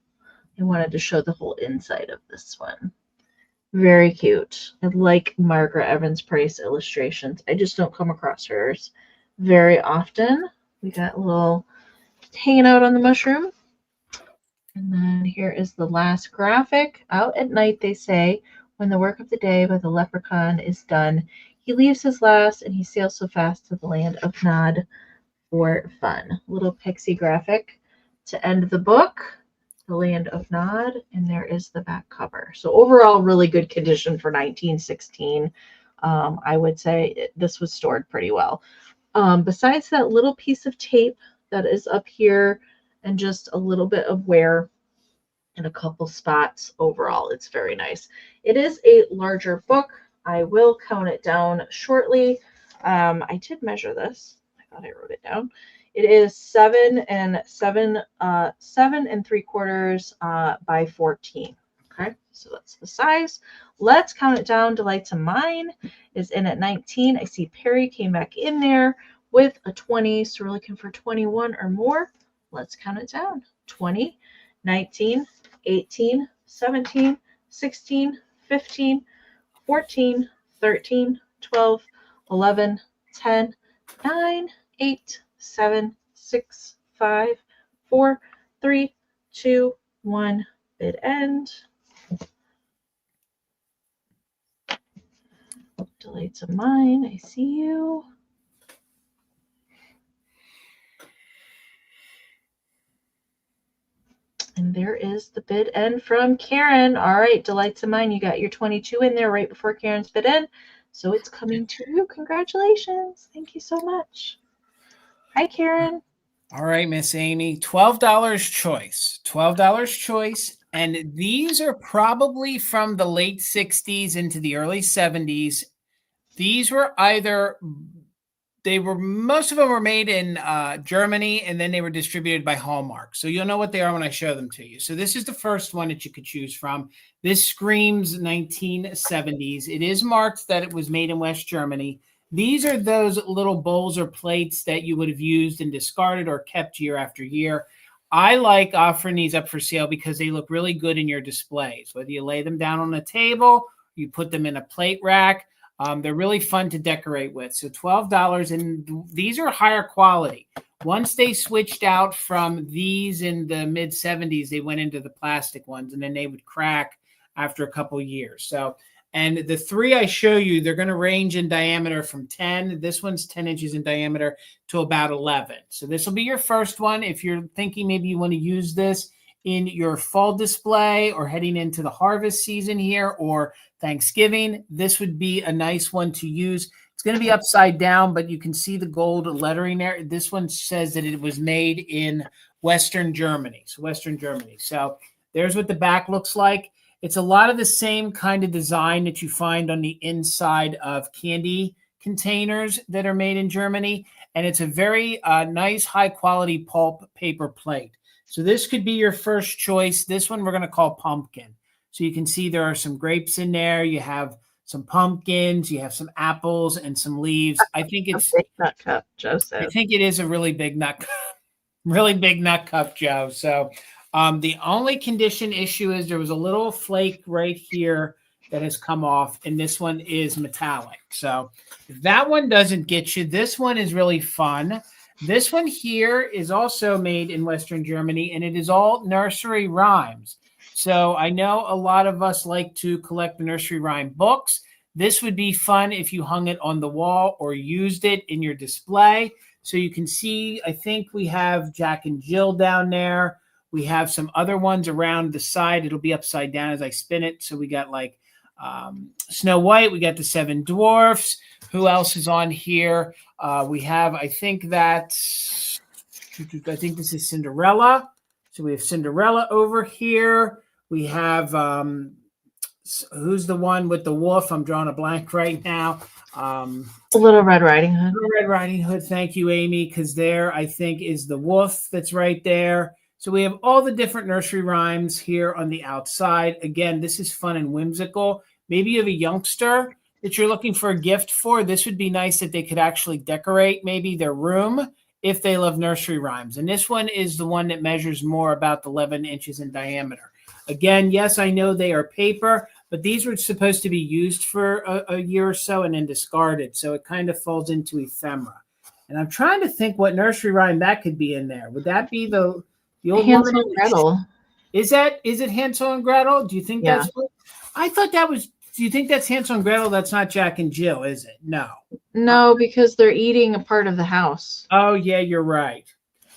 I wanted to show the whole inside of this one. Very cute. I like Margaret Evans Price illustrations. I just don't come across hers very often. We got a little hanging out on the mushroom. And then here is the last graphic. Out at night, they say, when the work of the day by the leprechaun is done, he leaves his last and he sails so fast to the land of Nod for fun. Little pixie graphic to end the book, the land of Nod, and there is the back cover. So overall, really good condition for 1916. I would say this was stored pretty well. Besides that little piece of tape that is up here and just a little bit of wear in a couple spots, overall it's very nice. It is a larger book. I will count it down shortly. I did measure this. I thought I wrote it down. It is 7 3/4 by 14. Okay, so that's the size. Let's count it down. Delights of Mine is in at 19. I see Perry came back in there with a 20, so we're looking for 21 or more. Let's count it down. 20, 19, 18, 17, 16, 15, 14, 13, 12, 11, 10, 9, 8, 7, 6, 5, 4, 3, 2, 1. Bid end. Delights of Mine, I see you. And there is the bid end from Karen. All right, Delights of Mine, you got your 22 in there right before Karen's bid end. So it's coming to you. Congratulations. Thank you so much. Hi, Karen. All right, Miss Amie, $12 choice. $12 choice. And these are probably from the late 60s into the early 70s. These were most of them were made in Germany, and then they were distributed by Hallmark. So you'll know what they are when I show them to you. So this is the first one that you could choose from. This screams 1970s. It is marked that it was made in West Germany. These are those little bowls or plates that you would have used and discarded or kept year after year. I like offering these up for sale because they look really good in your displays. Whether you lay them down on a table, you put them in a plate rack, they're really fun to decorate with. So $12, and these are higher quality. Once they switched out from these in the mid-70s, they went into the plastic ones, and then they would crack after a couple years. So, and the three I show you, they're going to range in diameter from 10. This one's 10 inches in diameter to about 11. So this will be your first one. If you're thinking maybe you want to use this in your fall display or heading into the harvest season here or Thanksgiving, this would be a nice one to use. It's going to be upside down, but you can see the gold lettering there. This one says that it was made in Western Germany. So Western Germany. So there's what the back looks like. It's a lot of the same kind of design that you find on the inside of candy containers that are made in Germany. And it's a very nice, high-quality pulp paper plate. So this could be your first choice. This one we're going to call pumpkin. So you can see there are some grapes in there. You have some pumpkins. You have some apples and some leaves. I think it's a big nut cup, Joseph. I think it is a really big nut cup. Really big nut cup, Joe. So the only condition issue is there was a little flake right here that has come off, and this one is metallic. So if that one doesn't get you, this one is really fun. This one here is also made in Western Germany, and it is all nursery rhymes. So I know a lot of us like to collect the nursery rhyme books. This would be fun if you hung it on the wall or used it in your display. So you can see, I think we have Jack and Jill down there. We have some other ones around the side. It'll be upside down as I spin it. So we got like Snow White. We got the Seven Dwarfs. Who else is on here? We have, I think this is Cinderella. So we have Cinderella over here. We have, who's the one with the wolf? I'm drawing a blank right now. Little Red Riding Hood. Little Red Riding Hood. Thank you, Amy, because there, I think, is the wolf that's right there. So we have all the different nursery rhymes here on the outside. Again, this is fun and whimsical. Maybe you have a youngster that you're looking for a gift for. This would be nice that they could actually decorate maybe their room if they love nursery rhymes. And this one is the one that measures more, about 11 inches in diameter. Again, yes, I know they are paper, but these were supposed to be used for a year or so and then discarded. So it kind of falls into ephemera. And I'm trying to think what nursery rhyme that could be in there. Would that be the old Hansel and Gretel? Is it Hansel and Gretel? Do you think that's what? I thought that was. Do you think that's Hansel and Gretel? That's not Jack and Jill, is it? No. No, because they're eating a part of the house. Oh, yeah, you're right.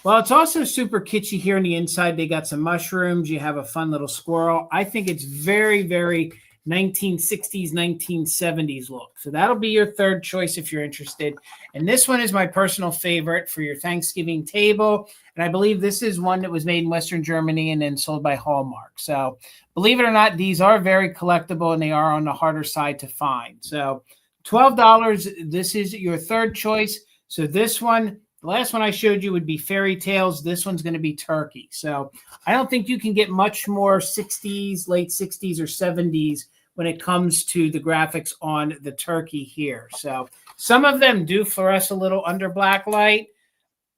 Well, it's also super kitschy here on the inside. They got some mushrooms. You have a fun little squirrel. I think it's very, very 1960s, 1970s look. So that'll be your third choice if you're interested. And this one is my personal favorite for your Thanksgiving table. And I believe this is one that was made in Western Germany and then sold by Hallmark. So believe it or not, these are very collectible and they are on the harder side to find. So $12, this is your third choice. So this one, the last one I showed you would be Fairy Tales. This one's going to be Turkey. So I don't think you can get much more 60s, late 60s or 70s when it comes to the graphics on the turkey here. So some of them do fluoresce a little under black light.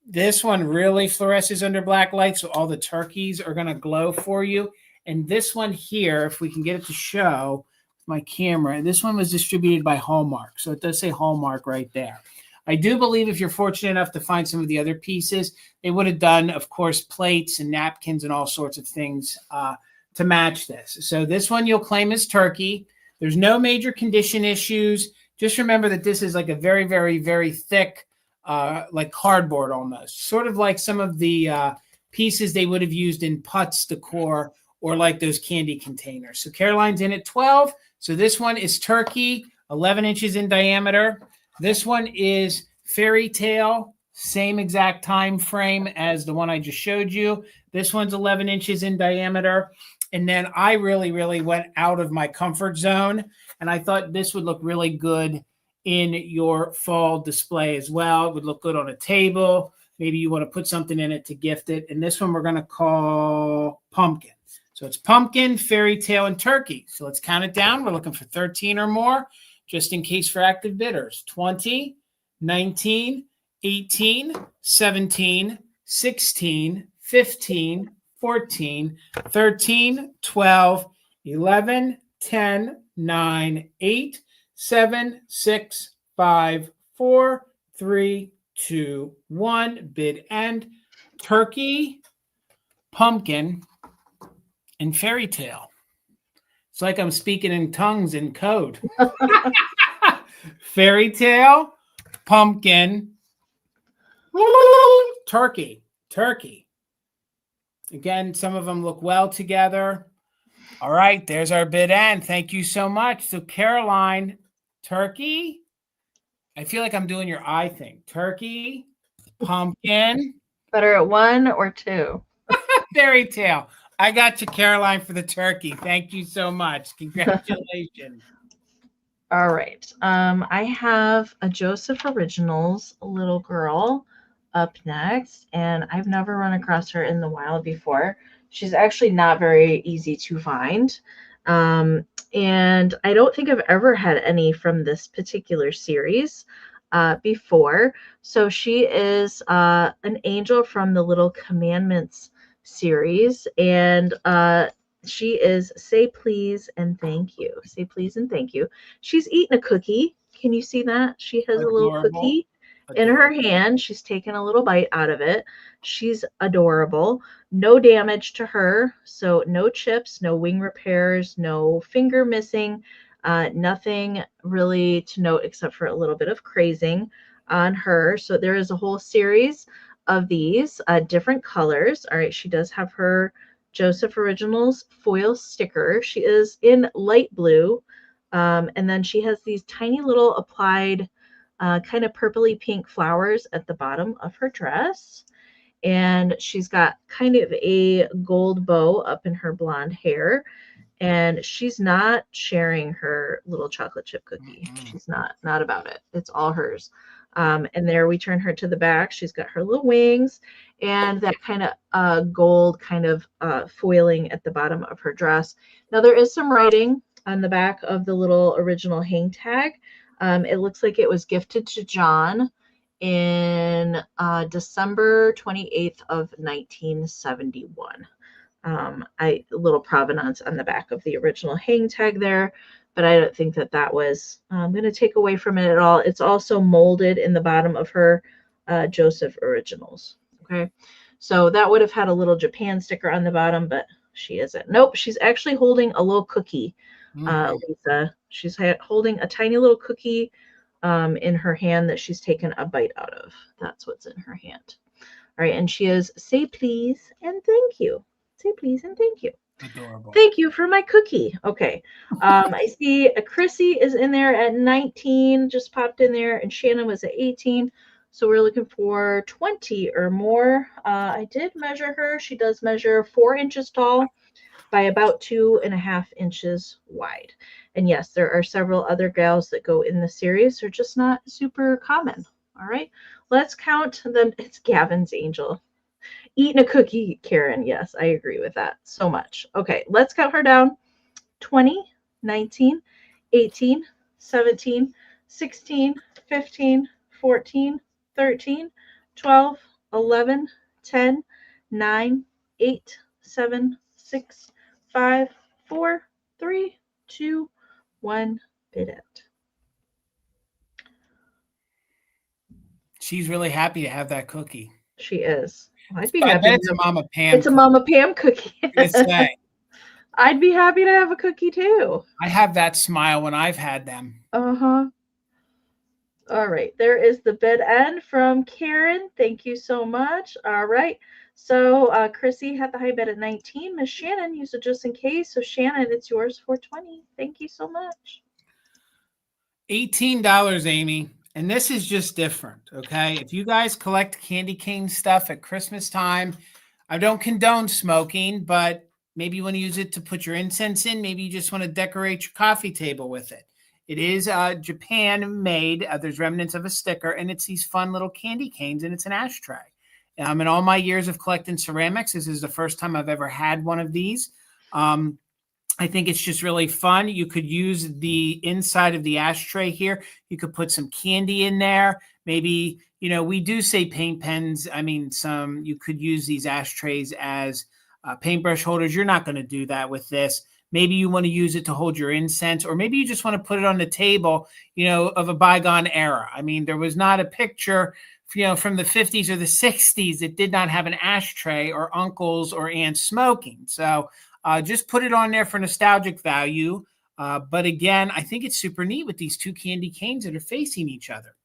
This one really fluoresces under black light, so all the turkeys are going to glow for you. And this one here, if we can get it to show my camera, this one was distributed by Hallmark. So it does say Hallmark right there. I do believe if you're fortunate enough to find some of the other pieces, they would have done, of course, plates and napkins and all sorts of things to match this. So this one you'll claim as turkey. There's no major condition issues. Just remember that this is like a very, very, very thick, like cardboard almost, sort of like some of the pieces they would have used in Putz decor or like those candy containers. So Caroline's in at 12. So this one is turkey, 11 inches in diameter. This one is Fairy Tale, same exact time frame as the one I just showed you. This one's 11 inches in diameter. And then I really, really went out of my comfort zone. And I thought this would look really good in your fall display as well. It would look good on a table. Maybe you want to put something in it to gift it. And this one we're going to call Pumpkin. So it's Pumpkin, Fairy Tale, and Turkey. So let's count it down. We're looking for 13 or more, just in case for active bidders. 20, 19, 18, 17, 16, 15, 14, 13, 12, 11, 10, 9, 8, 7, 6, 5, 4, 3, 2, 1. Bid end. Turkey, Pumpkin, and Fairy Tale. It's like I'm speaking in tongues in code. Fairy Tale, Pumpkin, Turkey. Again, some of them look well together. All right, there's our bid end. Thank you so much. So Caroline, Turkey. I feel like I'm doing your eye thing. Turkey, Pumpkin. Better at 1 or 2. Fairy Tale. I got you, Caroline, for the turkey. Thank you so much. Congratulations. All right. I have a Joseph Originals little girl up next, and I've never run across her in the wild before. She's actually not very easy to find. And I don't think I've ever had any from this particular series before. So she is an angel from the Little Commandments series, and she is Say Please and Thank You. Say Please and Thank You. She's eating a cookie. Can you see that? She has Adorable. A little cookie in her hand. She's taken a little bite out of it. She's adorable. No damage to her. So no chips, no wing repairs, no finger missing, nothing really to note except for a little bit of crazing on her. So there is a whole series of these, different colors. All right, she does have her Joseph Originals foil sticker. She is in light blue. And then she has these tiny little applied kind of purpley pink flowers at the bottom of her dress. And she's got kind of a gold bow up in her blonde hair. And she's not sharing her little chocolate chip cookie. She's not about it. It's all hers. And there we turn her to the back. She's got her little wings and that kind of gold kind of foiling at the bottom of her dress. Now there is some writing on the back of the little original hang tag. It looks like it was gifted to John in December 28th of 1971. A little provenance on the back of the original hang tag there, but I don't think that was going to take away from it at all. It's also molded in the bottom of her Joseph Originals. Okay, so that would have had a little Japan sticker on the bottom, but she isn't. Nope, she's actually holding a little cookie, Lisa. She's holding a tiny little cookie in her hand that she's taken a bite out of. That's what's in her hand. All right, and she is say please and thank you. Say please and thank you. Adorable. Thank you for my cookie. Okay. I see Chrissy is in there at 19, just popped in there, and Shannon was at 18. So we're looking for 20 or more. I did measure her. She does measure 4 inches tall by about 2.5 inches wide. And yes, there are several other gals that go in the series. They're just not super common. All right. Let's count them. It's Gavin's Angel. Eating a cookie, Karen. Yes, I agree with that so much. Okay, let's count her down. 20, 19, 18, 17, 16, 15, 14, 13, 12, 11, 10, 9, 8, 7, 6, 5, 4, 3, 2, 1. Bidette. She's really happy to have that cookie. She is. I'd be I happy. bet it's a Mama Pam. It's a Mama Pam cookie. Say. I'd be happy to have a cookie too. I have that smile when I've had them. Uh-huh. All right. There is the bid end from Karen. Thank you so much. All right. So Chrissy had the high bid at 19. Miss Shannon used it just in case. So Shannon, it's yours for 20. Thank you so much. $18, Amy. And this is just different, okay? If you guys collect candy cane stuff at Christmas time, I don't condone smoking, but maybe you want to use it to put your incense in. Maybe you just want to decorate your coffee table with it. It is Japan made. There's remnants of a sticker, and it's these fun little candy canes, and it's an ashtray. In all my years of collecting ceramics, this is the first time I've ever had one of these. I think it's just really fun. You could use the inside of the ashtray here. You could put some candy in there. Maybe, we do say paint pens. I mean, you could use these ashtrays as paintbrush holders. You're not going to do that with this. Maybe you want to use it to hold your incense, or maybe you just want to put it on the table, of a bygone era. I mean, there was not a picture, from the 50s or the 60s that did not have an ashtray or uncles or aunts smoking. So just put it on there for nostalgic value. But again, I think it's super neat with these two candy canes that are facing each other.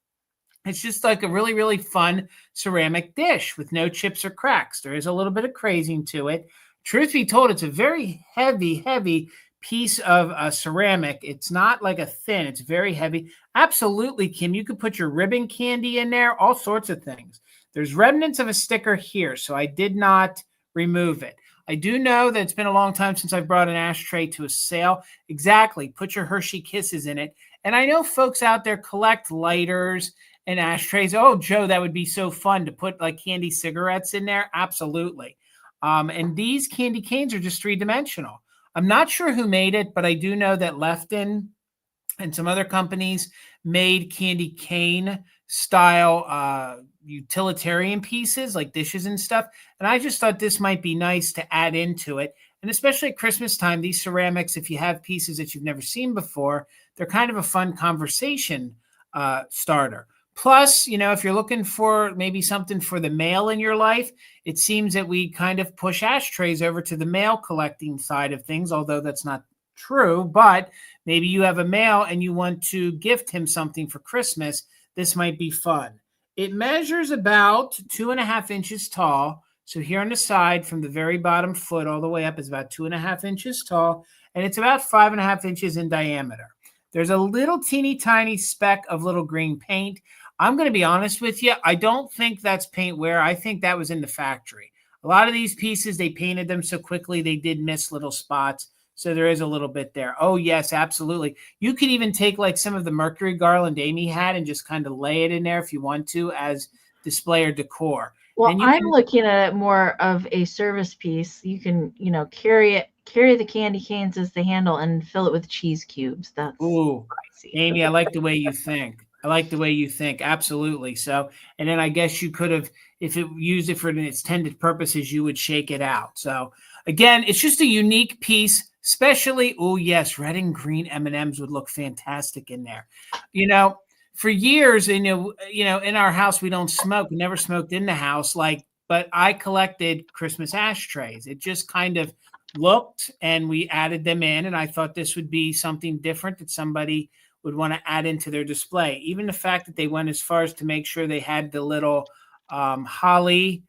It's just like a really, really fun ceramic dish with no chips or cracks. There is a little bit of crazing to it. Truth be told, it's a very heavy piece of ceramic. It's not like a thin. It's very heavy. Absolutely, Kim. You could put your ribbon candy in there, all sorts of things. There's remnants of a sticker here, so I did not remove it. I do know that it's been a long time since I've brought an ashtray to a sale. Exactly. Put your Hershey Kisses in it. And I know folks out there collect lighters and ashtrays. Oh, Joe, that would be so fun to put like candy cigarettes in there. Absolutely. And these candy canes are just 3-dimensional. I'm not sure who made it, but I do know that Lefton and some other companies made candy cane style utilitarian pieces like dishes and stuff. And I just thought this might be nice to add into it. And especially at Christmas time, these ceramics, if you have pieces that you've never seen before, they're kind of a fun conversation starter. Plus, if you're looking for maybe something for the mail in your life, it seems that we kind of push ashtrays over to the mail collecting side of things, although that's not true. But maybe you have a mail and you want to gift him something for Christmas. This might be fun. It measures about 2.5 inches tall. So here on the side, from the very bottom foot all the way up, is about 2.5 inches tall, and it's about 5.5 inches in diameter. There's a little teeny tiny speck of little green paint. I'm going to be honest with you. I don't think that's paint wear. I think that was in the factory. A lot of these pieces, they painted them so quickly, they did miss little spots. So there is a little bit there. Oh, yes, absolutely. You could even take like some of the Mercury garland Amie had and just kind of lay it in there if you want to as display or decor. Well, I'm looking at it more of a service piece. You can, carry the candy canes as the handle and fill it with cheese cubes. That's pricey. Amie, I like the way you think. Absolutely. So, and then I guess you could have, if it used it for its intended purposes, you would shake it out. So again, it's just a unique piece, especially, oh yes, red and green M&Ms would look fantastic in there. For years, in our house, we don't smoke. We never smoked in the house, but I collected Christmas ashtrays. It just kind of looked, and we added them in, and I thought this would be something different that somebody would want to add into their display. Even the fact that they went as far as to make sure they had the little holly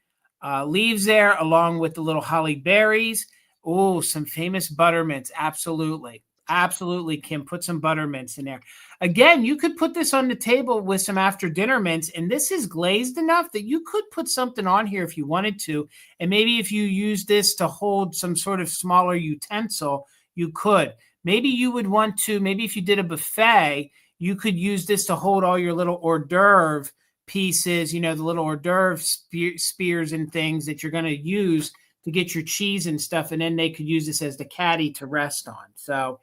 leaves there, along with the little holly berries. Oh, some famous buttermints. Absolutely. Absolutely, Kim. Put some buttermints in there. Again, you could put this on the table with some after dinner mints, and this is glazed enough that you could put something on here if you wanted to. And maybe if you use this to hold some sort of smaller utensil, you could. Maybe you would want to, maybe if you did a buffet, you could use this to hold all your little hors d'oeuvre pieces, the little hors d'oeuvre spears and things that you're going to use to get your cheese and stuff. And then they could use this as the caddy to rest on. So,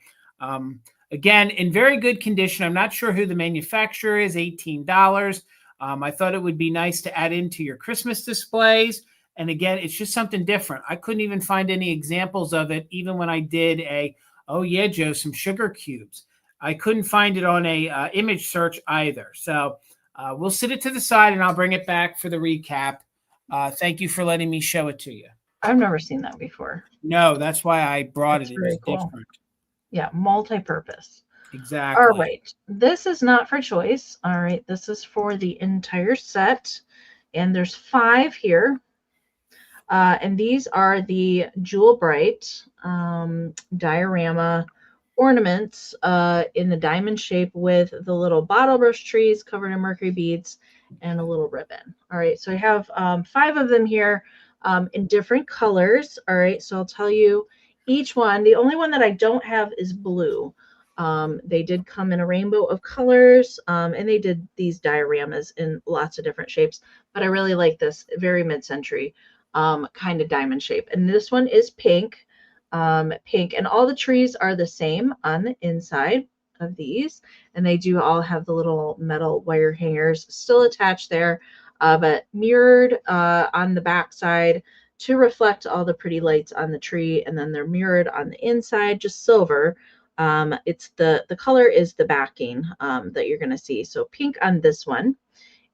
again, in very good condition. I'm not sure who the manufacturer is, $18. I thought it would be nice to add into your Christmas displays. And again, it's just something different. I couldn't even find any examples of it, even when I did oh yeah, Joe, some sugar cubes. I couldn't find it on a image search either. So we'll sit it to the side and I'll bring it back for the recap. Thank you for letting me show it to you. I've never seen that before. No, that's why I brought it. It's cool. Different. Yeah, multi-purpose. Exactly. All right. This is not for choice. All right. This is for the entire set. And there's 5 here. And these are the Jewel Bright diorama ornaments in the diamond shape with the little bottle brush trees covered in mercury beads and a little ribbon. All right. So I have 5 of them here in different colors. All right. So I'll tell you each one. The only one that I don't have is blue. They did come in a rainbow of colors, and they did these dioramas in lots of different shapes, but I really like this very mid-century kind of diamond shape. And this one is pink, and all the trees are the same on the inside of these, and they do all have the little metal wire hangers still attached there, but mirrored on the back side to reflect all the pretty lights on the tree, and then they're mirrored on the inside, just silver. It's the color is the backing that you're going to see. So pink on this one,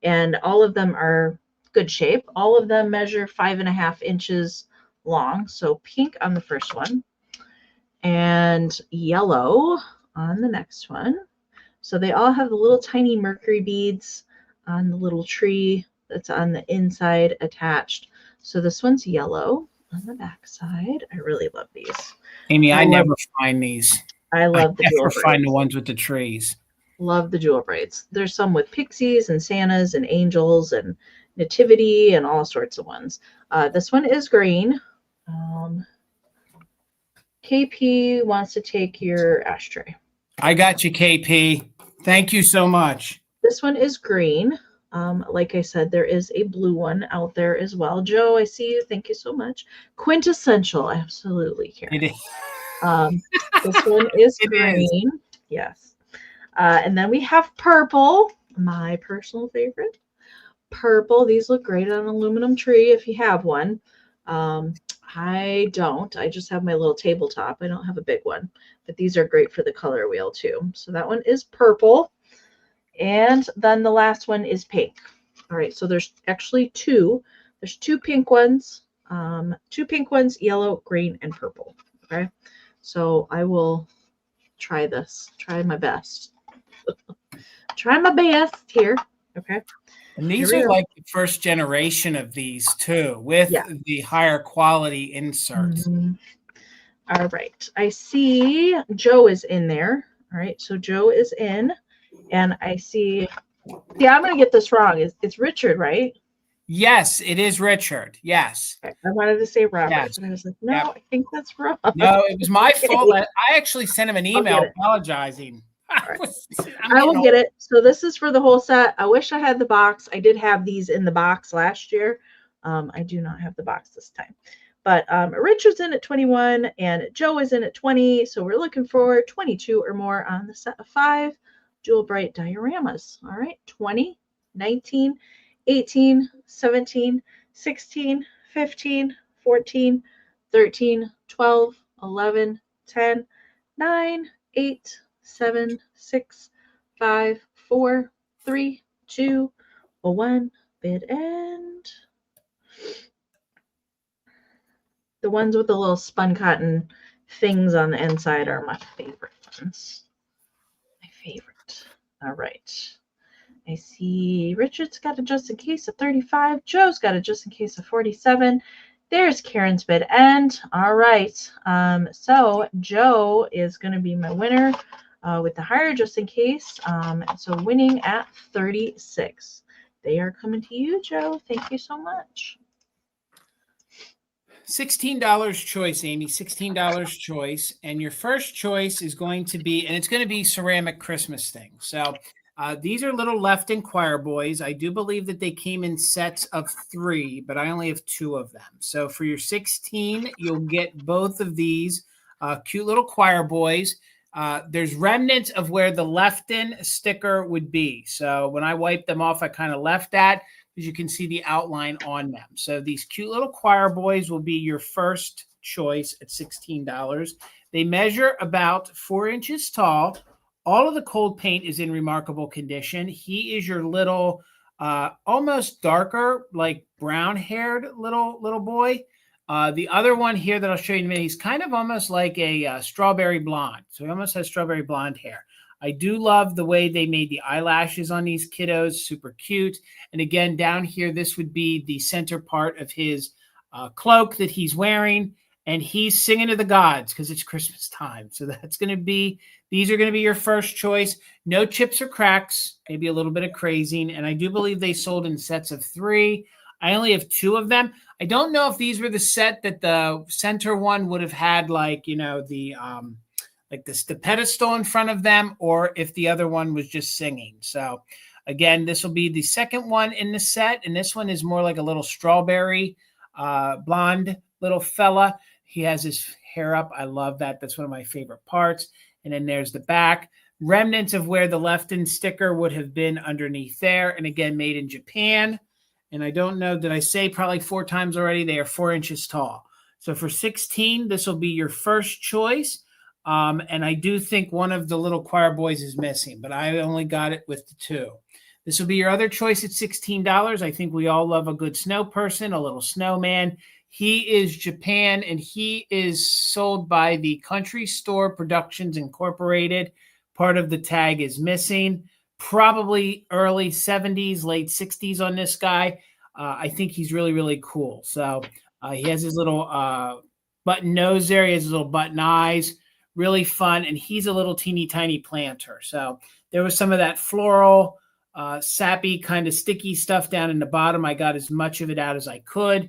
and all of them are good shape. All of them measure 5.5 inches long. So pink on the first one, and yellow on the next one. So they all have the little tiny mercury beads on the little tree that's on the inside attached. So this one's yellow on the back side. I really love these. Amie, I never find these. I love the jewel braids. Find the ones with the trees. Love the jewel braids. There's some with pixies and Santas and angels and nativity and all sorts of ones. This one is green. KP wants to take your ashtray. I got you, KP. Thank you so much. This one is green. Like I said, there is a blue one out there as well. Joe, I see you. Thank you so much. Quintessential. Absolutely, Karen. It is. This one is green. Yes. And then we have purple, my personal favorite. Purple. These look great on an aluminum tree if you have one. I don't. I just have my little tabletop. I don't have a big one. But these are great for the color wheel too. So that one is purple. And then the last one is pink. All right. So there's actually 2. There's 2 pink ones. 2 pink ones, yellow, green, and purple. Okay. So I will try this. Try my best. Try my best here. Okay. And these are like the first generation of these too, with the higher quality inserts. Mm-hmm. All right. I see Joe is in there. All right. So Joe is in, and I see. Yeah, I'm going to get this wrong. It's Richard, right? Yes, it is Richard. Yes. Okay. I wanted to say Robert, but I was like, no, I think that's wrong. No, it was my fault. I actually sent him an email apologizing. Right. I will get it. So this is for the whole set. I wish I had the box. I did have these in the box last year. I do not have the box this time. But Richard's in at 21 and Joe is in at 20. So we're looking for 22 or more on the set of 5 Jewel Bright dioramas. All right. 20, 19, 18, 17, 16, 15, 14, 13, 12, 11, 10, 9, 8, 7, 6, 5, 4, 3, 2, 1. Bid end. The ones with the little spun cotton things on the inside are my favorite ones. My favorite. All right. I see Richard's got a just in case of 35. Joe's got a just in case of 47. There's Karen's bid end. All right. So Joe is going to be my winner with the higher just in case. So winning at 36. They are coming to you, Joe. Thank you so much. $16 choice, Amy, $16 choice. And your first choice is going to be, and it's going to be ceramic Christmas things. So these are little Lefton choir boys. I do believe that they came in sets of 3, but I only have 2 of them. So for your 16, you'll get both of these cute little choir boys. There's remnants of where the Lefton sticker would be. So when I wiped them off, I kind of left that, as you can see the outline on them. So these cute little choir boys will be your first choice at $16. They measure about 4 inches tall. All of the cold paint is in remarkable condition. He is your little, almost darker, like brown-haired little boy. The other one here that I'll show you in a minute, he's kind of almost like a strawberry blonde. So he almost has strawberry blonde hair. I do love the way they made the eyelashes on these kiddos, super cute. And again, down here, this would be the center part of his cloak that he's wearing. And he's singing to the gods because it's Christmas time. So that's going to be, these are going to be your first choice. No chips or cracks, maybe a little bit of crazing. And I do believe they sold in sets of 3. I only have 2 of them. I don't know if these were the set that the center one would have had, like, you know, the pedestal in front of them, or if the other one was just singing. So again, this will be the second one in the set. And this one is more like a little strawberry blonde little fella. He has his hair up. I love that. That's one of my favorite parts. And then there's the back. Remnants of where the Lefton sticker would have been underneath there. And again, made in Japan. And I don't know, did I say probably 4 times already? They are 4 inches tall. So for 16, this will be your first choice. And I do think one of the little choir boys is missing, but I only got it with the 2. This will be your other choice at $16. I think we all love a good snow person, a little snowman. He is Japan, and he is sold by the Country Store Productions Incorporated. Part of the tag is missing. Probably early 70s, late 60s on this guy. I think he's really, really cool. So he has his little button nose there. He has his little button eyes. Really fun. And he's a little teeny tiny planter. So there was some of that floral, sappy, kind of sticky stuff down in the bottom. I got as much of it out as I could.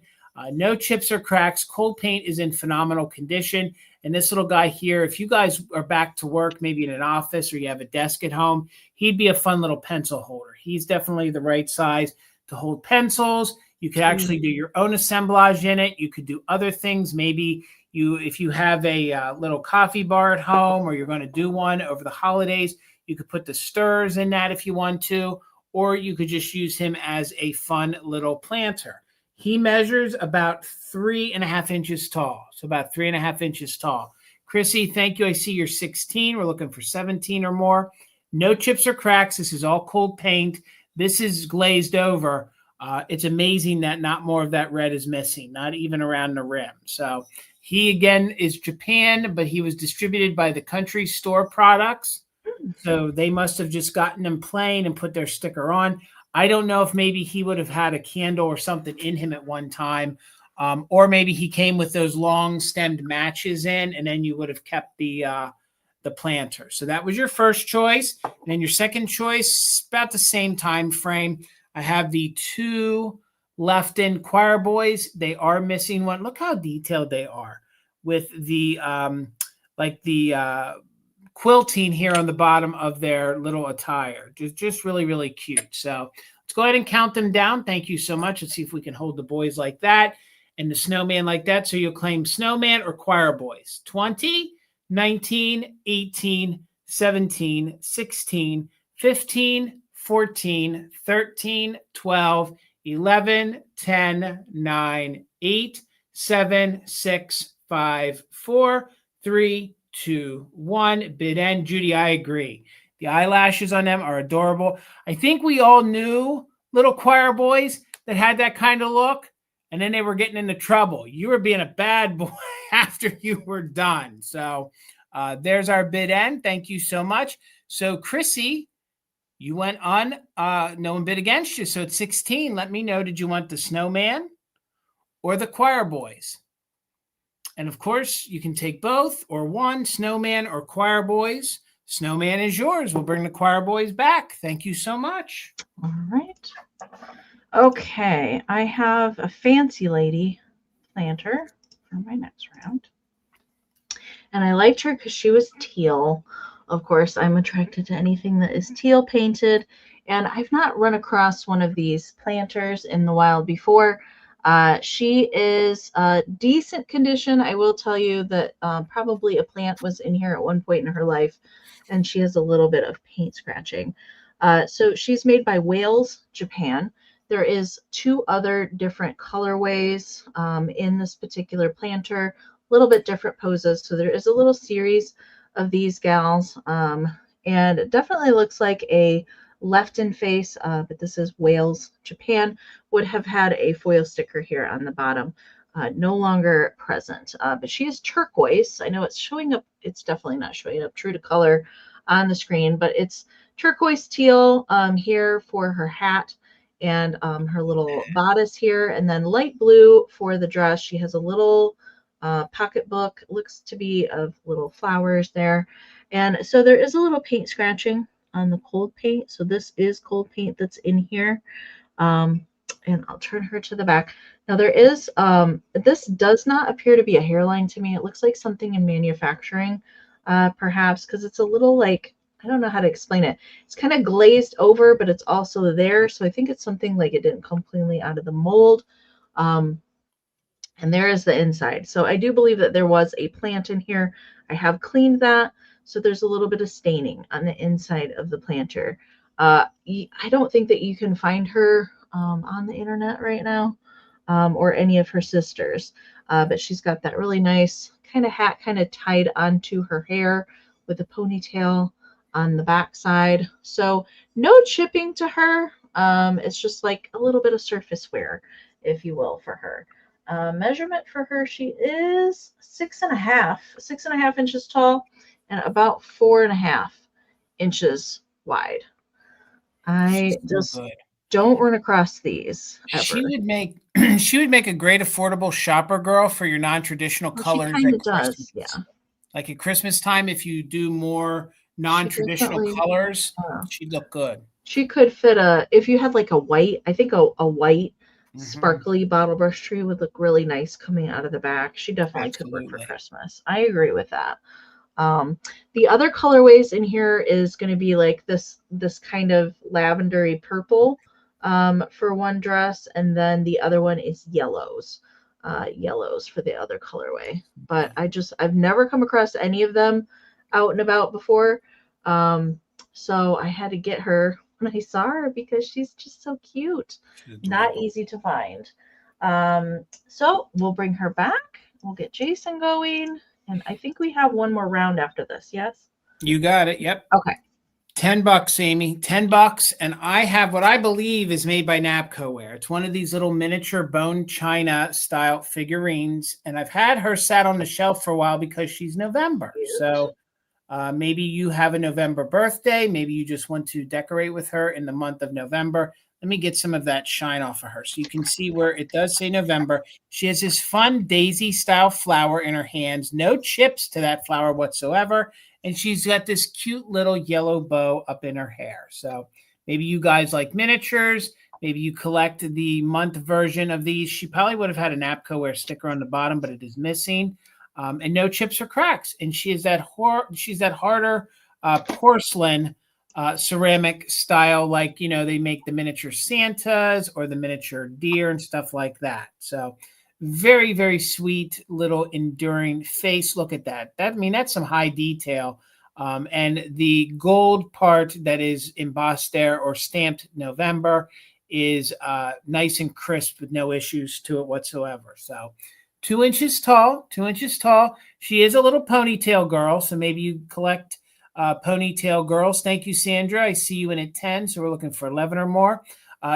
No chips or cracks. Cold paint is in phenomenal condition. And this little guy here, if you guys are back to work, maybe in an office or you have a desk at home, he'd be a fun little pencil holder. He's definitely the right size to hold pencils. You could actually do your own assemblage in it. You could do other things. Maybe if you have a little coffee bar at home, or you're going to do one over the holidays, you could put the stirrers in that if you want to, or you could just use him as a fun little planter. He measures about 3.5 inches tall. So about 3.5 inches tall. Chrissy, thank you. I see you're 16. We're looking for 17 or more. No chips or cracks. This is all cold paint. This is glazed over. It's amazing that not more of that red is missing, not even around the rim. So he, again, is Japan, but he was distributed by the Country Store Products. So they must have just gotten them plain and put their sticker on. I don't know if maybe he would have had a candle or something in him at one time. Or maybe he came with those long stemmed matches in, and then you would have kept the planter. So that was your first choice. And then your second choice, about the same time frame. I have the two left in choir boys. They are missing one. Look how detailed they are with the quilting here on the bottom of their little attire. Just really, really cute. So let's go ahead and count them down. Thank you so much. Let's see if we can hold the boys like that and the snowman like that. So you'll claim snowman or choir boys. 20, 19, 18, 17, 16, 15, 14, 13, 12, 11, 10, 9, 8, 7, 6, 5, 4, 3, 2, 1. Bid end. Judy, I agree. The eyelashes on them are adorable. I think we all knew little choir boys that had that kind of look, and then they were getting into trouble. You were being a bad boy after you were done. So there's our bid end. Thank you so much. So Chrissy, you went on. No one bid against you. So at 16, let me know, did you want the snowman or the choir boys? And of course, you can take both or one, snowman or choir boys. Snowman is yours. We'll bring the choir boys back. Thank you so much. All right. Okay, I have a fancy lady planter for my next round. And I liked her because she was teal. Of course, I'm attracted to anything that is teal painted. And I've not run across one of these planters in the wild before. She is decent condition. I will tell you that probably a plant was in here at one point in her life, and she has a little bit of paint scratching. So she's made by Wales, Japan. There is two other different colorways in this particular planter, a little bit different poses. So there is a little series of these gals, and it definitely looks like a left in face, but this is Wales, Japan, would have had a foil sticker here on the bottom. No longer present, but she is turquoise. I know it's showing up. It's definitely not showing up true to color on the screen, but it's turquoise teal here for her hat and her little bodice here, and then light blue for the dress. She has a little pocketbook, looks to be of little flowers there. And so there is a little paint scratching on the cold paint. So this is cold paint that's in here. And I'll turn her to the back. Now there is, this does not appear to be a hairline to me. It looks like something in manufacturing, perhaps, because it's a little like, I don't know how to explain it. It's kind of glazed over, but it's also there. So I think it's something like it didn't come cleanly out of the mold. And there is the inside. So I do believe that there was a plant in here. I have cleaned that. So there's a little bit of staining on the inside of the planter. I don't think that you can find her on the internet right now, or any of her sisters. But she's got that really nice kind of hat kind of tied onto her hair with a ponytail on the back side. So no chipping to her. It's just like a little bit of surface wear, if you will, for her. Measurement for her, she is 6.5 inches tall and about 4.5 inches wide. I just don't run across these ever. She would make a great affordable shopper girl for your non-traditional colors. She kind of does, yeah. Like at Christmas time, if you do more non-traditional colors, she'd look good. She could fit if you had like a white, I think a white sparkly bottle brush tree would look really nice coming out of the back. She definitely could work for Christmas. I agree with that. The other colorways in here is going to be like this kind of lavendery purple for one dress, and then the other one is yellows for the other colorway. But I've never come across any of them out and about before, so I had to get her when I saw her because she's just so cute. Not easy to find. So we'll bring her back. We'll get Jason going. And I think we have one more round after this. Yes? You got it. Yep. Okay. $10, Amy. $10. And I have what I believe is made by Napco-ware. It's one of these little miniature bone china style figurines. And I've had her sat on the shelf for a while because she's November. Cute. So maybe you have a November birthday. Maybe you just want to decorate with her in the month of November. Let me get some of that shine off of her. So you can see where it does say November. She has this fun daisy style flower in her hands. No chips to that flower whatsoever. And she's got this cute little yellow bow up in her hair. So maybe you guys like miniatures. Maybe you collect the month version of these. She probably would have had a Napco sticker on the bottom, but it is missing. And no chips or cracks. And she is that harder porcelain ceramic style, like, you know, they make the miniature Santas or the miniature deer and stuff like that. So very, very sweet little enduring face. Look at that. I mean, that's some high detail. And the gold part that is embossed there or stamped November is nice and crisp with no issues to it whatsoever. So 2 inches tall, 2 inches tall. She is a little ponytail girl, so maybe you collect ponytail girls. Thank you, Sandra. I see you in at 10, so we're looking for 11 or more.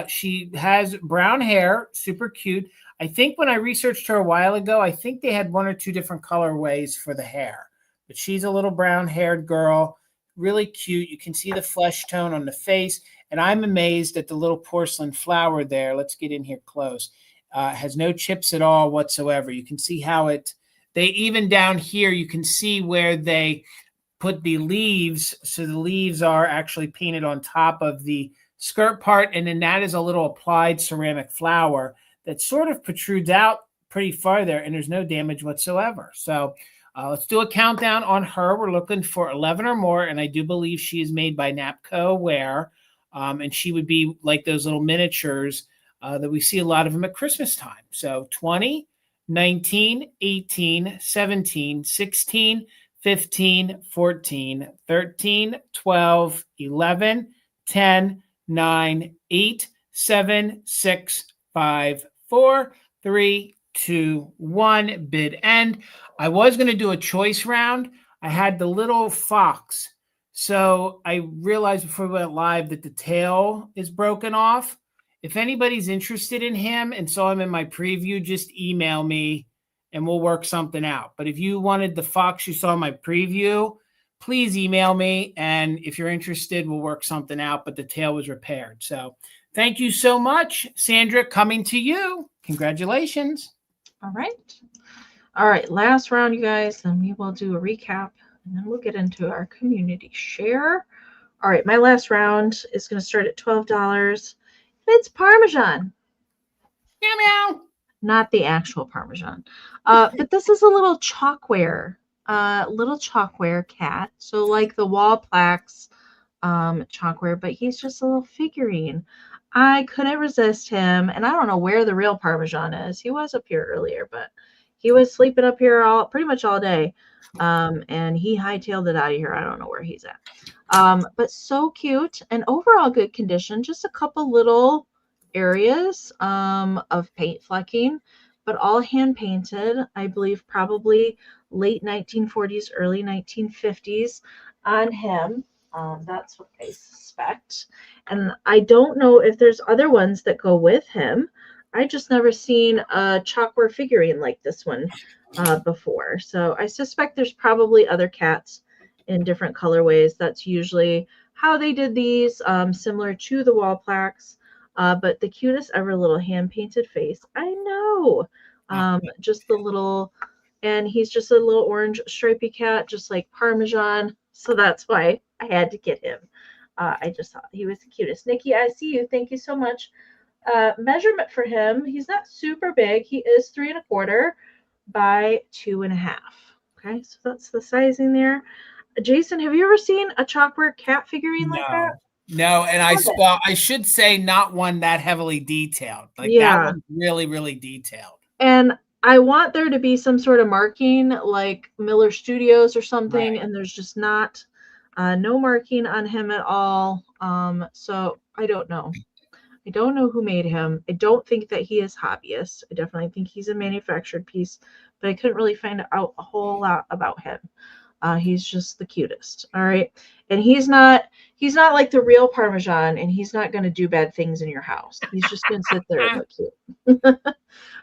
She has brown hair, super cute. I think when I researched her a while ago, I think they had 1 or 2 different colorways for the hair. But she's a little brown-haired girl, really cute. You can see the flesh tone on the face, and I'm amazed at the little porcelain flower there. Let's get in here close. Has no chips at all whatsoever. You can see how they even down here, you can see where they put the leaves. So the leaves are actually painted on top of the skirt part. And then that is a little applied ceramic flower that sort of protrudes out pretty far there, and there's no damage whatsoever. So let's do a countdown on her. We're looking for 11 or more, and I do believe she is made by Napco Ware, and she would be like those little miniatures that we see a lot of them at Christmas time. So 20, 19, 18, 17, 16, 15, 14, 13, 12, 11, 10, 9, 8, 7, 6, 5, 4, 3, 2, 1. Bid end. I was going to do a choice round. I had the little fox. So I realized before we went live that the tail is broken off. If anybody's interested in him and saw him in my preview, just email me and we'll work something out. But if you wanted the fox you saw in my preview, please email me. And if you're interested, we'll work something out. But the tail was repaired. So thank you so much, Sandra, coming to you. Congratulations. All right. All right. Last round, you guys. Then we will do a recap and then we'll get into our community share. All right. My last round is going to start at $12. It's Parmesan. Meow, meow. Not the actual Parmesan. But this is a little chalkware cat. So like the wall plaques chalkware, but he's just a little figurine. I couldn't resist him, and I don't know where the real Parmesan is. He was up here earlier, but he was sleeping up here pretty much all day. And he hightailed it out of here. I don't know where he's at. But so cute and overall good condition. Just a couple little areas of paint flecking, but all hand painted. I believe probably late 1940s, early 1950s on him. That's what I suspect. And I don't know if there's other ones that go with him. I just never seen a chalkware figurine like this one before. So I suspect there's probably other cats in different colorways. That's usually how they did these, similar to the wall plaques. But the cutest ever little hand-painted face. I know. Just the little, and he's just a little orange stripy cat, just like Parmesan. So that's why I had to get him. I just thought he was the cutest. Nikki, I see you. Thank you so much. Measurement for him, he's not super big. He is 3 1/4 by 2 1/2. Okay, so that's the sizing there. Jason, have you ever seen a chalkware cat figurine like that? No, and I should say not one that heavily detailed. Like that one's really, really detailed. And I want there to be some sort of marking like Miller Studios or something, right. And there's just not no marking on him at all. So I don't know. I don't know who made him. I don't think that he is hobbyist. I definitely think he's a manufactured piece, but I couldn't really find out a whole lot about him. He's just the cutest. All right. And he's not like the real Parmesan, and he's not going to do bad things in your house. He's just going to sit there and look cute.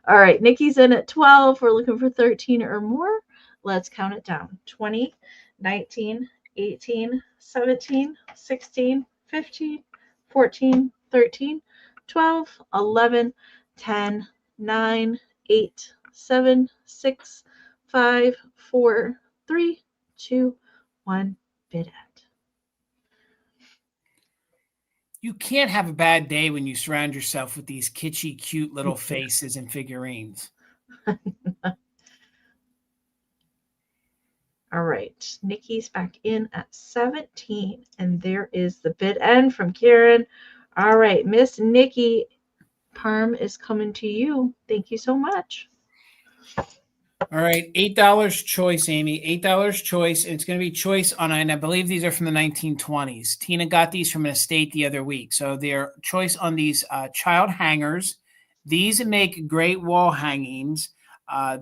All right. Nikki's in at 12. We're looking for 13 or more. Let's count it down. 20, 19, 18, 17, 16, 15, 14, 13, 12, 11, 10, 9, 8, 7, 6, 5, 4, 3, 2, 1, bid end. You can't have a bad day when you surround yourself with these kitschy, cute little faces and figurines. All right, Nikki's back in at 17, and there is the bid end from Karen. All right, Miss Nikki, Parm is coming to you. Thank you so much. All right, $8 choice, Amy. $8 choice. It's going to be choice on, and I believe these are from the 1920s. Tina got these from an estate the other week. So they're choice on these child hangers. These make great wall hangings.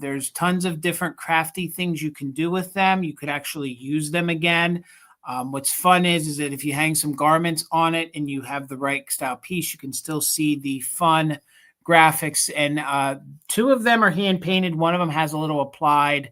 There's tons of different crafty things you can do with them. You could actually use them again. What's fun is that if you hang some garments on it and you have the right style piece, you can still see the fun graphics. And two of them are hand painted. One of them has a little applied,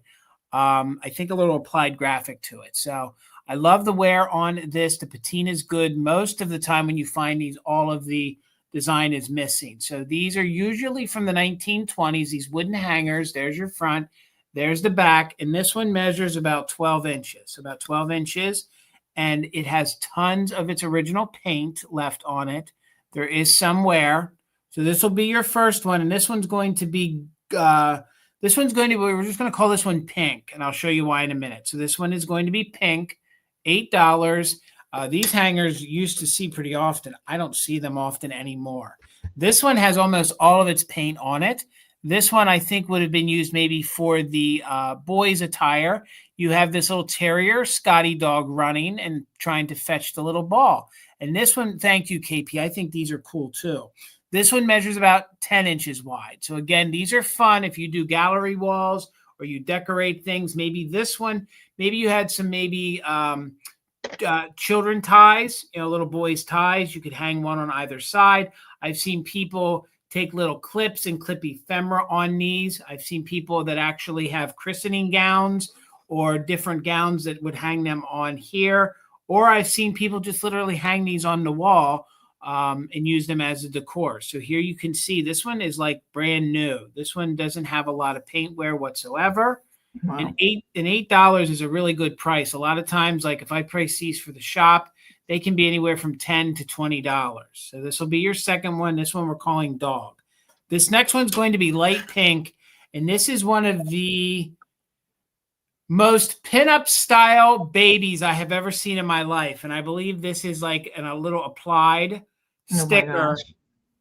I think a little applied graphic to it. So I love the wear on this. The patina is good. Most of the time when you find these, all of the design is missing. So these are usually from the 1920s, these wooden hangers. There's your front, there's the back, and this one measures about 12 inches, about 12 inches, and it has tons of its original paint left on it. There is some wear. So this will be your first one, and this one's going to be, we're just going to call this one pink, and I'll show you why in a minute. So this one is going to be pink, $8. These hangers used to see pretty often. I don't see them often anymore. This one has almost all of its paint on it. This one I think would have been used maybe for the boys' attire. You have this little terrier, Scotty dog, running and trying to fetch the little ball. And this one, thank you, KP. I think these are cool too. This one measures about 10 inches wide. So again, these are fun if you do gallery walls or you decorate things. Maybe this one, maybe you had some children ties, little boys ties. You could hang one on either side. I've seen people take little clips and clip ephemera on these. I've seen people that actually have christening gowns or different gowns that would hang them on here. Or I've seen people just literally hang these on the wall and use them as a decor. So here you can see this one is like brand new. This one doesn't have a lot of paint wear whatsoever. Wow. And $8 is a really good price. A lot of times, like if I price these for the shop, they can be anywhere from $10 to $20. So this will be your second one. This one we're calling dog. This next one's going to be light pink. And this is one of the most pinup style babies I have ever seen in my life. And I believe this is like a little applied sticker.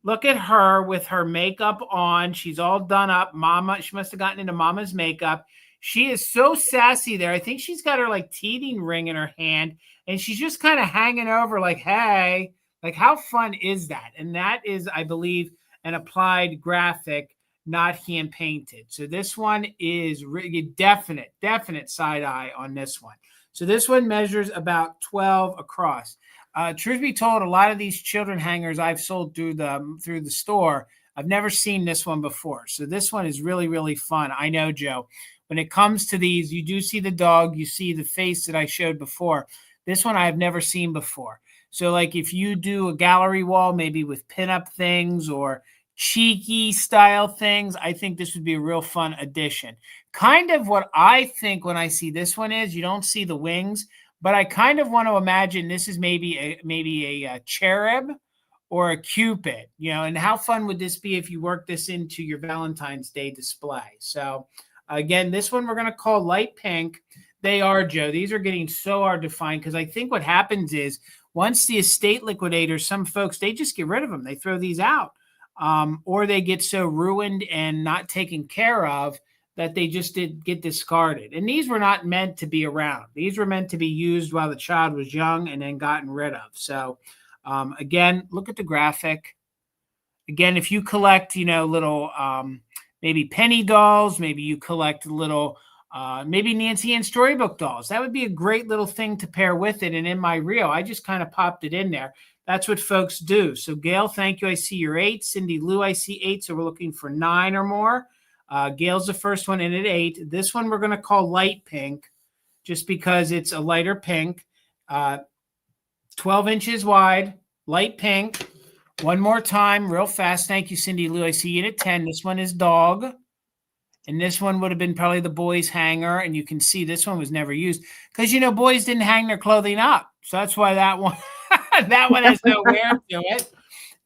Look at her with her makeup on. She's all done up. Mama, she must have gotten into Mama's makeup. She is so sassy there. I think she's got her like teething ring in her hand and she's just kind of hanging over like, hey, like how fun is that? And that is, I believe, an applied graphic, not hand painted. So this one is really definite side eye on this one. So this one measures about 12 across. Truth be told, a lot of these children hangers I've sold through the store, I've never seen this one before. So this one is really, really fun. I know, Joe. When it comes to these, you do see the dog, you see the face that I showed before. This one I have never seen before. So like if you do a gallery wall, maybe with pinup things or cheeky style things, I think this would be a real fun addition. Kind of what I think when I see this one is, you don't see the wings, but I kind of want to imagine this is maybe a cherub or a cupid, and how fun would this be if you work this into your Valentine's Day display? So again, this one we're going to call light pink. They are, Joe. These are getting so hard to find because I think what happens is once the estate liquidators, some folks, they just get rid of them. They throw these out or they get so ruined and not taken care of that they just get discarded. And these were not meant to be around. These were meant to be used while the child was young and then gotten rid of. So again, look at the graphic. Again, if you collect, little maybe penny dolls, maybe you collect little, maybe Nancy Ann Storybook dolls. That would be a great little thing to pair with it. And in my reel, I just kind of popped it in there. That's what folks do. So Gail, thank you. I see your 8. Cindy Lou, I see 8. So we're looking for 9 or more. Gail's the first one in at 8. This one we're going to call light pink just because it's a lighter pink. 12 inches wide, light pink. One more time, real fast. Thank you, Cindy Lou. I see you at 10. This one is dog. And this one would have been probably the boys' hanger. And you can see this one was never used because, you know, boys didn't hang their clothing up. So that's why that one, that one has no wear to it.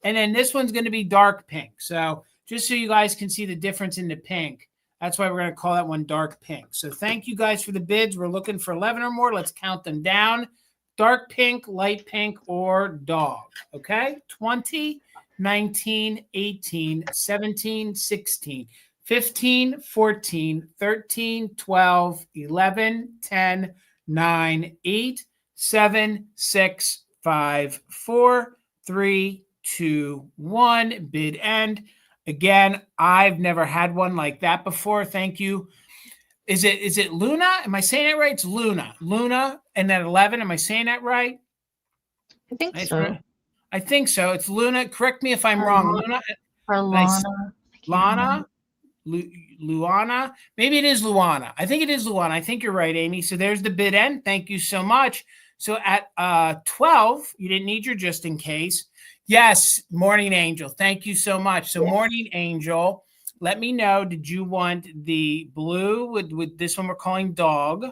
And then this one's going to be dark pink. So just so you guys can see the difference in the pink, that's why we're going to call that one dark pink. So thank you guys for the bids. We're looking for 11 or more. Let's count them down. Dark pink, light pink, or dog. Okay? 20, 19, 18, 17, 16. 15, 14, 13, 12, 11, 10, 9, 8, 7, 6, 5, 4, 3, 2, 1. Bid end. Again, I've never had one like that before. Thank you. Is it Luna? Am I saying it right? It's Luna. Luna and then 11. Am I saying that right? I think so. I think so. It's Luna. Correct me if I'm wrong. Luna. Or Lana. Lana. Luana. Maybe it is Luana. I think it is Luana. I think you're right, Amy. So there's the bid end. Thank you so much. So at 12, you didn't need your just in case. Yes, Morning Angel. Thank you so much. So Morning Angel, let me know, did you want the blue with this one we're calling dog,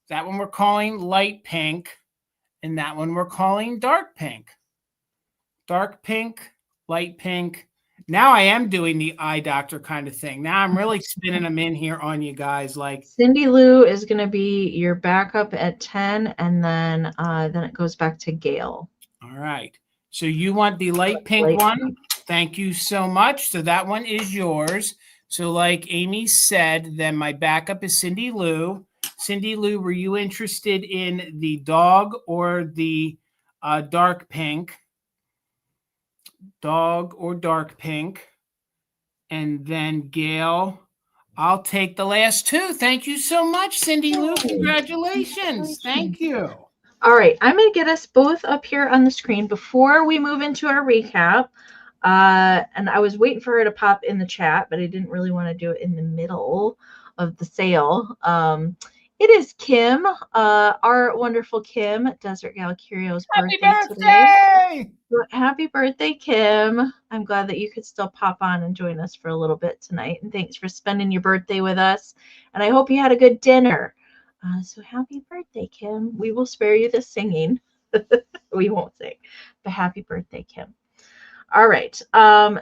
that one we're calling light pink, and that one we're calling dark pink. Dark pink, light pink. Now I am doing the eye doctor kind of thing. Now I'm really spinning them in here on you guys. Like Cindy Lou is going to be your backup at 10, and then it goes back to Gail. All right. So you want the light pink one? Thank you so much. So that one is yours. So like Amy said, then my backup is Cindy Lou. Cindy Lou, were you interested in the dog or the dark pink? Dog or dark pink. And then Gail, I'll take the last two. Thank you so much, Cindy Lou. Congratulations. Thank you. All right. I'm going to get us both up here on the screen before we move into our recap. And I was waiting for her to pop in the chat, but I didn't really want to do it in the middle of the sale. It is Kim, our wonderful Kim, Desert Gal Curio's birthday today. Happy birthday, Kim. I'm glad that you could still pop on and join us for a little bit tonight. And thanks for spending your birthday with us. And I hope you had a good dinner. So happy birthday, Kim. We will spare you the singing. We won't sing, but happy birthday, Kim. All right.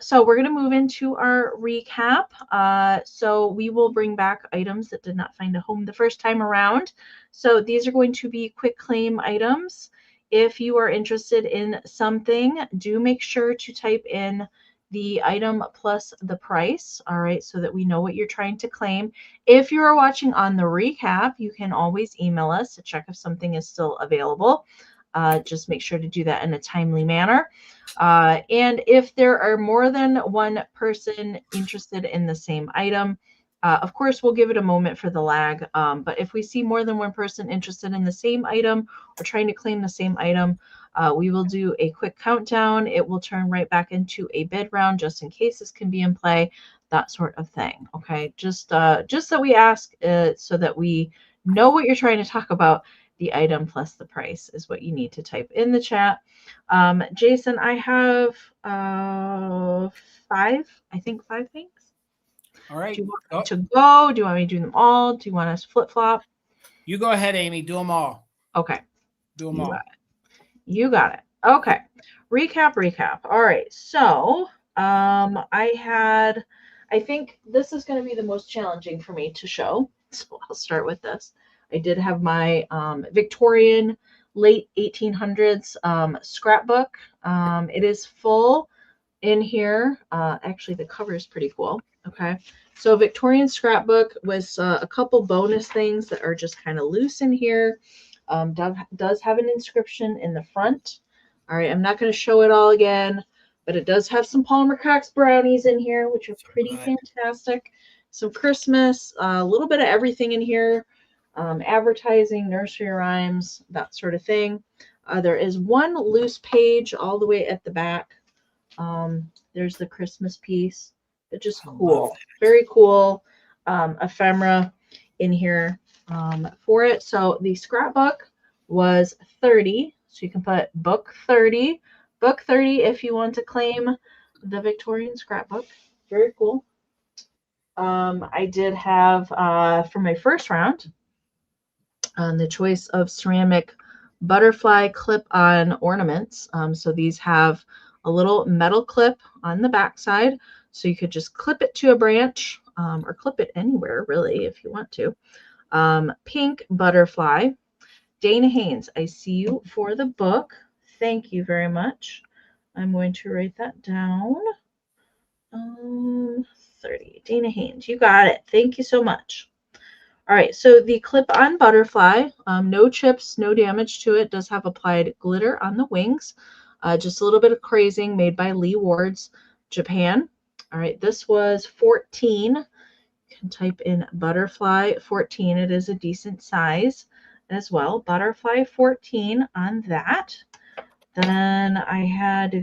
So we're going to move into our recap. So we will bring back items that did not find a home the first time around. So these are going to be quick claim items. If you are interested in something, do make sure to type in the item plus the price. All right. So that we know what you're trying to claim. If you are watching on the recap, you can always email us to check if something is still available. Just make sure to do that in a timely manner. And if there are more than one person interested in the same item, of course, we'll give it a moment for the lag. But if we see more than one person interested in the same item or trying to claim the same item, we will do a quick countdown. It will turn right back into a bid round just in case this can be in play, that sort of thing. Okay, just that we ask so that we know what you're trying to talk about. The item plus the price is what you need to type in the chat. Jason, I have 5 things. All right. Do you want me to go? Do you want me to do them all? Do you want us to flip-flop? You go ahead, Amy. Do them all. Okay. Do them all. You got it. Okay. Recap. All right. So I think this is going to be the most challenging for me to show. So I'll start with this. I did have my Victorian late 1800s scrapbook. It is full in here. Actually, the cover is pretty cool. Okay. So Victorian scrapbook with a couple bonus things that are just kind of loose in here. Does have an inscription in the front. All right. I'm not going to show it all again, but it does have some Palmer Cox brownies in here, which are pretty fantastic. Some Christmas, a little bit of everything in here. Advertising, nursery rhymes, that sort of thing. There is one loose page all the way at the back. There's the Christmas piece, but just cool. Very cool ephemera in here for it. So the scrapbook was $30. So you can put book 30 book 30 if you want to claim the Victorian scrapbook. Very cool. I did have, for my first round, the choice of ceramic butterfly clip-on ornaments. So these have a little metal clip on the back side, so you could just clip it to a branch, or clip it anywhere, really, if you want to. Pink butterfly. Dana Haynes, I see you for the book. Thank you very much. I'm going to write that down. 30. Dana Haynes, you got it. Thank you so much. All right, so the clip-on butterfly, no chips, no damage to it, does have applied glitter on the wings. Just a little bit of crazing made by Lee Ward's Japan. All right, this was 14. You can type in butterfly 14. It is a decent size as well. Butterfly 14 on that. Then I had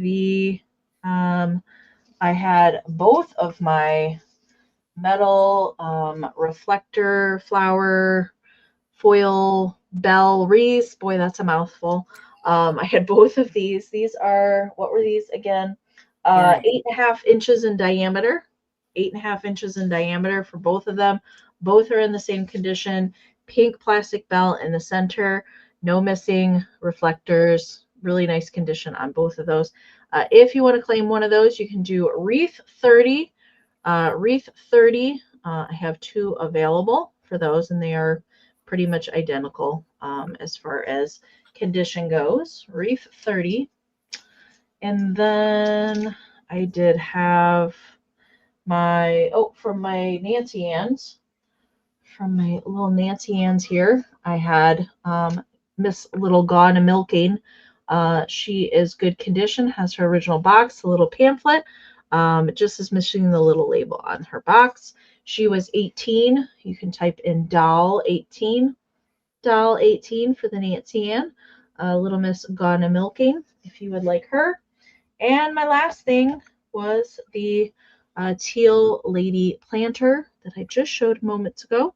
I had both of my metal reflector flower foil bell wreaths. Boy, that's a mouthful. I had both of these. These are, what were these again? 8.5 inches in diameter. 8.5 inches in diameter for both of them. Both are in the same condition. Pink plastic bell in the center. No missing reflectors. Really nice condition on both of those. If you want to claim one of those, you can do Wreath 30. Wreath 30, I have 2 available for those, and they are pretty much identical as far as condition goes. Wreath 30. And then I did have my, from my Nancy Ann's, from my little Nancy Ann's here, I had Miss Little Gone a Milking. She is good condition, has her original box, a little pamphlet. It just is missing the little label on her box. She was 18. You can type in doll 18. Doll 18 for the Nancy Ann. Little Miss Gone a Milking, if you would like her. And my last thing was the Teal Lady Planter that I just showed moments ago,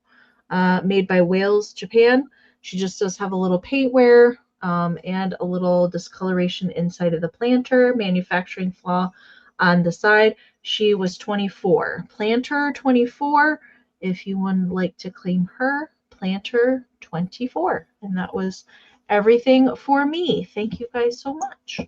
made by Wales, Japan. She just does have a little paint wear and a little discoloration inside of the planter, manufacturing flaw on the side. She was 24. Planter 24, if you would like to claim her, Planter 24. And that was everything for me. Thank you guys so much.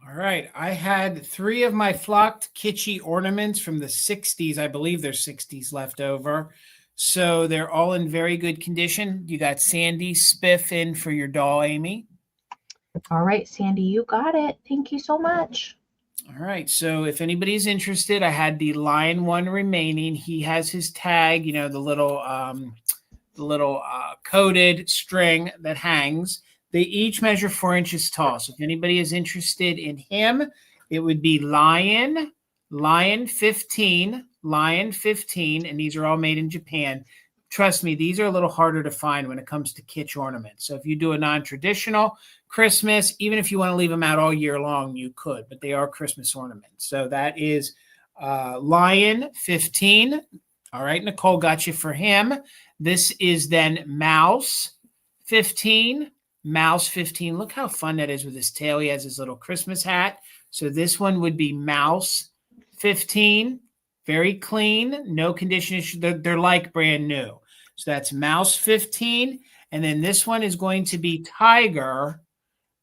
All right. I had 3 of my flocked kitschy ornaments from the 60s. I believe they're 60s left over. So they're all in very good condition. You got Sandy Spiff in for your doll, Amy. All right, Sandy, you got it. Thank you so much. All right. So if anybody's interested, I had the Lion one remaining. He has his tag, you know, the little coated string that hangs. They each measure 4 inches tall. So if anybody is interested in him, it would be Lion 15, and these are all made in Japan. Trust me, these are a little harder to find when it comes to kitsch ornaments. So if you do a non-traditional Christmas, even if you want to leave them out all year long, you could, but they are Christmas ornaments. So that is Lion 15. All right, Nicole got you for him. This is then Mouse 15. Mouse 15. Look how fun that is with his tail. He has his little Christmas hat. So this one would be Mouse 15. Very clean. No condition issue. They're like brand new. So that's Mouse 15. And then this one is going to be Tiger.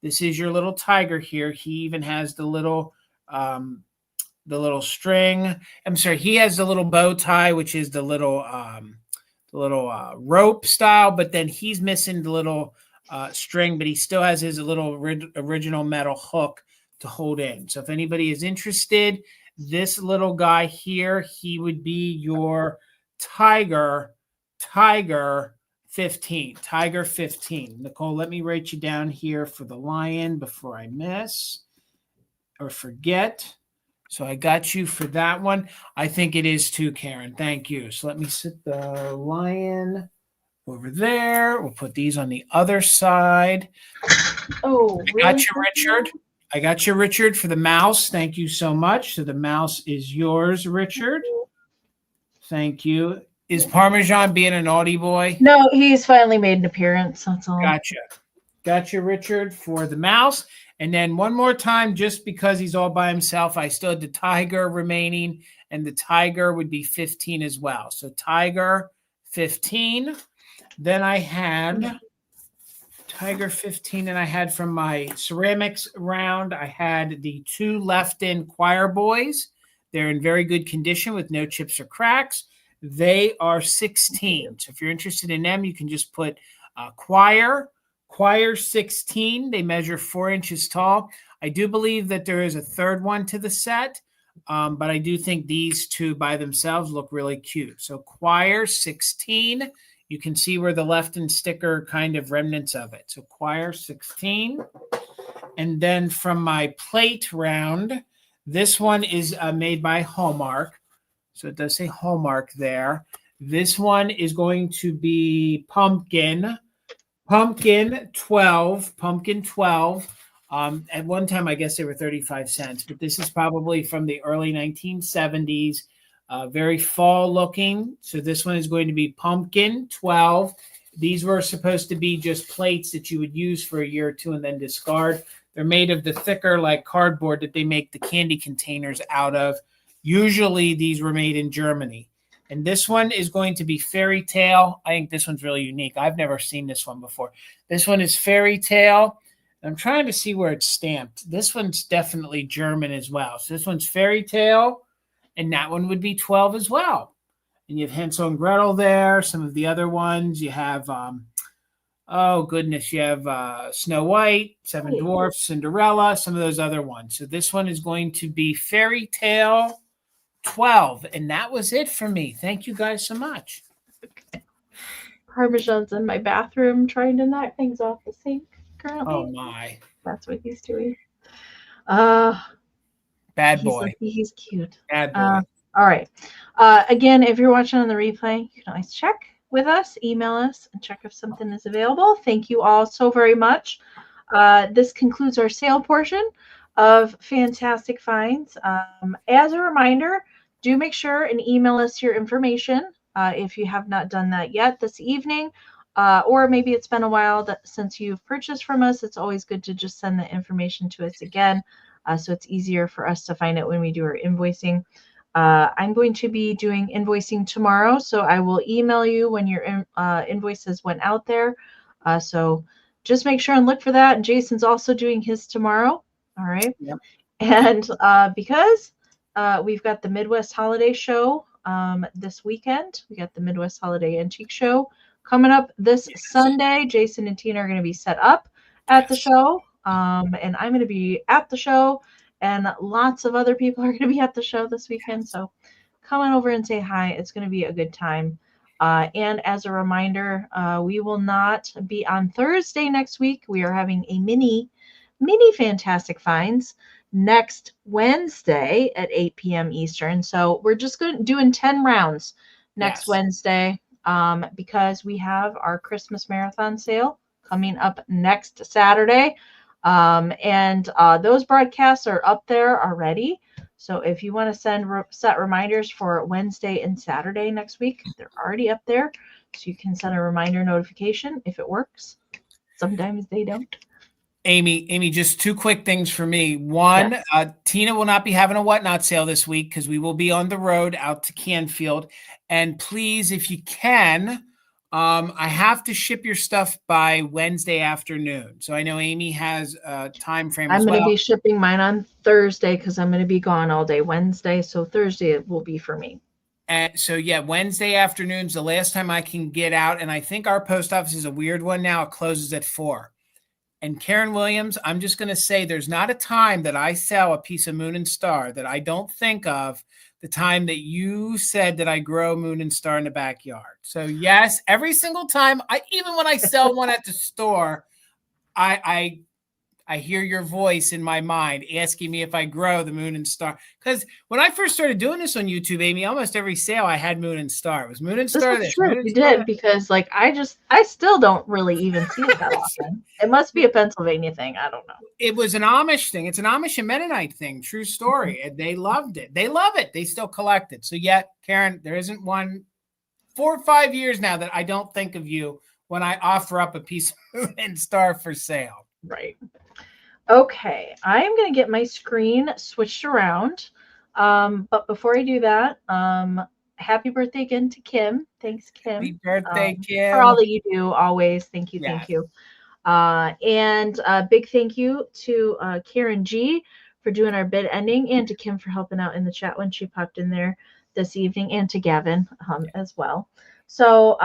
This is your little tiger here. He even has the little string. I'm sorry. He has the little bow tie, which is the little rope style, but then he's missing the little string, but he still has his little original metal hook to hold in. So if anybody is interested, this little guy here, he would be your Tiger 15. Tiger 15. Nicole, let me write you down here for the lion before I miss or forget. So I got you for that one. I think it is too, Karen. Thank you. So let me sit the lion over there. We'll put these on the other side. Oh, I got you, Richard. I got you, Richard, for the mouse. Thank you so much. So the mouse is yours, Richard. Thank you. Is Parmesan being a naughty boy? No, he's finally made an appearance. That's all. Gotcha. Gotcha, Richard, for the mouse. And then one more time, just because he's all by himself, I still had the tiger remaining, and the tiger would be 15 as well. So tiger 15. Then I had tiger 15, and I had from my ceramics round, I had the 2 left-in choir boys. They're in very good condition with no chips or cracks. They are 16. So if you're interested in them, you can just put choir 16. They measure 4 inches tall. I do believe that there is a third one to the set, but I do think these 2 by themselves look really cute. So choir 16. You can see where the left-in sticker kind of remnants of it. So choir 16. And then from my plate round, this one is made by Hallmark. So it does say Hallmark there. This one is going to be pumpkin 12. At one time, I guess they were 35 cents, but this is probably from the early 1970s. Very fall looking. So this one is going to be pumpkin 12. These were supposed to be just plates that you would use for a year or 2 and then discard. They're made of the thicker like cardboard that they make the candy containers out of. Usually these were made in Germany. And this one is going to be fairy tale. I think this one's really unique. I've never seen this one before. This one is fairy tale. I'm trying to see where it's stamped. This one's definitely German as well. So this one's fairy tale, and that one would be 12 as well. And you have Hansel and Gretel there. Some of the other ones you have, oh goodness, you have Snow White, Seven Dwarfs, Cinderella, some of those other ones. So this one is going to be fairy tale 12. And that was it for me. Thank you guys so much. Okay. Parmesan's in my bathroom trying to knock things off the sink currently. Oh my. That's what he's doing. Bad boy. He's cute. Bad boy. All right. Again, if you're watching on the replay, you can always check with us, email us, and check if something is available. Thank you all so very much. This concludes our sale portion of Fantastic Finds. As a reminder, do make sure and email us your information if you have not done that yet this evening, or maybe it's been a while since you've purchased from us. It's always good to just send the information to us again, so it's easier for us to find it when we do our invoicing. I'm going to be doing invoicing tomorrow, so I will email you when your invoices went out there. So just make sure and look for that. And Jason's also doing his tomorrow. All right. Yep. And because we've got the Midwest Holiday Show this weekend, we got the Midwest Holiday Antique Show coming up this Sunday. Jason and Tina are going to be set up at the show, and I'm going to be at the show. And lots of other people are going to be at the show this weekend. So come on over and say hi. It's going to be a good time. And as a reminder, we will not be on Thursday next week. We are having a mini Fantastic Finds next Wednesday at 8 p.m. Eastern. So we're just doing 10 rounds next Wednesday because we have our Christmas Marathon sale coming up next Saturday. And those broadcasts are up there already. So if you want to set reminders for Wednesday and Saturday next week, they're already up there. So you can send a reminder notification if it works. Sometimes they don't. Amie, just 2 quick things for me. One, yes. Tina will not be having a whatnot sale this week because we will be on the road out to Canfield. And please, if you can, I have to ship your stuff by Wednesday afternoon. So I know Amie has a time frame as well. I'm going to be shipping mine on Thursday because I'm going to be gone all day Wednesday. So Thursday it will be for me. And so, yeah, Wednesday afternoon's the last time I can get out. And I think our post office is a weird one now. It closes at 4. And Karen Williams, I'm just going to say there's not a time that I sell a piece of Moon and Star that I don't think of the time that you said that I grow Moon and Star in the backyard. So yes, every single time, even when I sell one at the store, I hear your voice in my mind asking me if I grow the Moon and Star. Because when I first started doing this on YouTube, Amie, almost every sale I had Moon and Star. It was Moon and Star. This is true. You did, because like I still don't really even see it that often. It must be a Pennsylvania thing. I don't know. It was an Amish thing. It's an Amish and Mennonite thing. True story. And they loved it. They love it. They still collect it. So yet, Karen, there isn't one 4 or 5 years now that I don't think of you when I offer up a piece of moon and star for sale. Right. Okay, I am going to get my screen switched around. But before I do that, happy birthday again to Kim. Thanks, Kim. Happy birthday, Kim. For all that you do, always. Thank you, Yes. thank you. And a big thank you to Karen G for doing our bid ending, and to Kim for helping out in the chat when she popped in there this evening, and to Gavin as well. So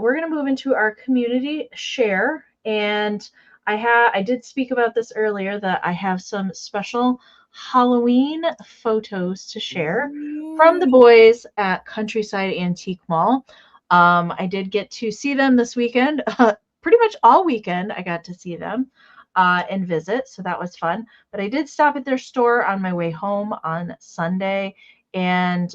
we're going to move into our community share, and I did speak about this earlier, that I have some special Halloween photos to share from the boys at Countryside Antique Mall. I did get to see them this weekend. Pretty much all weekend I got to see them and visit, so that was fun. But I did stop at their store on my way home on Sunday, and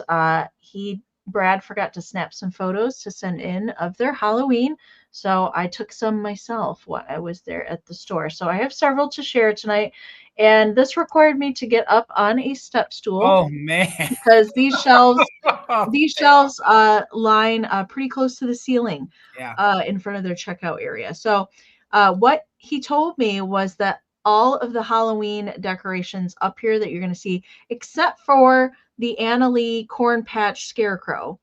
Brad forgot to snap some photos to send in of their Halloween, so I took some myself while I was there at the store. So I have several to share tonight, and this required me to get up on a step stool. Oh man! Because these shelves line pretty close to the ceiling in front of their checkout area. So what he told me was that all of the Halloween decorations up here that you're going to see, except for the Annalee Corn Patch Scarecrow,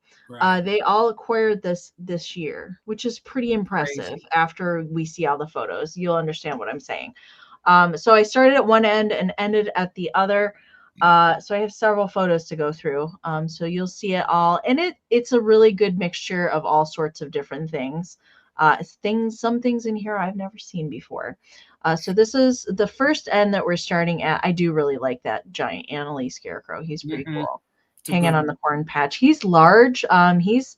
they all acquired this year, which is pretty impressive. Crazy. After we see all the photos, you'll understand what I'm saying. So I started at one end and ended at the other. So I have several photos to go through. So you'll see it all. And it's a really good mixture of all sorts of different things. Some things in here I've never seen before. So this is the first end that we're starting at. I do really like that giant Annalee Scarecrow. He's pretty cool. Hanging on the corn patch. He's large. He's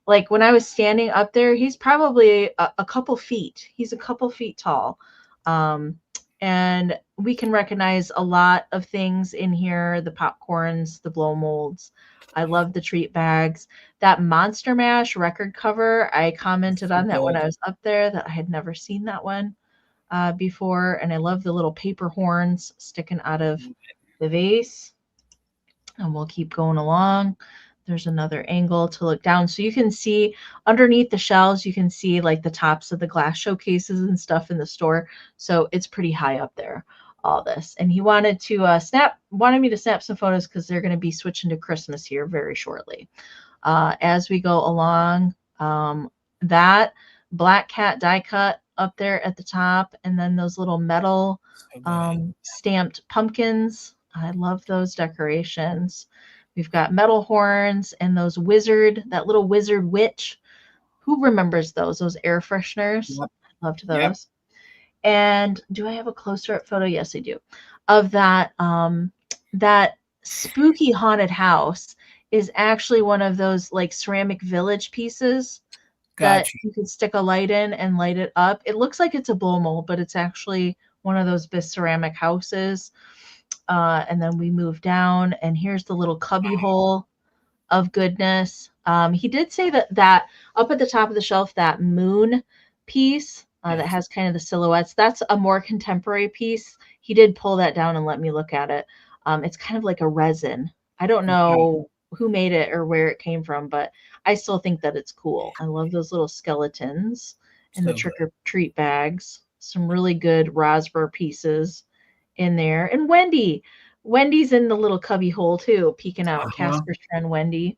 like, when I was standing up there, he's probably a couple feet. He's a couple feet tall. And we can recognize a lot of things in here, the popcorns, the blow molds. I love the treat bags. That Monster Mash record cover, I commented on that when I was up there, that I had never seen that one before. And I love the little paper horns sticking out of the vase. And we'll keep going along. There's another angle to look down. So you can see underneath the shelves, you can see like the tops of the glass showcases and stuff in the store. So it's pretty high up there, all this. And he wanted me to snap some photos because they're going to be switching to Christmas here very shortly. As we go along, that Black Cat die cut up there at the top, and then those little metal stamped pumpkins. I love those decorations. We've got metal horns and that little wizard witch. Who remembers those air fresheners? Yep. Loved those. Yep. And do I have a closer up photo? Yes, I do. Of that, that spooky haunted house is actually one of those like ceramic village pieces that you can stick a light in and light it up. It looks like it's a blow mold, but it's actually one of those ceramic houses. And then we move down, and here's the little cubby hole of goodness. He did say that up at the top of the shelf, that moon piece that has kind of the silhouettes, that's a more contemporary piece. He did pull that down and let me look at it. It's kind of like a resin. I don't know who made it or where it came from, but I still think that it's cool. I love those little skeletons in the trick-or-treat bags. Some really good raspberry pieces in there. And Wendy's in the little cubby hole too, peeking out. Casper's friend Wendy.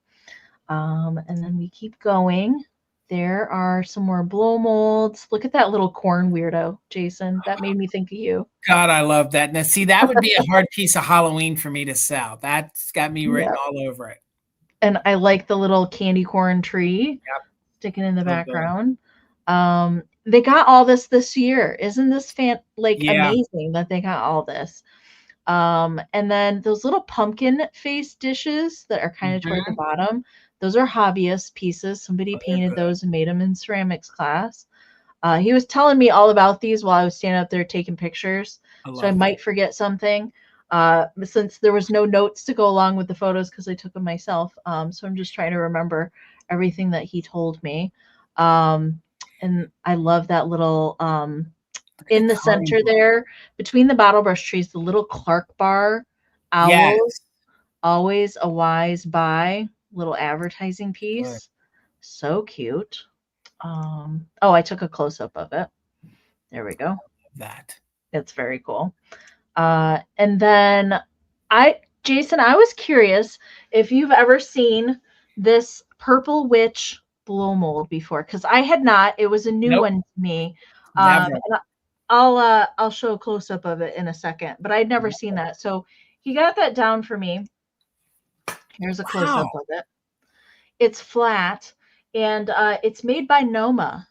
And then we keep going. There are some more blow molds. Look at that little corn weirdo, Jason. That made me think of you. God, I love that. Now, see, that would be a hard piece of Halloween for me to sell. That's got me written all over it. And I like the little candy corn tree sticking in the background. They got all this year. Isn't this amazing that they got all this? And then those little pumpkin face dishes that are kind of toward the bottom, those are hobbyist pieces. Somebody painted those and made them in ceramics class. He was telling me all about these while I was standing up there taking pictures. So I might forget something since there was no notes to go along with the photos because I took them myself. So I'm just trying to remember everything that he told me. And I love that little in the center there, between the bottle brush trees, the little Clark bar owls, always a wise buy, little advertising piece. So cute. Oh, I took a close-up of it. There we go. That. It's very cool. And then Jason, I was curious if you've ever seen this Purple Witch blow mold before, because I had not. It was a new Nope. one to me. Never. And I'll show a close up of it in a second, but I'd never seen that. So he got that down for me. Here's a close up of it. It's flat, and it's made by Noma.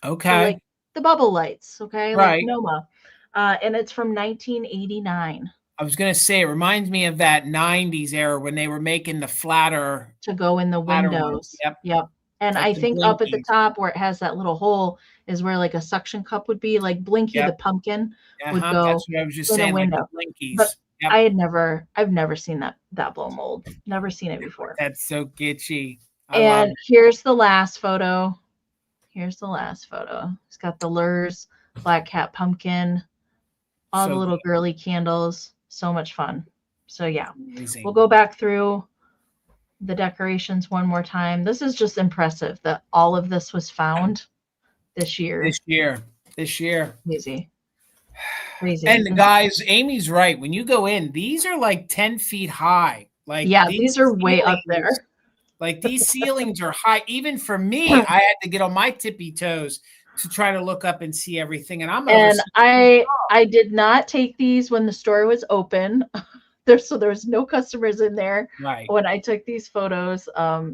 Okay. So like the bubble lights, okay, right. like Noma, and it's from 1989. I was going to say, it reminds me of that 90s era when they were making the flatter to go in the windows. Yep. And like I think up at the top where it has that little hole is where like a suction cup would be, like Blinky the pumpkin would go That's what I was just in saying, a window. like the Blinkies. But I've never seen that blow mold. Never seen it before. That's so kitschy. And here's the last photo. Here's the last photo. It's got the lures, black cat pumpkin, all the little girly candles. So much fun. So yeah, we'll go back through the decorations one more time. This is just impressive that all of this was found this year. Crazy. And guys, Amy's right. When you go in, these are like 10 feet high. Like these are way up there. Like these ceilings are high. Even for me, I had to get on my tippy toes to try to look up and see everything. And I did not take these when the store was open. There was no customers in there when I took these photos.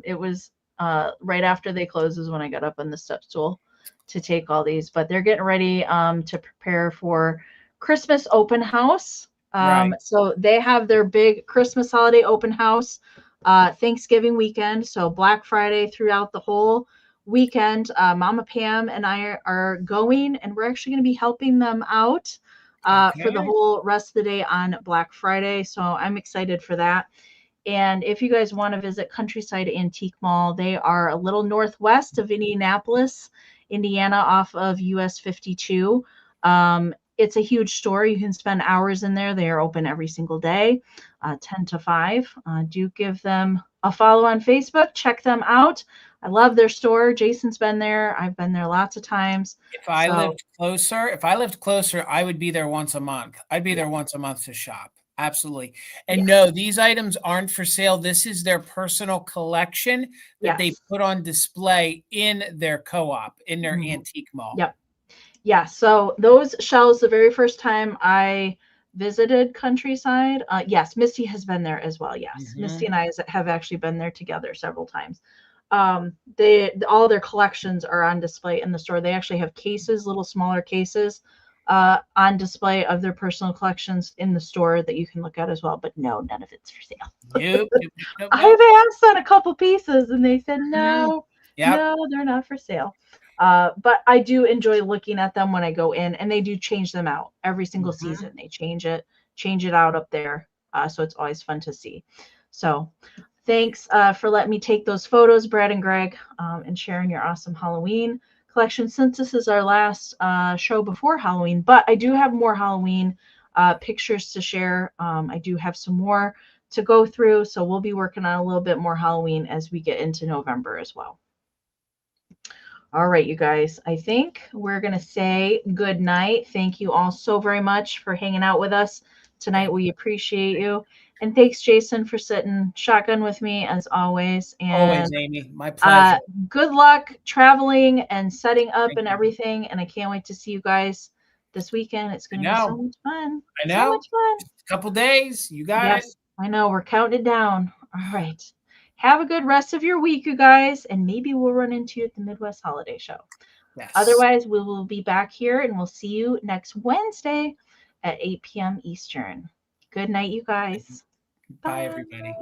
It was right after they closed is when I got up on the step stool to take all these. But they're getting ready to prepare for Christmas open house. So they have their big Christmas holiday open house Thanksgiving weekend. So Black Friday throughout the whole weekend. Mama Pam and I are going, and we're actually going to be helping them out for the whole rest of the day on Black Friday. So I'm excited for that. And if you guys want to visit Countryside Antique Mall, they are a little northwest of Indianapolis, Indiana, off of US 52. It's a huge store. You can spend hours in there. They are open every single day, 10 to 5. Do give them a follow on Facebook. Check them out. I love their store. Jason's been there. I've been there lots of times. If I lived closer, I would be there once a month. I'd be there once a month to shop. Absolutely. And no, these items aren't for sale. This is their personal collection that they put on display in their co-op, in their antique mall. Yep. Yeah. So those shelves, the very first time I visited Countryside, yes, Misty has been there as well. Yes. Misty and I have actually been there together several times. All their collections are on display in the store. They actually have cases, little smaller cases on display of their personal collections in the store that you can look at as well. But no, none of it's for sale. Nope. I've asked on a couple pieces and they said no, no, they're not for sale. But I do enjoy looking at them when I go in, and they do change them out every single season. They change it out up there. So it's always fun to see. So thanks for letting me take those photos, Brad and Greg, and sharing your awesome Halloween collection, since this is our last show before Halloween. But I do have more Halloween pictures to share. I do have some more to go through, so we'll be working on a little bit more Halloween as we get into November as well. All right, you guys, I think we're going to say good night. Thank you all so very much for hanging out with us tonight. We appreciate you. And thanks, Jason, for sitting shotgun with me as always. And always, Amy. My pleasure. Good luck traveling and setting up and everything. And I can't wait to see you guys this weekend. It's going to be so much fun. I know. So much fun. Just a couple days. You got it. I know. We're counting it down. All right. Have a good rest of your week, you guys. And maybe we'll run into you at the Midwest Holiday Show. Yes. Otherwise, we will be back here and we'll see you next Wednesday at 8 p.m. Eastern. Good night, you guys. Bye everybody.